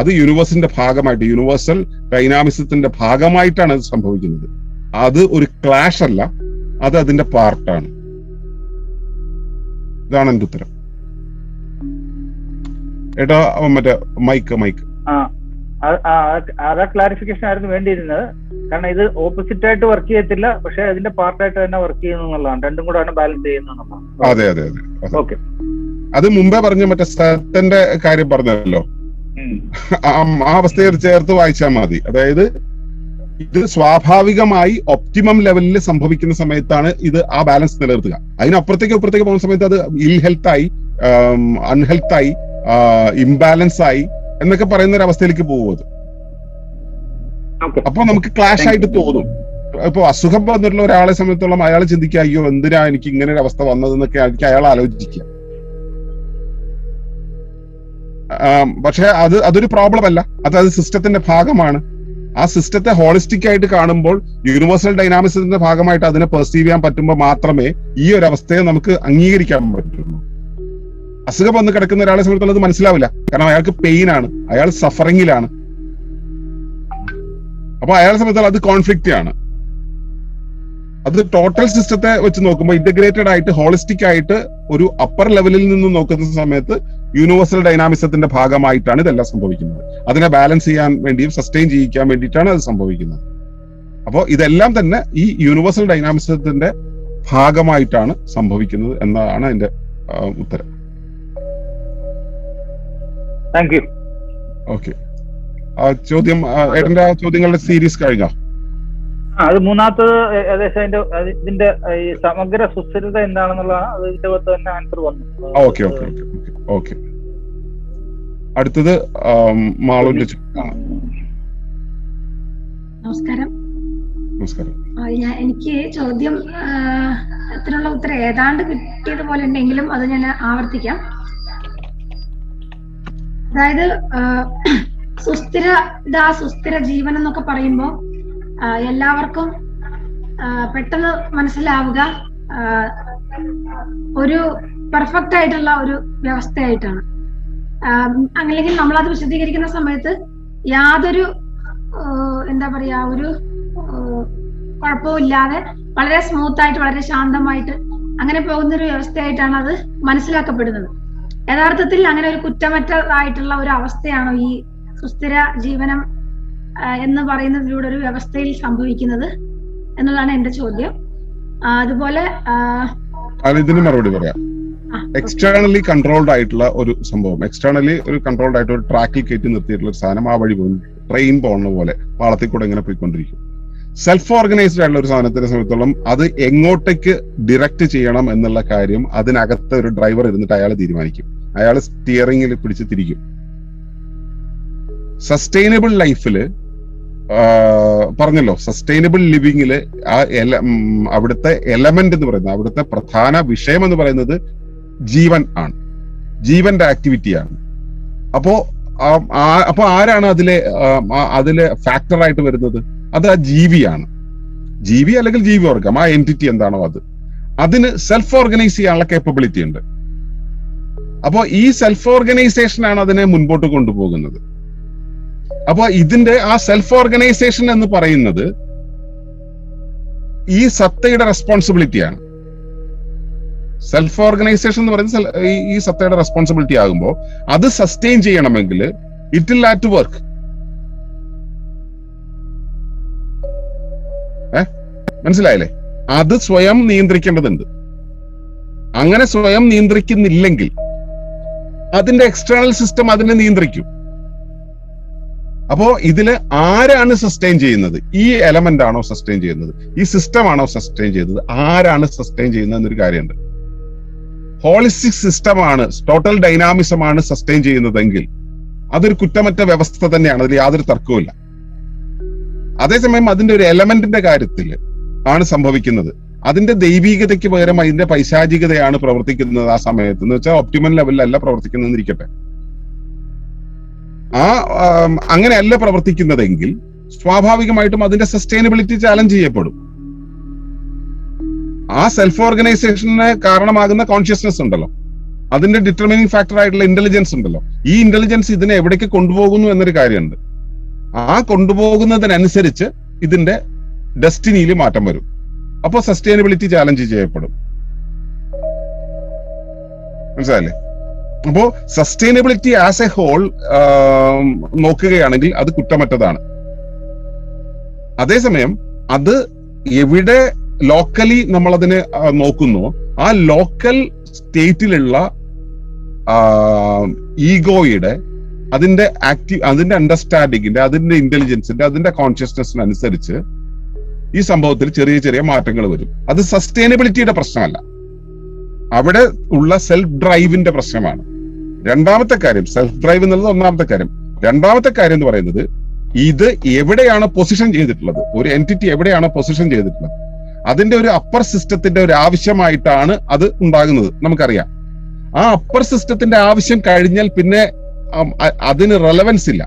അത് യൂണിവേഴ്സിന്റെ ഭാഗമായിട്ട്, യൂണിവേഴ്സൽ ഡൈനാമിസത്തിന്റെ ഭാഗമായിട്ടാണ് അത് സംഭവിക്കുന്നത്. അത് ഒരു ക്ലാഷ് അല്ല, അത് അതിന്റെ പാർട്ടാണ്. ഇതാണ് എന്റെ ഉത്തരം. ഏട്ടാ മറ്റേ മൈക്ക് അതാ ക്ലാരിഫിക്കേഷൻ ആയിരുന്നു വേണ്ടിയിരുന്നത്. കാരണം ഇത് ഓപ്പോസിറ്റ് ആയിട്ട് വർക്ക് ചെയ്യത്തില്ല, പക്ഷെ അതിന്റെ പാർട്ടായിട്ട് തന്നെ വർക്ക് ചെയ്യുന്നു എന്നുള്ളതാണ്. രണ്ടും കൂടെ ബാലൻസ് ചെയ്യുന്നതാണ്. അതെ അതെ അതെ. ഓക്കെ, അത് മുമ്പേ പറഞ്ഞ മറ്റേ സ്ഥലത്തിന്റെ കാര്യം പറഞ്ഞല്ലോ, ആ അവസ്ഥയെ ചേർത്ത് വായിച്ചാൽ മതി. അതായത് ഇത് സ്വാഭാവികമായി ഒപ്റ്റിമം ലെവലിൽ സംഭവിക്കുന്ന സമയത്താണ് ഇത് ആ ബാലൻസ് നിലനിർത്തുക. അതിനപ്പുറത്തേക്ക് പോകുന്ന സമയത്ത് അത് ഇൽ ഹെൽത്തായി, അൺഹെൽത്തായി, ഇംബാലൻസ് ആയി എന്നൊക്കെ പറയുന്ന ഒരു അവസ്ഥയിലേക്ക് പോകുന്നത്. അപ്പൊ നമുക്ക് ക്ലാഷ് ആയിട്ട് തോന്നും. ഇപ്പൊ അസുഖം വന്നിട്ടുള്ള ഒരാളെ സംബന്ധിച്ചോളം അയാൾ ചിന്തിക്കുക, അയ്യോ എന്തിനാ എനിക്ക് ഇങ്ങനെ ഒരു അവസ്ഥ വന്നതെന്നൊക്കെ ആയിരിക്കും അയാൾ ആലോചിക്കുക. പക്ഷെ അതൊരു പ്രോബ്ലം അല്ല, അത് സിസ്റ്റത്തിന്റെ ഭാഗമാണ്. ആ സിസ്റ്റത്തെ ഹോളിസ്റ്റിക് ആയിട്ട് കാണുമ്പോൾ, യൂണിവേഴ്സൽ ഡൈനാമിസത്തിന്റെ ഭാഗമായിട്ട് അതിനെ പെർസീവ് ചെയ്യാൻ പറ്റുമ്പോൾ മാത്രമേ ഈ ഒരു അവസ്ഥയെ നമുക്ക് അംഗീകരിക്കാൻ പറ്റുള്ളൂ. അസുഖം വന്ന് കിടക്കുന്ന ഒരാളെ സംബന്ധിച്ചുള്ളത് മനസ്സിലാവില്ല, കാരണം അയാൾക്ക് പെയിൻ ആണ്, അയാൾ സഫറിങ്ങിലാണ്. അപ്പൊ അയാളെ സംബന്ധിച്ചാൽ അത് കോൺഫ്ലിക്റ്റ് ആണ്. അത് ടോട്ടൽ സിസ്റ്റത്തെ വെച്ച് നോക്കുമ്പോൾ ഇന്റഗ്രേറ്റഡ് ആയിട്ട്, ഹോളിസ്റ്റിക് ആയിട്ട് ഒരു അപ്പർ ലെവലിൽ നിന്ന് നോക്കുന്ന സമയത്ത് യൂണിവേഴ്സൽ ഡൈനാമിസത്തിന്റെ ഭാഗമായിട്ടാണ് ഇതെല്ലാം സംഭവിക്കുന്നത്. അതിനെ ബാലൻസ് ചെയ്യാൻ വേണ്ടിയും സസ്റ്റെയിൻ ചെയ്യിക്കാൻ വേണ്ടിയിട്ടാണ് അത് സംഭവിക്കുന്നത്. അപ്പോൾ ഇതെല്ലാം തന്നെ ഈ യൂണിവേഴ്സൽ ഡൈനാമിസത്തിന്റെ ഭാഗമായിട്ടാണ് സംഭവിക്കുന്നത് എന്നാണ് എന്റെ ഉത്തരം. Thank you. ഓക്കെ, ചോദ്യം ഏട്ടന്റെ ചോദ്യങ്ങളുടെ സീരീസ് കഴിഞ്ഞോ? അത് മൂന്നാമത്തത് ഏകദേശം ഇതിന്റെ ഈ സമഗ്ര സുസ്ഥിരത എന്താണെന്നുള്ളതാണ്. അതിന്റെ പുറത്ത് തന്നെ ആൻസർ വന്നു. Okay okay okay okay. അടുത്തത് മാളുവിന്റെ ചോദ്യമാണ്. നമസ്കാരം. നമസ്കാരം. എനിക്ക് ചോദ്യം അതിനുള്ള ഉത്തരം ഏതാണ്ട് കിട്ടിയതുപോലെ ഉണ്ടെങ്കിലും അത് ഞാൻ ആവർത്തിക്കാം. അതായത് സുസ്ഥിര ജീവൻ എന്നൊക്കെ പറയുമ്പോൾ എല്ലാവർക്കും പെട്ടെന്ന് മനസ്സിലാവുക ഒരു പെർഫെക്റ്റ് ആയിട്ടുള്ള ഒരു വ്യവസ്ഥയായിട്ടാണ്. അല്ലെങ്കിൽ നമ്മളത് വിശദീകരിക്കുന്ന സമയത്ത് യാതൊരു എന്താ പറയാ ഒരു കുഴപ്പവും ഇല്ലാതെ വളരെ സ്മൂത്ത് ആയിട്ട്, വളരെ ശാന്തമായിട്ട് അങ്ങനെ പോകുന്ന ഒരു വ്യവസ്ഥയായിട്ടാണ് അത് മനസ്സിലാക്കപ്പെടുന്നത്. യഥാർത്ഥത്തിൽ അങ്ങനെ ഒരു കുറ്റമറ്റതായിട്ടുള്ള ഒരു അവസ്ഥയാണോ ഈ സുസ്ഥിര ജീവനം എന്ന് പറയുന്നതിലൂടെ ഒരു വ്യവസ്ഥയിൽ സംഭവിക്കുന്നത് എന്നുള്ളതാണ് എന്റെ ചോദ്യം. അതുപോലെ ഇതിന് മറുപടി പറയാം. എക്സ്റ്റേണലി കൺട്രോൾഡ് ആയിട്ടുള്ള ഒരു സംഭവം, എക്സ്റ്റേണലി ഒരു കൺട്രോൾഡ് ആയിട്ട് ഒരു ട്രാക്കിൽ കയറ്റി നിർത്തിയിട്ടുള്ള ഒരു സാധനം ആ വഴി പോകുന്നു, ട്രെയിൻ പോകുന്ന പോലെ പാളത്തിൽ കൂടെ ഇങ്ങനെ പോയിക്കൊണ്ടിരിക്കും. സെൽഫ് ഓർഗനൈസ്ഡ് ആയിട്ടുള്ള ഒരു സാധനത്തിനെ സംബന്ധിച്ചോളം അത് എങ്ങോട്ടേക്ക് ഡിറക്റ്റ് ചെയ്യണം എന്നുള്ള കാര്യം അതിനകത്ത് ഒരു ഡ്രൈവർ ഇരുന്നിട്ട് അയാൾ തീരുമാനിക്കും. അയാൾ സ്റ്റിയറിംഗിൽ പിടിച്ച് തിരിക്കും. സസ്റ്റൈനബിൾ ലൈഫില് പറഞ്ഞല്ലോ, സസ്റ്റൈനബിൾ ലിവിങ്ങില് അവിടുത്തെ എലമെന്റ് എന്ന് പറയുന്നത്, അവിടുത്തെ പ്രധാന വിഷയം എന്ന് പറയുന്നത് ജീവൻ ആണ്, ജീവന്റെ ആക്ടിവിറ്റിയാണ്. അപ്പോ ആരാണ് അതിലെ ഫാക്ടറായിട്ട് വരുന്നത്? അത് ആ ജീവിയാണ്. ജീവി അല്ലെങ്കിൽ ജീവിവർഗം, ആ എൻറ്റിറ്റി എന്താണോ അതിന് സെൽഫ് ഓർഗനൈസ് ചെയ്യാനുള്ള കേപ്പബിലിറ്റി ഉണ്ട്. അപ്പോ ഈ സെൽഫ് ഓർഗനൈസേഷൻ ആണ് അതിനെ മുൻപോട്ട് കൊണ്ടുപോകുന്നത്. അപ്പൊ ഇതിന്റെ ആ സെൽഫ് ഓർഗനൈസേഷൻ എന്ന് പറയുന്നത് ഈ സത്തയുടെ റെസ്പോൺസിബിലിറ്റിയാണ്. സെൽഫ് ഓർഗനൈസേഷൻ എന്ന് പറയുന്നത് ഈ സത്തയുടെ റെസ്പോൺസിബിലിറ്റി ആകുമ്പോൾ അത് സസ്റ്റെയിൻ ചെയ്യണമെങ്കിൽ it will have to work. മനസ്സിലായില്ലേ? അത് സ്വയം നിയന്ത്രിക്കേണ്ടതുണ്ട്. അങ്ങനെ സ്വയം നിയന്ത്രിക്കുന്നില്ലെങ്കിൽ അതിന്റെ എക്സ്റ്റേണൽ സിസ്റ്റം അതിനെ നിയന്ത്രിക്കും. അപ്പോ ഇതില് ആരാണ് സസ്റ്റെയിൻ ചെയ്യുന്നത്? ഈ എലമെന്റ് ആണോ സസ്റ്റെയിൻ ചെയ്യുന്നത്? ഈ സിസ്റ്റം ആണോ സസ്റ്റെയിൻ ചെയ്യുന്നത്? ആരാണ് സസ്റ്റെയിൻ ചെയ്യുന്നത് എന്നൊരു കാര്യമുണ്ട്. ഹോളിസ്റ്റിക് സിസ്റ്റമാണ്, ടോട്ടൽ ഡൈനാമിസമാണ് സസ്റ്റെയിൻ ചെയ്യുന്നതെങ്കിൽ അതൊരു കുറ്റമറ്റ വ്യവസ്ഥ തന്നെയാണ്, അതിൽ യാതൊരു തർക്കവുമില്ല. അതേസമയം അതിന്റെ ഒരു എലമെന്റിന്റെ കാര്യത്തിൽ ആണ് സംഭവിക്കുന്നത്, അതിന്റെ ദൈവീകതയ്ക്ക് പകരം അതിന്റെ പൈശാചികതയാണ് പ്രവർത്തിക്കുന്നത് ആ സമയത്ത്. എന്ന് വെച്ചാൽ ഒപ്റ്റിമൽ ലെവലിലല്ല പ്രവർത്തിക്കുന്നതെന്നിരിക്കട്ടെ. അങ്ങനെയല്ല പ്രവർത്തിക്കുന്നതെങ്കിൽ സ്വാഭാവികമായിട്ടും അതിന്റെ സസ്റ്റൈനബിലിറ്റി ചാലഞ്ച് ചെയ്യപ്പെടും. ആ സെൽഫ് ഓർഗനൈസേഷന് കാരണമാകുന്ന കോൺഷ്യസ്നെസ് ഉണ്ടല്ലോ, അതിന്റെ ഡിറ്റർമിനിങ് ഫാക്ടർ ആയിട്ടുള്ള ഇന്റലിജൻസ് ഉണ്ടല്ലോ, ഈ ഇന്റലിജൻസ് ഇതിനെ എവിടേക്ക് കൊണ്ടുപോകുന്നു എന്നൊരു കാര്യമുണ്ട്. ആ കൊണ്ടുപോകുന്നതിനനുസരിച്ച് ഇതിന്റെ ഡെസ്റ്റിനിയിൽ മാറ്റം വരും. അപ്പോൾ സസ്റ്റൈനബിലിറ്റി ചാലഞ്ച് ചെയ്യപ്പെടും. മനസ്സിലായില്ലേ? അപ്പോ സസ്റ്റൈനബിലിറ്റി ആസ് എ ഹോൾ നോക്കുകയാണെങ്കിൽ അത് കുറ്റമറ്റതാണ്. അതേസമയം അത് എവിടെ ലോക്കലി നമ്മൾ അതിനെ നോക്കുന്നു, ആ ലോക്കൽ സ്റ്റേറ്റിലുള്ള ഈഗോയുടെ അതിന്റെ അതിന്റെ അണ്ടർസ്റ്റാൻഡിങ്ങിന്റെ, അതിന്റെ ഇന്റലിജൻസിന്റെ, അതിന്റെ കോൺഷ്യസ്നെസ്സിനനുസരിച്ച് ഈ സംഭവത്തിൽ ചെറിയ ചെറിയ മാറ്റങ്ങൾ വരും. അത് സസ്റ്റൈനബിലിറ്റിയുടെ പ്രശ്നമല്ല, അവിടെ ഉള്ള സെൽഫ് ഡ്രൈവിന്റെ പ്രശ്നമാണ്. രണ്ടാമത്തെ കാര്യം, സെൽഫ് ഡ്രൈവ് എന്നുള്ളത് ഒന്നാമത്തെ കാര്യം. രണ്ടാമത്തെ കാര്യം എന്ന് പറയുന്നത് ഇത് എവിടെയാണ് പൊസിഷൻ ചെയ്തിട്ടുള്ളത്, ഒരു എൻറ്റിറ്റി എവിടെയാണ് പൊസിഷൻ ചെയ്തിട്ടുള്ളത്, അതിന്റെ ഒരു അപ്പർ സിസ്റ്റത്തിന്റെ ഒരു ആവശ്യമായിട്ടാണ് അത് ഉണ്ടാകുന്നത്. നമുക്കറിയാം, ആ അപ്പർ സിസ്റ്റത്തിന്റെ ആവശ്യം കഴിഞ്ഞാൽ പിന്നെ അതിന് റെലവൻസ് ഇല്ല.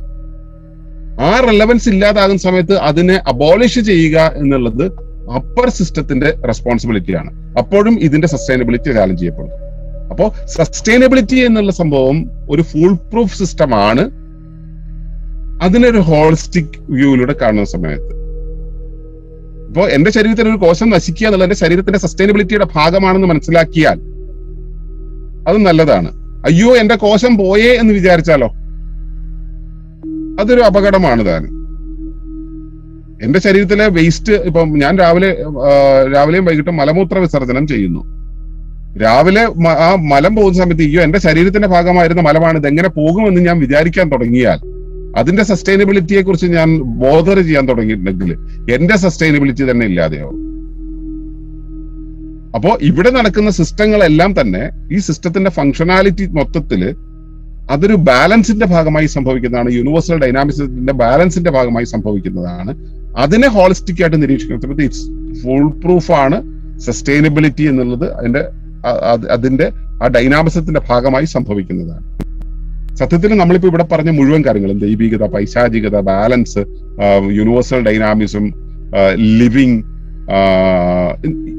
ആ റെലവൻസ് ഇല്ലാതാകുന്ന സമയത്ത് അതിനെ അബോളിഷ് ചെയ്യുക എന്നുള്ളത് അപ്പർ സിസ്റ്റത്തിന്റെ റെസ്പോൺസിബിലിറ്റിയാണ്. അപ്പോഴും ഇതിന്റെ സസ്റ്റൈനബിലിറ്റി ചാലഞ്ച് ചെയ്യപ്പെടും. അപ്പോ സസ്റ്റൈനബിലിറ്റി എന്നുള്ള സംഭവം ഒരു ഫുൾ പ്രൂഫ് സിസ്റ്റമാണ്. അതിനൊരു ഹോളിസ്റ്റിക് വ്യൂയിലൂടെ കാണുന്ന സമയത്ത്, ഇപ്പോ എന്റെ ശരീരത്തിൽ ഒരു കോശം നശിക്കുക എന്നുള്ളത് എന്റെ ശരീരത്തിന്റെ സസ്റ്റൈനബിലിറ്റിയുടെ ഭാഗമാണെന്ന് മനസ്സിലാക്കിയാൽ അത് നല്ലതാണ്. അയ്യോ എന്റെ കോശം പോയേ എന്ന് വിചാരിച്ചാലോ അതൊരു അപകടമാണ് താൻ. എന്റെ ശരീരത്തിലെ വേസ്റ്റ്, ഇപ്പം ഞാൻ രാവിലെയും വൈകിട്ടും മലമൂത്ര വിസർജനം ചെയ്യുന്നു. രാവിലെ ആ മലം പോകുന്ന സമയത്ത് അയ്യോ എന്റെ ശരീരത്തിന്റെ ഭാഗമായിരുന്ന മലമാണ്, ഇതെങ്ങനെ പോകുമെന്ന് ഞാൻ വിചാരിക്കാൻ തുടങ്ങിയാൽ അതിന്റെ സസ്റ്റൈനബിലിറ്റിയെ കുറിച്ച് ഞാൻ ബോധർ ചെയ്യാൻ തുടങ്ങിയിട്ടുണ്ടെങ്കിൽ എന്റെ സസ്റ്റൈനബിലിറ്റി തന്നെ ഇല്ലാതെയാവും. അപ്പോ ഇവിടെ നടക്കുന്ന സിസ്റ്റങ്ങളെല്ലാം തന്നെ ഈ സിസ്റ്റത്തിന്റെ ഫങ്ഷനാലിറ്റി മൊത്തത്തില് അതൊരു ബാലൻസിന്റെ ഭാഗമായി സംഭവിക്കുന്നതാണ്, യൂണിവേഴ്സൽ ഡൈനാമിക്സിന്റെ ബാലൻസിന്റെ ഭാഗമായി സംഭവിക്കുന്നതാണ്. അതിനെ ഹോളിസ്റ്റിക് ആയിട്ട് നിരീക്ഷിക്കുന്ന സമയത്ത് ഇറ്റ്സ് ഫുൾ പ്രൂഫ് ആണ്. സസ്റ്റൈനബിലിറ്റി എന്നുള്ളത് അതിന്റെ ആ ഡൈനാമിസത്തിന്റെ ഭാഗമായി സംഭവിക്കുന്നതാണ്. സത്യത്തിൽ നമ്മളിപ്പോ ഇവിടെ പറഞ്ഞ മുഴുവൻ കാര്യങ്ങളും, ദൈവികത, പൈശാചികത, ബാലൻസ്, യൂണിവേഴ്സൽ ഡൈനാമിസം, ലിവിങ്,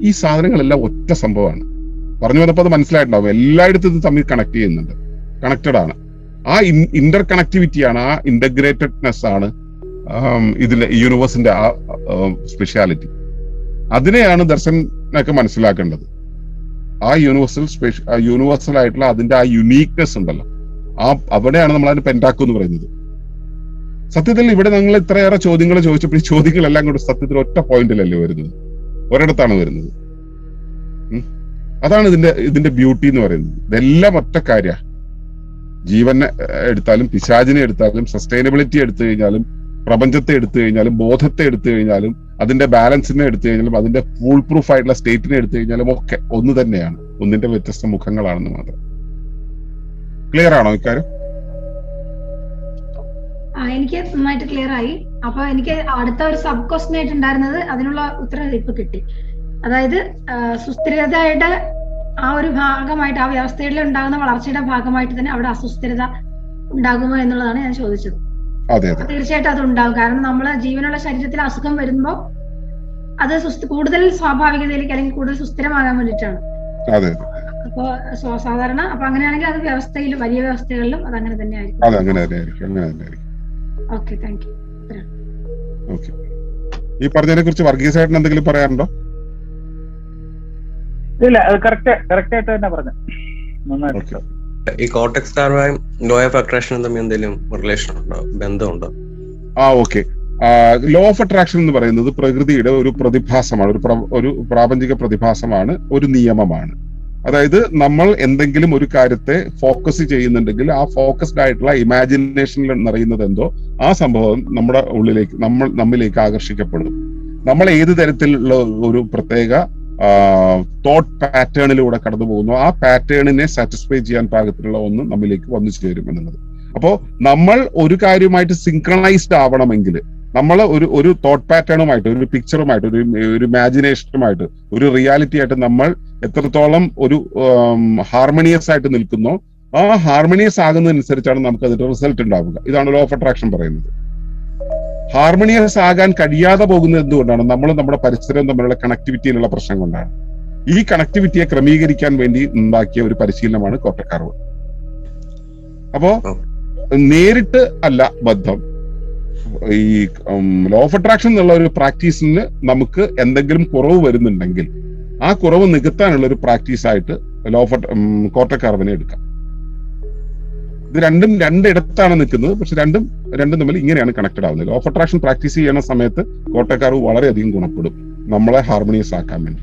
ഈ സാധനങ്ങളെല്ലാം ഒറ്റ സംഭവമാണ്. പറഞ്ഞു വന്നപ്പോൾ അത് മനസ്സിലായിട്ടുണ്ടാവും. എല്ലായിടത്തും ഇത് തമ്മിൽ കണക്ട് ചെയ്യുന്നുണ്ട്, കണക്റ്റഡ് ആണ്. ആ ഇന്റർ കണക്ടിവിറ്റിയാണ്, ആ ഇന്റഗ്രേറ്റഡ്നെസ് ആണ് ഇതിലെ യൂണിവേഴ്സിന്റെ ആ സ്പെഷ്യാലിറ്റി. അതിനെയാണ് ദർശനൊക്കെ മനസ്സിലാക്കേണ്ടത്. ആ യൂണിവേഴ്സൽ ആയിട്ടുള്ള അതിന്റെ ആ യുണീക്നെസ് ഉണ്ടല്ലോ, അവിടെയാണ് നമ്മൾ അതിന് പെന്റാക്കോ എന്ന് പറയുന്നത്. സത്യത്തിൽ ഇവിടെ നിങ്ങൾ ഇത്രയേറെ ചോദ്യങ്ങൾ ചോദിച്ചപ്പോൾ ഈ ചോദ്യങ്ങളെല്ലാം കൂടെ സത്യത്തിൽ ഒറ്റ പോയിന്റിലല്ലേ വരുന്നത്, ഒരിടത്താണ് വരുന്നത്. അതാണ് ഇതിന്റെ ബ്യൂട്ടി എന്ന് പറയുന്നത്. ഇതെല്ലാം ഒറ്റ കാര്യ. ജീവനെ എടുത്താലും, പിശാചിനെ എടുത്താലും, സസ്റ്റൈനബിലിറ്റി എടുത്തു കഴിഞ്ഞാലും, പ്രപഞ്ചത്തെ എടുത്തു കഴിഞ്ഞാലും, ബോധത്തെ എടുത്തു കഴിഞ്ഞാലും, അതിന്റെ ബാലൻസിനെ എടുത്തു കഴിഞ്ഞാലും, അതിന്റെ ഫുൾ പ്രൂഫ് ആയിട്ടുള്ള സ്റ്റേറ്റിനെ എടുത്തു കഴിഞ്ഞാലും ഒക്കെ ഒന്ന് തന്നെയാണ്, ഒന്നിന്റെ വ്യത്യസ്ത മുഖങ്ങളാണെന്ന് മാത്രം. ക്ലിയർ ആണോ ഇക്കാര്യം? എനിക്ക് നന്നായിട്ട് ക്ലിയർ ആയി. അപ്പൊ എനിക്ക് അടുത്ത ഒരു സബ് ക്വസ്റ്റ്യൻ ആയിട്ട് ഉണ്ടായിരുന്നത്, അതിനുള്ള ഉത്തരം ഇപ്പൊ കിട്ടി. അതായത് സുസ്ഥിരതയുടെ ആ ഒരു ഭാഗമായിട്ട്, ആ വ്യവസ്ഥയിൽ ഉണ്ടാകുന്ന വളർച്ചയുടെ ഭാഗമായിട്ട് തന്നെ അവിടെ അസുസ്ഥിരത ഉണ്ടാകുമോ എന്നുള്ളതാണ് ഞാൻ ചോദിച്ചത്. തീർച്ചയായിട്ടും അത് ഉണ്ടാകും. കാരണം നമ്മള് ജീവനുള്ള ശരീരത്തിൽ അസുഖം വരുമ്പോ അത് കൂടുതൽ സ്വാഭാവികതയിലേക്ക് അല്ലെങ്കിൽ കൂടുതൽ സുസ്ഥിരമാകാൻ വേണ്ടിയിട്ടാണ്. അപ്പൊ സാധാരണ അപ്പൊ അങ്ങനെയാണെങ്കിൽ അത് വ്യവസ്ഥയിൽ, വലിയ വ്യവസ്ഥകളിലും അത് അങ്ങനെ തന്നെ ആയിരിക്കും. Okay, thank you. ഓക്കെ, ഈ പറഞ്ഞതിനെ കുറിച്ച് വർഗീസായിട്ട് എന്തെങ്കിലും പറയാറുണ്ടോ? ഇല്ല, അത് കറക്റ്റ് ആയിട്ട് തന്നെ പറഞ്ഞു. നന്നായിട്ട്. ഈ കോർട്ടെക്സ് നെർവും ലോ ഓഫ് അട്രാക്ഷനും തമ്മിൽ എന്തെങ്കിലും റിലേഷൻ ഉണ്ടോ, ബന്ധമുണ്ടോ? ഓക്കെ. ലോ ഓഫ് അട്രാക്ഷൻ എന്ന് പറയുന്നത് പ്രകൃതിയുടെ ഒരു പ്രതിഭാസമാണ്, ഒരു പ്രാപഞ്ചിക പ്രതിഭാസമാണ്, ഒരു നിയമമാണ്. അതായത് നമ്മൾ എന്തെങ്കിലും ഒരു കാര്യത്തെ ഫോക്കസ് ചെയ്യുന്നുണ്ടെങ്കിൽ ആ ഫോക്കസ്ഡ് ആയിട്ടുള്ള ഇമാജിനേഷനിൽ നിറയുന്നത് എന്തോ ആ സംഭവം നമ്മുടെ ഉള്ളിലേക്ക് നമ്മിലേക്ക് ആകർഷിക്കപ്പെടും. നമ്മൾ ഏത് തരത്തിലുള്ള ഒരു പ്രത്യേക തോട്ട് പാറ്റേണിലൂടെ കടന്നു പോകുന്നു, ആ പാറ്റേണിനെ സാറ്റിസ്ഫൈ ചെയ്യാൻ പാകത്തിലുള്ള ഒന്ന് നമ്മിലേക്ക് വന്നു ചേരും എന്നുള്ളത്. അപ്പോ നമ്മൾ ഒരു കാര്യമായിട്ട് സിങ്ക്രണൈസ്ഡ് ആവണമെങ്കിൽ നമ്മൾ ഒരു തോട്ട് പാറ്റേണുമായിട്ട്, ഒരു പിക്ചറുമായിട്ട്, ഒരു ഇമാജിനേഷനുമായിട്ട്, ഒരു റിയാലിറ്റി ആയിട്ട് നമ്മൾ എത്രത്തോളം ഒരു ഹാർമണിയസ് ആയിട്ട് നിൽക്കുന്നോ ആ ഹാർമണിയസ് ആകുന്നതനുസരിച്ചാണ് നമുക്ക് അതിന്റെ റിസൾട്ട് ഉണ്ടാവുക. ഇതാണ് ലോ ഓഫ് അട്രാക്ഷൻ പറയുന്നത്. ഹാർമണിയസ് ആകാൻ കഴിയാതെ പോകുന്നത് എന്തുകൊണ്ടാണ്? നമ്മൾ നമ്മുടെ പരിസരം തമ്മിലുള്ള കണക്ടിവിറ്റിയിലുള്ള പ്രശ്നം കൊണ്ടാണ്. ഈ കണക്ടിവിറ്റിയെ ക്രമീകരിക്കാൻ വേണ്ടി ഉണ്ടാക്കിയ ഒരു പരിശീലനമാണ് കോട്ടക്കാർവ്. അപ്പോ നേരിട്ട് അല്ല ബന്ധം. ഈ ലോ ഓഫ് അട്രാക്ഷൻ എന്നുള്ള ഒരു പ്രാക്ടീസിന് നമുക്ക് എന്തെങ്കിലും കുറവ് വരുന്നുണ്ടെങ്കിൽ ആ കുറവ് നികത്താനുള്ള ഒരു പ്രാക്ടീസ് ആയിട്ട് ലോ ഓഫ് കോട്ടക്കാർവിനെ എടുക്കാം. ഇത് രണ്ടിടത്താണ് നിൽക്കുന്നത്, പക്ഷെ രണ്ടും തമ്മിൽ ഇങ്ങനെയാണ് കണക്റ്റഡ് ആവുന്നത്. ലോ ഓഫ് അട്രാക്ഷൻ പ്രാക്ടീസ് ചെയ്യുന്ന സമയത്ത് കോട്ടക്കാർവ് വളരെയധികം ഗുണപ്പെടും നമ്മളെ ഹാർമണിയസ് ആക്കാൻ വേണ്ടി.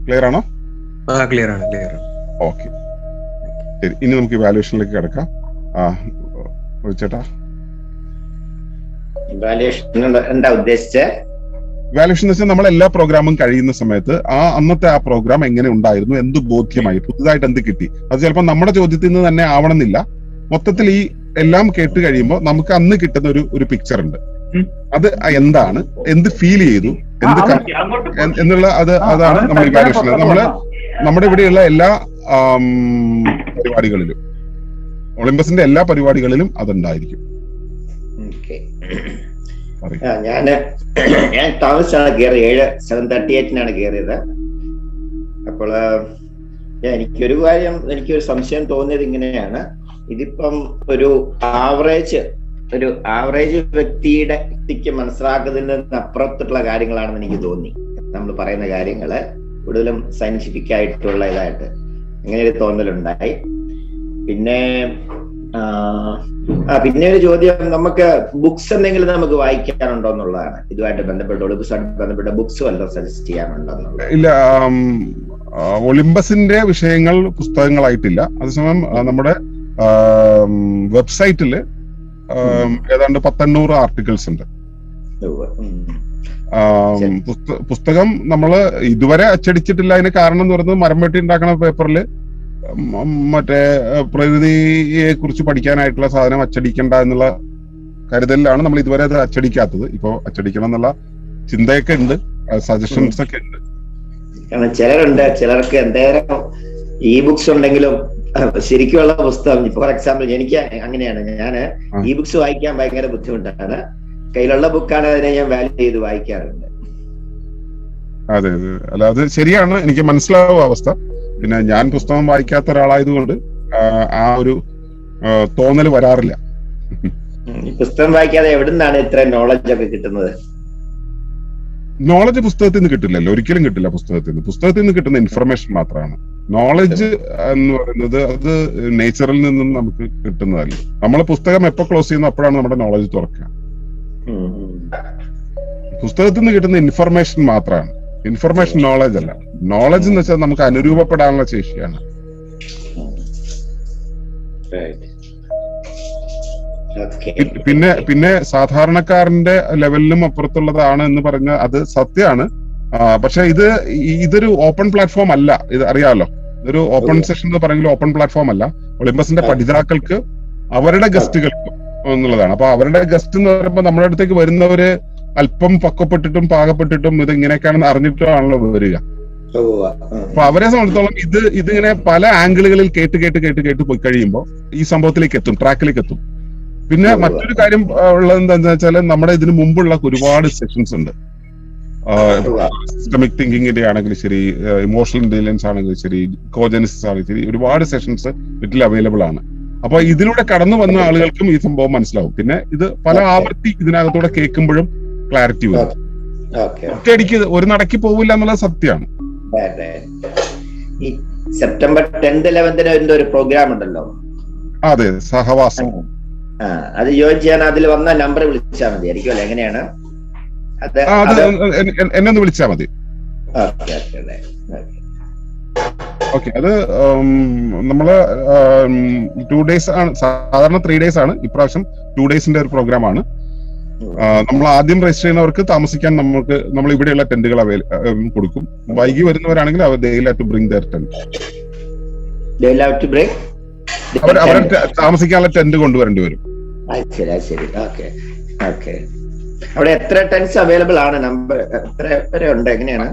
ക്ലിയർ ആണോ? ക്ലിയർ ആണ്. ഓക്കെ, ശരി. ഇനി നമുക്ക് ഇവാലുവേഷനിലേക്ക് കിടക്കാം. ചേട്ടാ, എന്താ ഉദ്ദേശിച്ചത്? ഇവാലുവേഷൻ എന്ന് വെച്ചാൽ നമ്മൾ എല്ലാ പ്രോഗ്രാമും കഴിയുന്ന സമയത്ത് അന്നത്തെ ആ പ്രോഗ്രാം എങ്ങനെ ഉണ്ടായിരുന്നു, എന്ത് ബോധ്യമായി, പുതുതായിട്ട് എന്ത് കിട്ടി. അത് ചിലപ്പോൾ നമ്മുടെ ചോദ്യത്തിൽ നിന്ന് തന്നെ ആവണമെന്നില്ല. മൊത്തത്തിൽ ഈ എല്ലാം കേട്ട് കഴിയുമ്പോൾ നമുക്ക് അന്ന് കിട്ടുന്ന ഒരു പിക്ചർ ഉണ്ട്. അത് എന്താണ്, എന്ത് ഫീൽ ചെയ്തു, എന്നുള്ള അതാണ് നമ്മൾ ഇവാലുവേഷൻ. നമ്മുടെ ഇവിടെയുള്ള എല്ലാ പരിപാടികളിലും, ഒളിമ്പസിന്റെ എല്ലാ പരിപാടികളിലും അതുണ്ടായിരിക്കും. ഞാൻ താമസിച്ചാണ് കയറിയത്, 7:38 കയറിയത്. അപ്പോൾ എനിക്കൊരു സംശയം തോന്നിയത് ഇങ്ങനെയാണ്. ഇതിപ്പം ഒരു ആവറേജ് വ്യക്തിക്ക് മനസ്സിലാക്കുന്നതിന് അപ്പുറത്തുള്ള കാര്യങ്ങളാണെന്ന് എനിക്ക് തോന്നി. നമ്മൾ പറയുന്ന കാര്യങ്ങള് കൂടുതലും സയന്റിഫിക് ആയിട്ടുള്ള ഇതായിട്ട് അങ്ങനെ ഒരു തോന്നലുണ്ടായി. പിന്നെ ഒരു ചോദ്യം, നമുക്ക് ബുക്സ് എന്തെങ്കിലും നമുക്ക് വായിക്കാനുണ്ടോ എന്നുള്ളതാണ്. ഇതുമായിട്ട് ബന്ധപ്പെട്ട ഒളിമ്പസുമായിട്ട് ബന്ധപ്പെട്ട ബുക്സ് വല്ലതും സജസ്റ്റ് ചെയ്യാനുണ്ടോ എന്നുള്ളത്. ഇല്ല, ഒളിമ്പസിന്റെ വിഷയങ്ങൾ പുസ്തകങ്ങളായിട്ടില്ല. അതേസമയം നമ്മുടെ വെബ്സൈറ്റില് ഏതാണ്ട് 800 ആർട്ടിക്കിൾസ് ഉണ്ട്. പുസ്തകം നമ്മള് ഇതുവരെ അച്ചടിച്ചിട്ടില്ല. അതിന് കാരണം എന്ന് പറയുന്നത് മരം വെട്ടി ഉണ്ടാക്കുന്ന പേപ്പറിൽ മറ്റേ പ്രകൃതിയെ കുറിച്ച് പഠിക്കാനായിട്ടുള്ള സാധനം അച്ചടിക്കണ്ട എന്നുള്ള കരുതലിലാണ് നമ്മൾ ഇതുവരെ അത് അച്ചടിക്കാത്തത്. ഇപ്പൊ അച്ചടിക്കണം എന്നുള്ള ചിന്തയൊക്കെ ഉണ്ട്, സജഷൻസ് ഒക്കെ ഉണ്ട്. കാരണം ചിലർക്ക് എന്തേരം ഇ ബുക്സ് ഉണ്ടെങ്കിലും ശരിക്കുള്ള പുസ്തകം, ഇപ്പൊ ഫോർ എക്സാമ്പിൾ എനിക്ക് അങ്ങനെയാണ്. ഞാൻ ഇ ബുക്സ് വായിക്കാൻ ഭയങ്കര ബുദ്ധിമുട്ടാണ്. കയ്യിലുള്ള ബുക്കാണ്, അതിനെ ഞാൻ വാല്യൂ ചെയ്ത് വായിക്കാറുണ്ട്. അതെ, അല്ല അത് ശരിയാണ്, എനിക്ക് മനസ്സിലാവും അവസ്ഥ. പിന്നെ ഞാൻ പുസ്തകം വായിക്കാത്ത ഒരാളായതുകൊണ്ട് ആ ഒരു തോന്നൽ വരാറില്ല. പുസ്തകം വായിക്കാതെ എവിടുന്നാണ് ഇത്ര നോളജ് ഒക്കെ കിട്ടുന്നത്? നോളജ് പുസ്തകത്തിൽ നിന്ന് കിട്ടില്ലല്ലോ, ഒരിക്കലും കിട്ടില്ല. പുസ്തകത്തിൽ നിന്ന് കിട്ടുന്ന ഇൻഫർമേഷൻ മാത്രമാണ് നോളജ് എന്ന് പറയുന്നത്. അത് നേച്ചറിൽ നിന്നും നമുക്ക് കിട്ടുന്നതല്ല. നമ്മൾ പുസ്തകം എപ്പോ ക്ലോസ് ചെയ്യുന്നു അപ്പോഴാണ് നമ്മുടെ നോളജ് തുറക്കുക. പുസ്തകത്തിൽ നിന്ന് കിട്ടുന്ന ഇൻഫർമേഷൻ മാത്രമാണ്. ഇൻഫർമേഷൻ നോളജ് അല്ല. നോളജ് എന്ന് വെച്ചാൽ നമുക്ക് അനുരൂപപ്പെടാനുള്ള ശേഷിയാണ്. പിന്നെ സാധാരണക്കാരന്റെ ലെവലിലും അപ്പുറത്തുള്ളതാണ് എന്ന് പറഞ്ഞ അത് സത്യമാണ്. പക്ഷെ ഇതൊരു ഓപ്പൺ പ്ലാറ്റ്ഫോം അല്ല. ഇത് അറിയാമല്ലോ, ഇതൊരു ഓപ്പൺ സെഷൻ എന്ന് പറയുന്നത് ഓപ്പൺ പ്ലാറ്റ്ഫോം അല്ല. ഒളിമ്പസിന്റെ പഠിതാക്കൾക്ക് അവരുടെ ഗസ്റ്റുകൾക്ക് എന്നുള്ളതാണ്. അപ്പൊ അവരുടെ ഗസ്റ്റ് എന്ന് പറയുമ്പോൾ നമ്മുടെ അടുത്തേക്ക് വരുന്നവര് അല്പം പക്വപ്പെട്ടിട്ടും പാകപ്പെട്ടിട്ടും ഇത് ഇങ്ങനെയൊക്കെയാണെന്ന് അറിഞ്ഞിട്ടാണല്ലോ വരിക. അപ്പൊ അവരെ സംബന്ധിച്ചോളം ഇതിങ്ങനെ പല ആംഗിളുകളിൽ കേട്ട് പോയി കഴിയുമ്പോൾ ഈ സംഭവത്തിലേക്ക് എത്തും, ട്രാക്കിലേക്ക് എത്തും. പിന്നെ മറ്റൊരു കാര്യം ഉള്ളത് എന്താണെന്ന് വെച്ചാൽ നമ്മുടെ ഇതിനു മുമ്പുള്ള ഒരുപാട് സെഷൻസ് ഉണ്ട്. സിസ്റ്റമിക് തിങ്കിങ്ങിന്റെ ആണെങ്കിലും ശരി, ഇമോഷണൽ ഇന്റലിജൻസ് ആണെങ്കിലും ശരി, കോജനിസിസ് ആണെങ്കിലും ശരി, ഒരുപാട് സെഷൻസ് വീട്ടിൽ അവൈലബിൾ ആണ്. അപ്പൊ ഇതിലൂടെ കടന്നു വന്ന ആളുകൾക്കും ഈ സംഭവം മനസ്സിലാവും. പിന്നെ ഇത് പല ആവർത്തി ഇതിനകത്തൂടെ കേൾക്കുമ്പോഴും ക്ലാരിറ്റി വരും. ഒറ്റയടിക്ക് ഒരു നടക്കി പോവില്ല എന്നുള്ളത് സത്യമാണ്. ഈ സെപ്റ്റംബർ 10th 11th ഒരു പ്രോഗ്രാം ഉണ്ടല്ലോ, അതെ, സഹവാസം. അത് ജോയിൻ ചെയ്യാൻ അതിൽ വന്ന നമ്പർ വിളിച്ചാൽ മതി ആയിരിക്കും അല്ലെ? എങ്ങനെയാണ് അത്? എന്നെ ഒന്ന് വിളിച്ചാൽ മതി. ഓക്കെ. അത് നമ്മള് 2 days ആണ്, സാധാരണ 3 days ആണ്. ഇപ്രാവശ്യം 2 days ഒരു പ്രോഗ്രാം ആണ്. നമ്മൾ ആദ്യം രജിസ്റ്റർ ചെയ്യുന്നവർക്ക് താമസിക്കാൻ നമ്മൾ ഇവിടെയുള്ള ടെന്റുകൾ കൊടുക്കും. വൈകി വരുന്നവരാണെങ്കിൽ അവരെ താമസിക്കാനുള്ള ടെന്റ് കൊണ്ടുവരേണ്ടി വരും. അവിടെ എത്ര ടെന്റ്സ് അവൈലബിൾ ആണ്? നമ്പർ എത്ര വരെ ഉണ്ട്? എങ്ങനെയാണ്?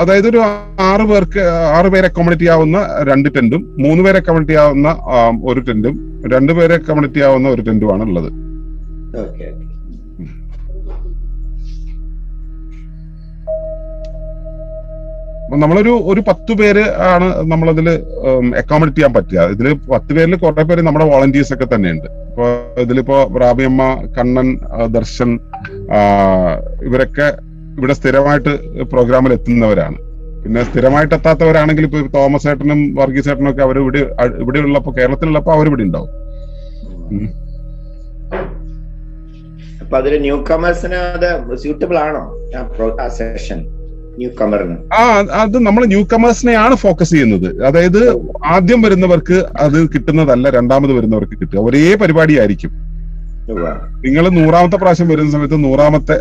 അതായത് ഒരു 6 പേരെ അക്കോമഡേറ്റ് ചെയ്യാവുന്ന 2 ടെന്റും 3 പേരെ അക്കോമഡേറ്റ് ചെയ്യാവുന്ന 1 ടെന്റും 2 പേരെ അക്കോമഡേറ്റ് ചെയ്യാവുന്ന 1 ടെന്റുമാണ് ഉള്ളത്. നമ്മളൊരു 10 പേര് ആണ് നമ്മളതിൽ അക്കോമഡേറ്റ് ചെയ്യാൻ പറ്റുക. ഇതില് 10 പേരിൽ കുറെ പേര് നമ്മുടെ വോളണ്ടിയേഴ്സ് ഒക്കെ തന്നെയുണ്ട്. ഇപ്പൊ ഇതിലിപ്പോ റാബിയമ്മ, കണ്ണൻ, ദർശൻ, ഇവരൊക്കെ ഇവിടെ സ്ഥിരമായിട്ട് പ്രോഗ്രാമിൽ എത്തുന്നവരാണ്. പിന്നെ സ്ഥിരമായിട്ട് എത്താത്തവരാണെങ്കിൽ ഇപ്പൊ തോമസ് ഏട്ടനും വർഗീസ് ഏട്ടനും ഒക്കെ അവർ ഇവിടെ ഉള്ളപ്പോ, കേരളത്തിലുള്ളപ്പോ അവരിവിടെ ഉണ്ടാവും. അപ്പൊ അതൊരു ന്യൂ കമേഴ്സിന് അത് സ്യൂട്ടബിൾ ആണോ ആ സെഷൻ? അത് നമ്മൾ ന്യൂ കമേഴ്സിനെയാണ് ഫോക്കസ് ചെയ്യുന്നത്. അതായത് ആദ്യം വരുന്നവർക്ക് അത് കിട്ടുന്നതല്ല, രണ്ടാമത് വരുന്നവർക്ക് കിട്ടുക. ഒരേ പരിപാടി ആയിരിക്കും. നിങ്ങൾ 100ാമത്തെ പ്രാവശ്യം വരുന്ന സമയത്ത് 100ാമത്തെ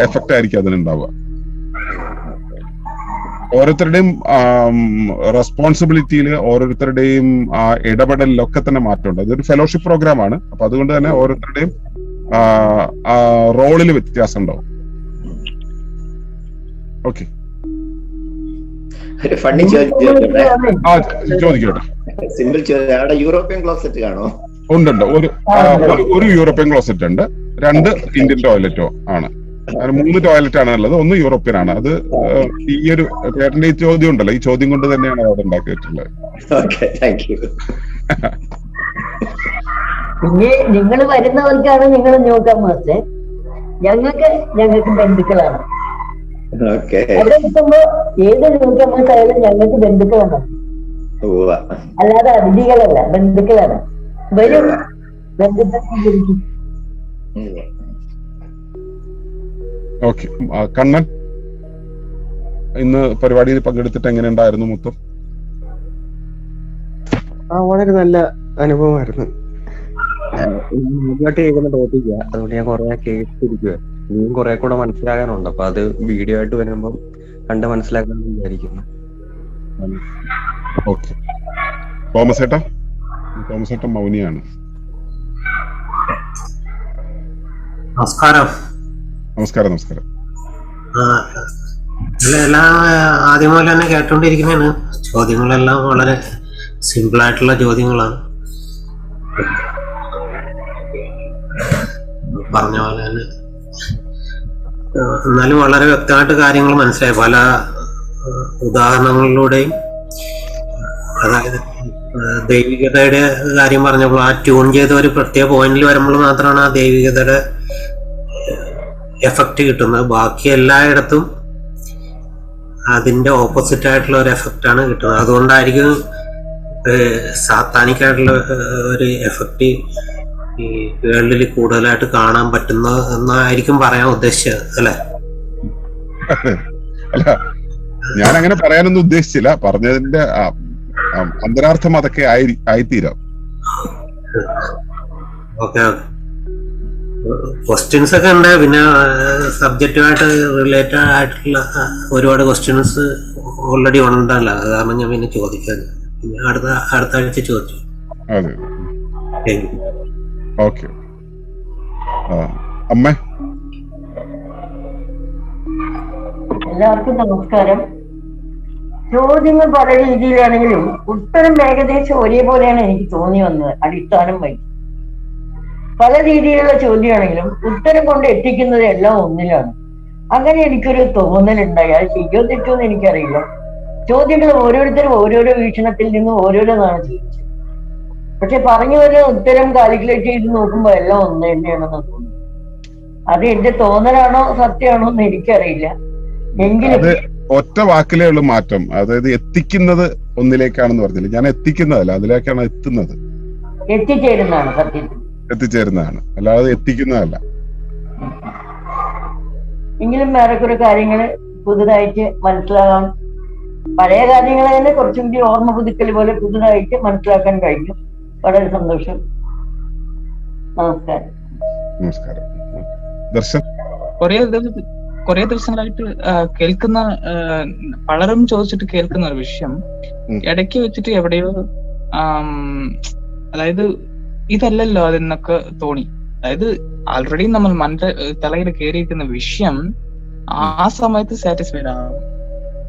എഫക്റ്റ് ആയിരിക്കും അതിനുണ്ടാവുക. ഓരോരുത്തരുടെയും റെസ്പോൺസിബിലിറ്റിയിൽ, ഓരോരുത്തരുടെയും ഇടപെടലിലൊക്കെ തന്നെ മാറ്റമുണ്ട്. ഇതൊരു ഫെലോഷിപ്പ് പ്രോഗ്രാം ആണ്. അപ്പൊ അതുകൊണ്ട് തന്നെ ഓരോരുത്തരുടെയും റോളിൽ വ്യത്യാസം ഉണ്ടാവും. ഓക്കെ, ചോദിക്കട്ടെ. സിമ്പിൾ ചോദ്യം. അവിടെ യൂറോപ്യൻ ക്ലോസറ്റ് കാണോ? ഉണ്ട്. ഒരു യൂറോപ്യൻ ക്ലോസറ്റ് ഉണ്ട്, 2 ഇന്ത്യൻ ടോയ്ലറ്റോ ആണ്. 3 ടോയ്ലറ്റ് ആണ് ഉള്ളത്, 1 യൂറോപ്യൻ ആണ്. അത് ഈ ഒരു പേരന്റെ ഈ ചോദ്യം ഉണ്ടല്ലോ, ഈ ചോദ്യം കൊണ്ട് തന്നെയാണ് അവിടെ ഉണ്ടാക്കിയിട്ടുള്ളത്. പിന്നെ നിങ്ങൾ വരുന്നവർക്കാണ് നിങ്ങൾ ന്യൂ കമേഴ്സ്. ഞങ്ങൾക്ക് ബന്ധുക്കളാണ്. അവിടെ എത്തുമ്പോ ഏത് ന്യൂ കമേഴ്സ് ആയാലും ഞങ്ങൾക്ക് ബന്ധുക്കളാണ്, അല്ലാതെ അതിഥികളല്ല, ബന്ധുക്കളാണ്. വരും, ബന്ധുക്കൾ സ്വീകരിക്കും. ഓക്കെ. കണ്ണൻ, ഇന്ന് പരിപാടിയിൽ പങ്കെടുത്തിട്ട് എങ്ങനെ ഉണ്ടായിരുന്നു മൊത്തം? വളരെ നല്ല അനുഭവമായിരുന്നു. മുന്നോട്ട് കേൾക്കുന്ന ടോപ്പിക്കാ, അതുകൊണ്ട് ഞാൻ കുറെ കേട്ടിരിക്കുക. ഇനിയും കുറെ കൂടെ മനസ്സിലാകാനുണ്ട്. അപ്പൊ അത് വീഡിയോ ആയിട്ട് വരുമ്പം കണ്ട് മനസ്സിലാക്കാൻ വിചാരിക്കുന്നു. ഓക്കെ. തോമസ് ഏട്ടൻ മൗനിയാണ്. നമസ്കാരം. എല്ലാം ആദ്യം പോലെ തന്നെ കേട്ടോണ്ടിരിക്കുന്നതാണ്. ചോദ്യങ്ങളെല്ലാം വളരെ സിമ്പിൾ ആയിട്ടുള്ള ചോദ്യങ്ങളാണ്. പറഞ്ഞ പോലെ തന്നെ എന്നാലും വളരെ വ്യക്തമായിട്ട് കാര്യങ്ങൾ മനസ്സിലായി. പല ഉദാഹരണങ്ങളിലൂടെയും, അതായത് ദൈവികതയുടെ കാര്യം പറഞ്ഞപ്പോൾ ആ ട്യൂൺ ചെയ്ത ഒരു പ്രത്യേക പോയിന്റിൽ വരുമ്പോൾ മാത്രമാണ് ആ ദൈവികതയുടെ എഫക്റ്റ് കിട്ടുന്നത്. ബാക്കി എല്ലായിടത്തും അതിന്റെ ഓപ്പോസിറ്റ് ആയിട്ടുള്ള ഒരു എഫക്റ്റ് ആണ് കിട്ടുന്നത്. അതുകൊണ്ടായിരിക്കും സാത്താനിക്കായിട്ടുള്ള ഒരു എഫക്റ്റ് ഈ വേൾഡിൽ കൂടുതലായിട്ട് കാണാൻ പറ്റുന്നത് എന്നായിരിക്കും പറയാൻ ഉദ്ദേശിച്ചത്, അല്ലെ? അല്ല, ഞാൻ അങ്ങനെ പറയാനൊന്നും ഉദ്ദേശിച്ചില്ല. പറഞ്ഞതിന്റെ അന്തരാർത്ഥം അതൊക്കെ ആയിത്തീരാം. ഓക്കെ. ക്വസ്റ്റ്യൻസ് ഒക്കെ ഉണ്ട്. പിന്നെ സബ്ജക്റ്റുമായിട്ട് റിലേറ്റഡ് ആയിട്ടുള്ള ഒരുപാട് ക്വസ്റ്റ്യൻസ് ഓൾറെഡി ഉണ്ടല്ലോ. അത് കാരണം ഞാൻ പിന്നെ ചോദിക്കാൻ പിന്നെ അടുത്ത ആഴ്ച ചോദിച്ചു. ഓക്കെ. അമ്മ, എല്ലാവർക്കും നമസ്കാരം. ചോദ്യങ്ങൾ പല രീതിയിലാണെങ്കിലും ഉത്തരം ഏകദേശം ഒരേപോലെയാണ് എനിക്ക് തോന്നി വന്നത്. അടിസ്ഥാനം വൈകി പല രീതിയിലുള്ള ചോദ്യമാണെങ്കിലും ഉത്തരം കൊണ്ട് എത്തിക്കുന്നത് എല്ലാം ഒന്നിലാണ്. അങ്ങനെ എനിക്കൊരു തോന്നലുണ്ടായി. അത് ശരിയോ തെറ്റോ എന്ന് എനിക്കറിയില്ല. ചോദ്യങ്ങൾ ഓരോരുത്തരും ഓരോരോ വീക്ഷണത്തിൽ നിന്നും ഓരോരോന്നാണ് ചോദിച്ചത്. പക്ഷെ പറഞ്ഞു വരുന്ന ഉത്തരം കാൽക്കുലേറ്റ് ചെയ്ത് നോക്കുമ്പോ എല്ലാം ഒന്ന് തന്നെയാണെന്ന് തോന്നുന്നു. അത് എന്റെ തോന്നലാണോ സത്യമാണോ എന്ന് എനിക്കറിയില്ല. എങ്കിലും ഒറ്റ വാക്കിലേ ഉള്ളൂ മാറ്റം. അതായത് എത്തിക്കുന്നത് ഒന്നിലേക്കാണെന്ന് പറഞ്ഞില്ല, ഞാൻ എത്തിക്കുന്നതല്ല, അതിലേക്കാണ് എത്തുന്നത്. എത്തിച്ചേരുന്നതാണ് സത്യത്തിൽ, എത്തിച്ചേരുന്നതാണ്, അല്ലാതെ എത്തിക്കുന്നതല്ല. എങ്കിലും വേറെക്കുറെ കാര്യങ്ങൾ പുതുതായിട്ട് മനസ്സിലാകാൻ, പഴയ കാര്യങ്ങൾ തന്നെ കുറച്ചും കൂടി ഓർമ്മ പുതുക്കൽ പോലെ പുതുതായിട്ട് മനസ്സിലാക്കാൻ കഴിഞ്ഞു. വളരെ സന്തോഷം. നമസ്കാരം. നമസ്കാരം. ദർശൻ, കുറെ ദിവസങ്ങളായിട്ട് കേൾക്കുന്ന, പലരും ചോദിച്ചിട്ട് കേൾക്കുന്ന ഒരു വിഷയം, ഇടയ്ക്ക് വെച്ചിട്ട് എവിടെയോ അതായത് ഇതല്ലല്ലോ അതെന്നൊക്കെ തോന്നി. അതായത് ആൾറെഡി നമ്മൾ തലയിൽ കയറിയിരിക്കുന്ന വിഷയം ആ സമയത്ത് സാറ്റിസ്ഫൈഡ് ആകും.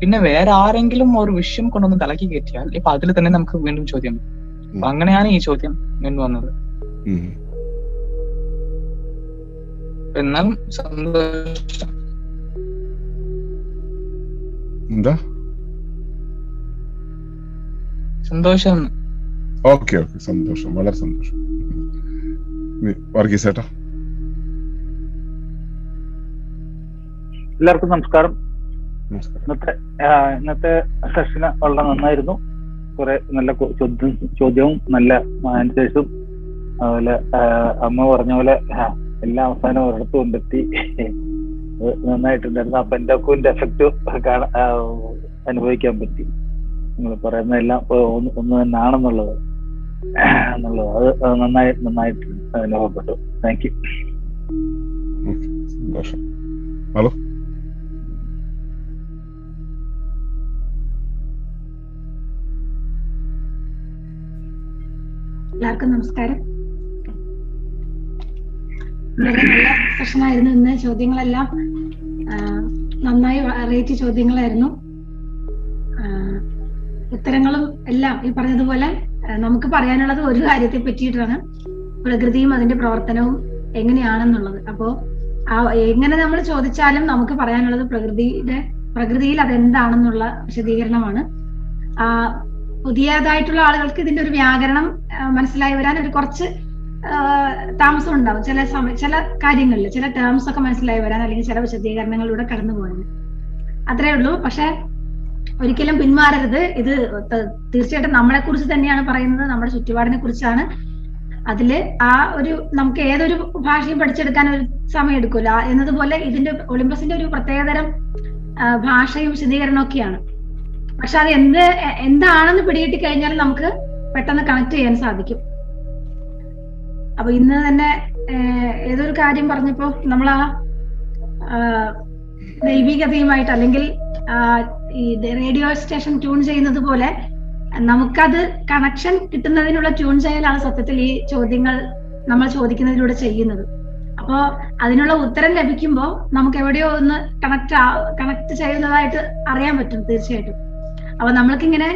പിന്നെ വേറെ ആരെങ്കിലും ഒരു വിഷയം കൊണ്ടൊന്ന് തലക്കി കയറ്റിയാൽ ഇപ്പൊ അതിൽ തന്നെ നമുക്ക് വീണ്ടും ചോദ്യം. അപ്പൊ അങ്ങനെയാണ് ഈ ചോദ്യം വീണ്ടും വന്നത്. എന്നാലും സന്തോഷം. എന്താ സന്തോഷം? ഓക്കെ ഓക്കെ, സന്തോഷം, വളരെ സന്തോഷം. വർഗീസ് ചേട്ടാ. എല്ലാവർക്കും നമസ്കാരം. ഇന്നത്തെ സെഷന് വളരെ നന്നായിരുന്നു. കുറെ നല്ല ചോദ്യവും നല്ല ആൻസേഴ്സും, അതുപോലെ അമ്മ പറഞ്ഞ പോലെ എല്ലാ അവസാനം ഒരിടത്ത് കൊണ്ടെത്തി. നന്നായിട്ടുണ്ടായിരുന്നു. ആ പെന്റാക്കൂവിന്റെ എഫക്റ്റ് അനുഭവിക്കാൻ പറ്റി. നിങ്ങൾ പറയുന്ന എല്ലാം ഒന്ന് തന്നെയാണെന്നുള്ളത് അത് നന്നായിട്ട് അനുഭവപ്പെട്ടു. Thank you. സന്തോഷം. ഹലോ, എല്ലാവർക്കും നമസ്കാരം. വളരെ നല്ല സെഷനായിരുന്നു ഇന്ന്. ചോദ്യങ്ങളെല്ലാം നന്നായി വെറൈറ്റി ചോദ്യങ്ങളായിരുന്നു. ഉത്തരങ്ങളും എല്ലാം ഈ പറഞ്ഞതുപോലെ നമുക്ക് പറയാനുള്ളത് ഒരു കാര്യത്തെ പറ്റിയിട്ടാണ്, പ്രകൃതിയും അതിന്റെ പ്രവർത്തനവും എങ്ങനെയാണെന്നുള്ളത്. അപ്പോ എങ്ങനെ നമ്മൾ ചോദിച്ചാലും നമുക്ക് പറയാനുള്ളത് പ്രകൃതിയിൽ അതെന്താണെന്നുള്ള വിശദീകരണമാണ്. പുതിയതായിട്ടുള്ള ആളുകൾക്ക് ഇതിന്റെ ഒരു വ്യാകരണം മനസ്സിലായി വരാൻ ഒരു കുറച്ച് താമസം ഉണ്ടാവും. ചില കാര്യങ്ങളിൽ ചില ടേംസ് ഒക്കെ മനസ്സിലായി വരാൻ, അല്ലെങ്കിൽ ചില വിശദീകരണങ്ങളിലൂടെ കടന്നു പോകാൻ, അത്രേ ഉള്ളൂ. പക്ഷെ ഒരിക്കലും പിന്മാറരുത്. ഇത് തീർച്ചയായിട്ടും നമ്മളെ കുറിച്ച് തന്നെയാണ് പറയുന്നത്, നമ്മുടെ ചുറ്റുപാടിനെ കുറിച്ചാണ്. അതില് നമുക്ക് ഏതൊരു ഭാഷയും പഠിച്ചെടുക്കാൻ ഒരു സമയം എടുക്കൂല എന്നതുപോലെ ഇതിന്റെ ഒളിമ്പസിന്റെ ഒരു പ്രത്യേകതരം ഭാഷയും വിശദീകരണം ഒക്കെയാണ്. പക്ഷെ അത് എന്താണെന്ന് പിടികിട്ടി കഴിഞ്ഞാൽ നമുക്ക് പെട്ടെന്ന് കണക്ട് ചെയ്യാൻ സാധിക്കും. അപ്പൊ ഇന്ന് തന്നെ ഏതൊരു കാര്യം പറഞ്ഞപ്പോ നമ്മൾ ദൈവികതയുമായിട്ട്, അല്ലെങ്കിൽ ഈ റേഡിയോ സ്റ്റേഷൻ ട്യൂൺ ചെയ്യുന്നത് പോലെ നമുക്കത് കണക്ഷൻ കിട്ടുന്നതിനുള്ള ട്യൂൺ ചെയ്യലാണ് സത്യത്തിൽ ഈ ചോദ്യങ്ങൾ നമ്മൾ ചോദിക്കുന്നതിലൂടെ ചെയ്യുന്നത്. അപ്പോ അതിനുള്ള ഉത്തരം ലഭിക്കുമ്പോൾ നമുക്ക് എവിടെയോ ഒന്ന് കണക്ട് ചെയ്യുന്നതായിട്ട് അറിയാൻ പറ്റും തീർച്ചയായിട്ടും. അപ്പൊ നമ്മൾക്കിങ്ങനെ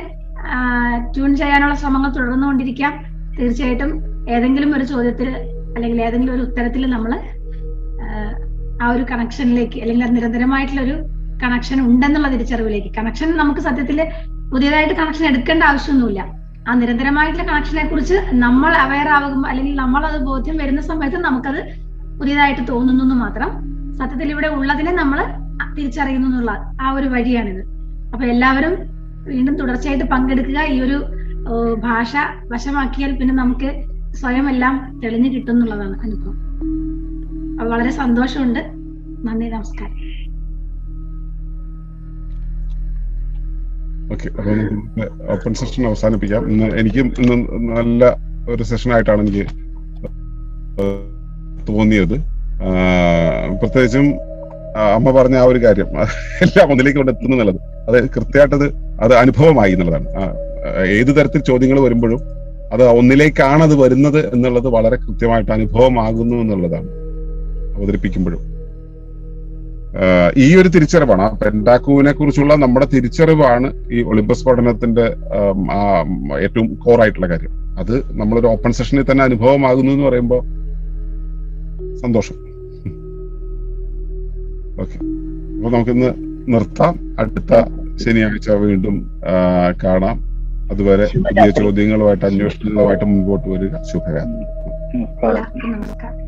ട്യൂൺ ചെയ്യാനുള്ള ശ്രമങ്ങൾ തുടർന്നുകൊണ്ടിരിക്കാം. തീർച്ചയായിട്ടും ഏതെങ്കിലും ഒരു ചോദ്യത്തിൽ അല്ലെങ്കിൽ ഏതെങ്കിലും ഒരു ഉത്തരത്തിൽ നമ്മൾ ആ ഒരു കണക്ഷനിലേക്ക്, അല്ലെങ്കിൽ നിരന്തരമായിട്ടുള്ള ഒരു കണക്ഷൻ ഉണ്ടെന്നുള്ള തിരിച്ചറിവിലേക്ക്, കണക്ഷൻ നമുക്ക് സത്യത്തിൽ പുതിയതായിട്ട് കണക്ഷൻ എടുക്കേണ്ട ആവശ്യമൊന്നുമില്ല. ആ നിരന്തരമായിട്ടുള്ള കണക്ഷനെ കുറിച്ച് നമ്മൾ അവെയർ ആകുമ്പോൾ, അല്ലെങ്കിൽ നമ്മൾ അത് ബോധ്യം വരുന്ന സമയത്ത് നമുക്കത് പുതിയതായിട്ട് തോന്നുന്നു എന്ന് മാത്രം. സത്യത്തിൽ ഇവിടെ ഉള്ളതിനെ നമ്മൾ തിരിച്ചറിയുന്നു എന്നുള്ള ആ ഒരു വഴിയാണിത്. അപ്പൊ എല്ലാവരും വീണ്ടും തുടർച്ചയായിട്ട് പങ്കെടുക്കുക. ഈ ഒരു ഭാഷ വശമാക്കിയാൽ പിന്നെ നമുക്ക് സ്വയം എല്ലാം തെളിഞ്ഞു കിട്ടും എന്നുള്ളതാണ് അനുഭവം. അപ്പൊ വളരെ സന്തോഷമുണ്ട്. നന്ദി, നമസ്കാരം. ഓക്കെ, അപ്പൊ ഓപ്പൺ സെഷൻ അവസാനിപ്പിക്കാം. എനിക്കും ഇന്ന് നല്ല ഒരു സെഷനായിട്ടാണ് എനിക്ക് തോന്നിയത്. പ്രത്യേകിച്ചും അമ്മ പറഞ്ഞ ആ ഒരു കാര്യം, എല്ലാം ഒന്നിലേക്ക് കൊണ്ട് എത്തുന്നു എന്നുള്ളത്, അത് കൃത്യമായിട്ടത് അത് അനുഭവമായി എന്നുള്ളതാണ്. ഏത് തരത്തിൽ ചോദ്യങ്ങൾ വരുമ്പോഴും അത് ഒന്നിലേക്കാണ് അത് വരുന്നത് എന്നുള്ളത് വളരെ കൃത്യമായിട്ട് അനുഭവമാകുന്നു എന്നുള്ളതാണ് അവതരിപ്പിക്കുമ്പോഴും. ഈ ഒരു തിരിച്ചറിവാണ്, പെന്റാക്കൂവിനെ കുറിച്ചുള്ള നമ്മുടെ തിരിച്ചറിവാണ് ഈ ഒളിമ്പസ് പഠനത്തിന്റെ ഏറ്റവും കോറായിട്ടുള്ള കാര്യം. അത് നമ്മളൊരു ഓപ്പൺ സെഷനിൽ തന്നെ അനുഭവമാകുന്നു എന്ന് പറയുമ്പോൾ സന്തോഷം. ഓക്കെ, അപ്പൊ നമുക്കിന്ന് നിർത്താം. അടുത്ത ശനിയാഴ്ച വീണ്ടും കാണാം. അതുവരെ പുതിയ ചോദ്യങ്ങളുമായിട്ട് അന്വേഷണങ്ങളുമായിട്ട് മുൻപോട്ട് വരിക. ശുഭരാത്രി. എല്ലാവർക്കും നമസ്കാരം.